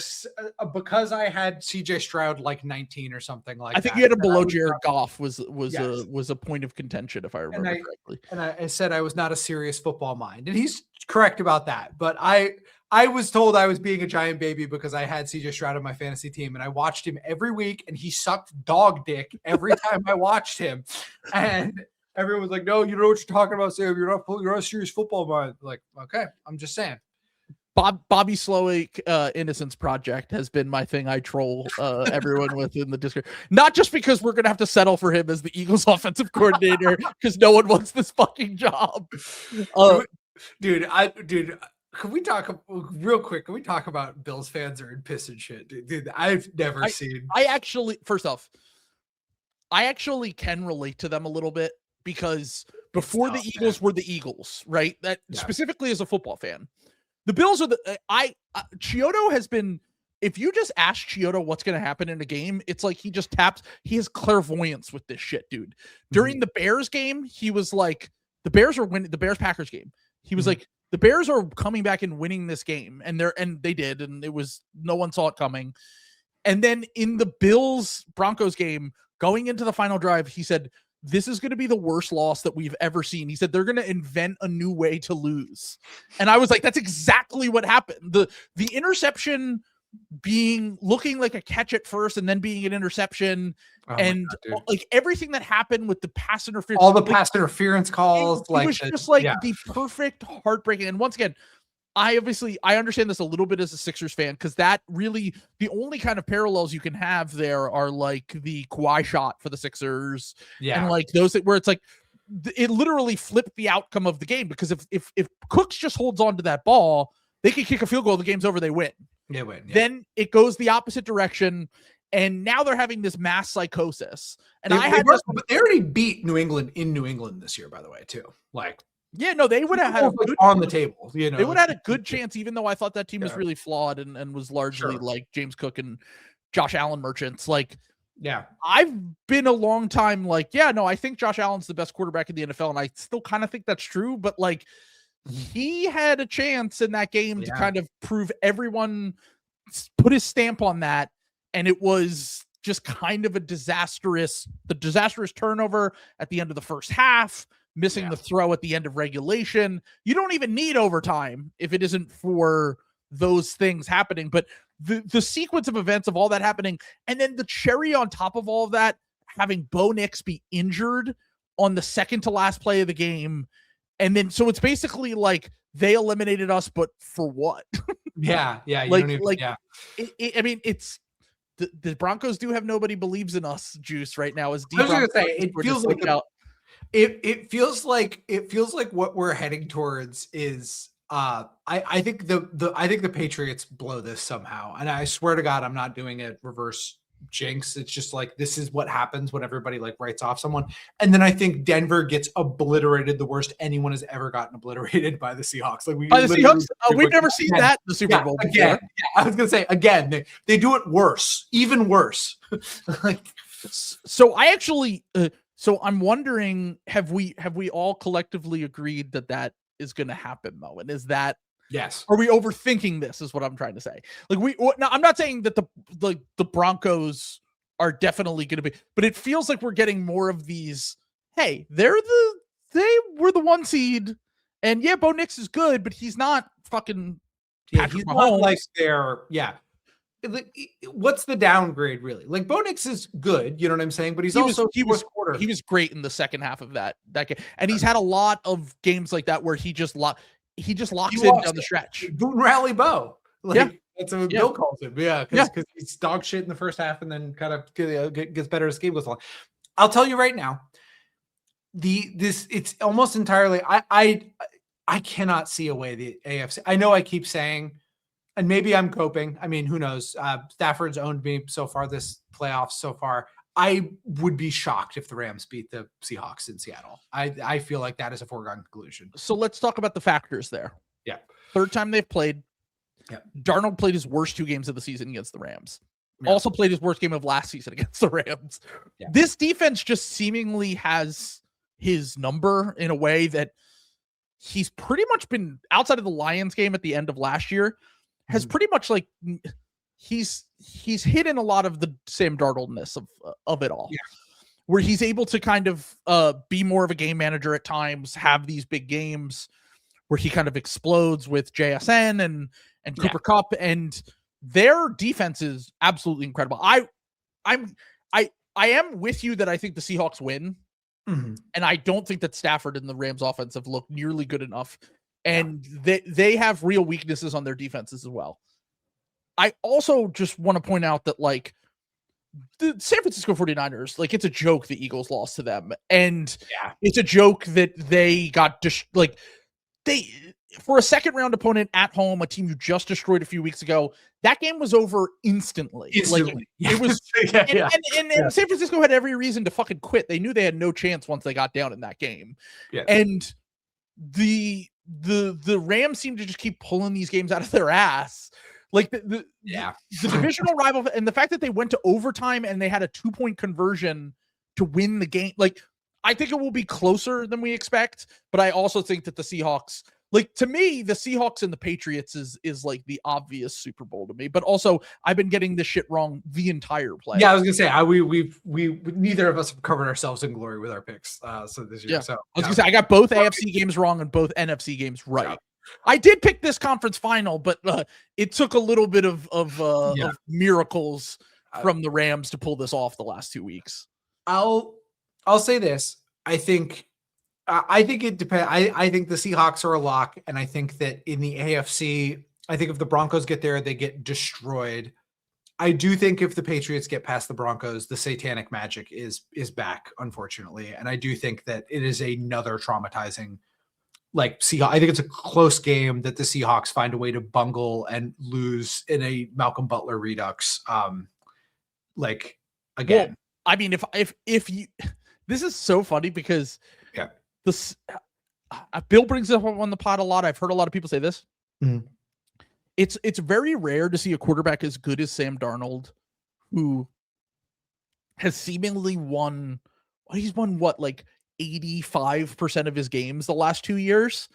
because I had CJ Stroud like 19 or something like that. I think you had him below Jared Goff was a point of contention, if I remember correctly. And I said I was not a serious football mind, and he's correct about that. But I was told I was being a giant baby because I had CJ Stroud on my fantasy team, and I watched him every week, and he sucked dog dick every time I watched him. And everyone was like, "No, you know what you're talking about, Sam. You're not a serious football mind." Like, okay, I'm just saying. Bobby Slowick Innocence Project has been my thing. I troll everyone with in the Discord, not just because we're gonna have to settle for him as the Eagles offensive coordinator because no one wants this fucking job. Dude, can we talk real quick? Can we talk about Bills fans are in piss and shit? Dude, I've never seen. I actually can relate to them a little bit because before the Eagles were the Eagles, right? That specifically as a football fan. The Bills are Chiodo has been, if you just ask Chiodo what's going to happen in a game, it's like he has clairvoyance with this shit, dude. During the Bears game, he was like, the Bears are winning the Bears-Packers game. He was like, the Bears are coming back and winning this game. And they did. And it was, no one saw it coming. And then in the Bills-Broncos game, going into the final drive, he said, this is going to be the worst loss that we've ever seen. He said they're going to invent a new way to lose. And I was like, that's exactly what happened. The interception looking like a catch at first and then being an interception. Like everything that happened with the pass interference. All the pass interference calls. It was just like the perfect heartbreaking. And once again, I understand this a little bit as a Sixers fan because that really the only kind of parallels you can have there are like the Kawhi shot for the Sixers, and like those where it's like it literally flipped the outcome of the game because if Cooks just holds on to that ball, they can kick a field goal, the game's over, they win. They win. Yeah. Then it goes the opposite direction, and now they're having this mass psychosis. And but they already beat New England in New England this year, by the way, too. Like. Yeah, no, they would have had on the table. You know, they would have had a good chance, even though I thought that team was really flawed and was largely like James Cook and Josh Allen merchants. Like, I've been a long time like, I think Josh Allen's the best quarterback in the NFL, and I still kind of think that's true. But like, he had a chance in that game to kind of prove everyone put his stamp on that, and it was just kind of the disastrous turnover at the end of the first half. Missing the throw at the end of regulation. You don't even need overtime if it isn't for those things happening. But the sequence of events of all that happening, and then the cherry on top of all of that, having Bo Nix be injured on the second to last play of the game. And then, so it's basically like they eliminated us, but for what? Yeah. I mean, it's the Broncos do have nobody believes in us juice right now. As I was going to say, it feels like It feels like what we're heading towards is I think the Patriots blow this somehow, and I swear to God I'm not doing a reverse jinx. It's just like, this is what happens when everybody like writes off someone. And then I think Denver gets obliterated, the worst anyone has ever gotten obliterated by the Seahawks. Like by the Seahawks, we've never seen that in the Super Bowl before. Again, I was gonna say again, they do it worse, even worse. Like, so I actually, so I'm wondering, have we all collectively agreed that is going to happen, though? And is that, yes, are we overthinking this? Is what I'm trying to say. Like now, I'm not saying that the Broncos are definitely going to be, but it feels like we're getting more of these. Hey, they were the 1 seed, and yeah, Bo Nix is good, but he's not fucking Patrick Mahomes. Not like what's the downgrade really? Like, Bo Nix is good, you know what I'm saying? But he was great in the second half of that game, and he's had a lot of games like that where he just locks in down the stretch. Boot and rally Bo. Like, yeah. That's what Bill calls him. Yeah, because he's dog shit in the first half and then kind of gets better as game goes along. I'll tell you right now, it's almost entirely I cannot see a way the AFC. I know I keep saying, and maybe I'm coping. I mean, who knows? Stafford's owned me so far this playoffs so far. I would be shocked if the Rams beat the Seahawks in Seattle. I feel like that is a foregone conclusion. So let's talk about the factors there. Yeah. Third time they've played. Yeah. Darnold played his worst 2 games of the season against the Rams. Yeah. Also played his worst game of last season against the Rams. Yeah. This defense just seemingly has his number in a way that he's pretty much been, outside of the Lions game at the end of last year, has pretty much like he's hidden a lot of the Sam Darnold-ness of it all. Yeah. Where he's able to kind of be more of a game manager at times, have these big games where he kind of explodes with JSN and Cooper Kupp, and their defense is absolutely incredible. I am with you that I think the Seahawks win. Mm-hmm. And I don't think that Stafford and the Rams offense have looked nearly good enough. And they have real weaknesses on their defenses as well. I also just want to point out that, like, the San Francisco 49ers, like, it's a joke the Eagles lost to them. And it's a joke that they got, for a second round opponent at home, a team you just destroyed a few weeks ago, that game was over instantly. Like, it was, and San Francisco had every reason to fucking quit. They knew they had no chance once they got down in that game. Yeah. And the Rams seem to just keep pulling these games out of their ass. Like the divisional rival, and the fact that they went to overtime and they had a 2-point conversion to win the game. Like, I think it will be closer than we expect, but I also think that the Seahawks, like, to me, the Seahawks and the Patriots is like the obvious Super Bowl to me. But also, I've been getting this shit wrong the entire play. Yeah, I was gonna say we neither of us have covered ourselves in glory with our picks. So this year, so I was gonna say I got both AFC games wrong and both NFC games right. Yeah. I did pick this conference final, but it took a little bit of miracles from the Rams to pull this off the last 2 weeks. I'll say this. I think it depends. I think the Seahawks are a lock, and I think that in the AFC, I think if the Broncos get there, they get destroyed. I do think if the Patriots get past the Broncos, the satanic magic is back, unfortunately, and I do think that it is another traumatizing. Like, I think it's a close game that the Seahawks find a way to bungle and lose in a Malcolm Butler redux. Like, again, well, I mean, if you, this is so funny because this Bill brings it up on the pod a lot. I've heard a lot of people say this. Mm-hmm. It's very rare to see a quarterback as good as Sam Darnold, who has seemingly won. He's won what, like 85% of his games the last 2 years.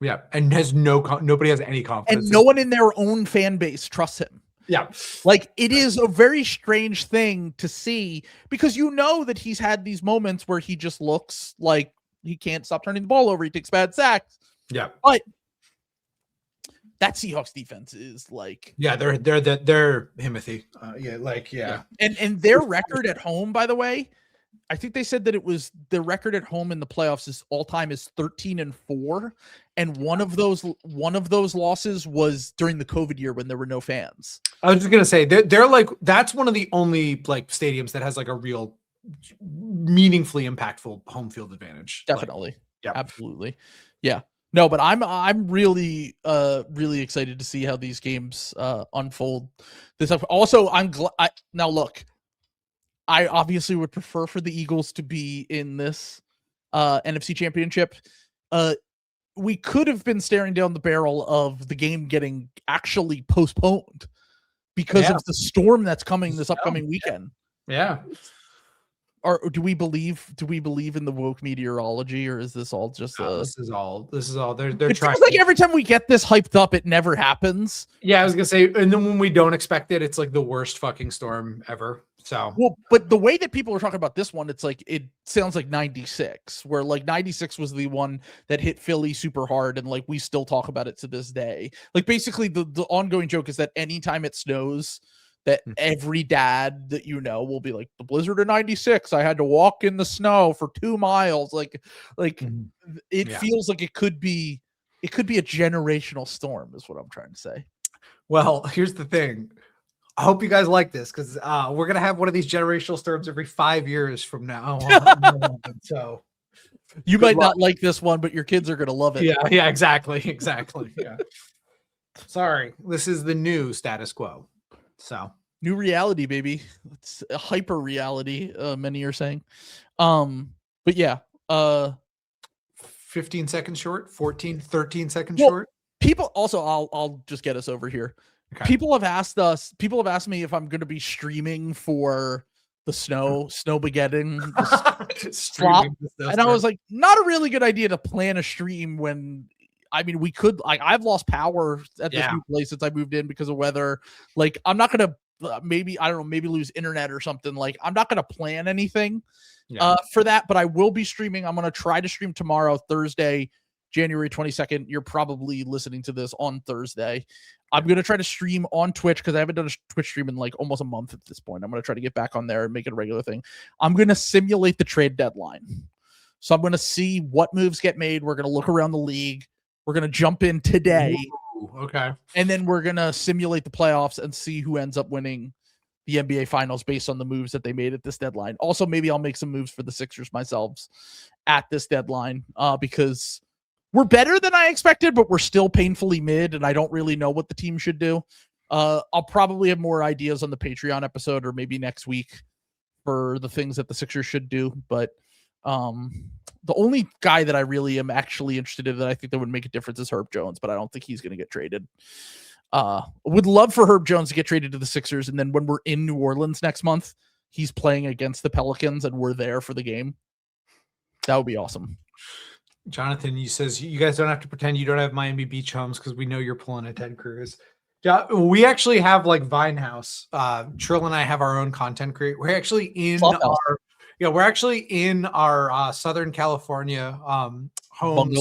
Yeah, and has nobody has any confidence, and no one in their own fan base trusts him. Yeah, like, it is a very strange thing to see, because you know that he's had these moments where he just looks like he can't stop turning the ball over. He takes bad sacks. Yeah, but that Seahawks defense is like, they're Himothy. And their record at home, by the way, I think they said that it was the record at home in the playoffs is all time is 13-4. And one of those losses was during the COVID year when there were no fans. I was just going to say they're like, that's one of the only like stadiums that has like a real meaningfully impactful home field advantage. Definitely. Like, absolutely. Yeah. No, but I'm really excited to see how these games unfold. Also, I'm glad. Now look, I obviously would prefer for the Eagles to be in this NFC Championship. We could have been staring down the barrel of the game getting actually postponed because of the storm that's coming this upcoming weekend. Yeah. Or do we believe in the woke meteorology, or is this all just this is all they're it trying feels like every time we get this hyped up, it never happens. Yeah, I was gonna say, and then when we don't expect it, it's like the worst fucking storm ever. So well, but the way that people are talking about this one, it's like it sounds like 96, where like 96 was the one that hit Philly super hard, and like we still talk about it to this day. Like basically the ongoing joke is that anytime it snows, that every dad that you know will be like, the blizzard of 96, I had to walk in the snow for 2 miles. It feels like it could be a generational storm is what I'm trying to say. Well, here's the thing. I hope you guys like this, because we're gonna have one of these generational storms every 5 years from now. So you might not like this one, but your kids are gonna love it. Yeah, exactly. Yeah. Sorry, this is the new status quo. So new reality, baby. It's a hyper reality. Many are saying, but yeah, 15 seconds short, 13 seconds short. People also, I'll just get us over here. Okay. People have asked me if I'm going to be streaming for the Snowmageddon flop, and I was like, not a really good idea to plan a stream when. I mean, we could, like, I've lost power at this new place since I moved in because of weather. Like, I'm not going to maybe lose internet or something. Like, I'm not going to plan anything for that, but I will be streaming. I'm going to try to stream tomorrow, Thursday, January 22nd. You're probably listening to this on Thursday. I'm going to try to stream on Twitch because I haven't done a Twitch stream in like almost a month at this point. I'm going to try to get back on there and make it a regular thing. I'm going to simulate the trade deadline. So I'm going to see what moves get made. We're going to look around the league. We're going to jump in today. Ooh, okay. And then we're going to simulate the playoffs and see who ends up winning the NBA Finals based on the moves that they made at this deadline. Also, maybe I'll make some moves for the Sixers myself at this deadline because we're better than I expected, but we're still painfully mid, and I don't really know what the team should do. I'll probably have more ideas on the Patreon episode or maybe next week for the things that the Sixers should do, but the only guy that I really am actually interested in that I think that would make a difference is Herb Jones, but I don't think he's going to get traded. Would love for Herb Jones to get traded to the Sixers, and then when we're in New Orleans next month, he's playing against the Pelicans and we're there for the game. That would be awesome. Jonathan, you says you guys don't have to pretend you don't have Miami Beach homes because we know you're pulling a Ted Cruz. We actually have like Vinehouse. Trill and I have our own content creator. We're actually in our Southern California homes.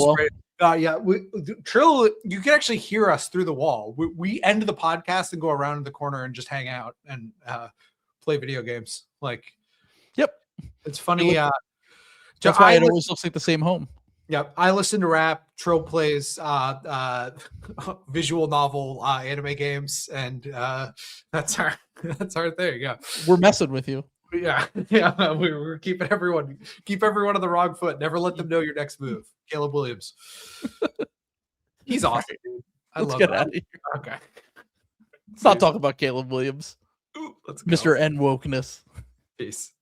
Trill, you can actually hear us through the wall. We end the podcast and go around the corner and just hang out and play video games. Like, yep, it's funny. That's why it always looks like the same home. Yep, I listen to rap. Trill plays visual novel anime games, and that's our thing. Yeah, we're messing with you. Yeah, we're keeping everyone on the wrong foot. Never let them know your next move. Caleb Williams, he's awesome, dude. Let's get out of here. Okay, let's not talk about Caleb Williams. Let's go. Mr. N wokeness. Peace.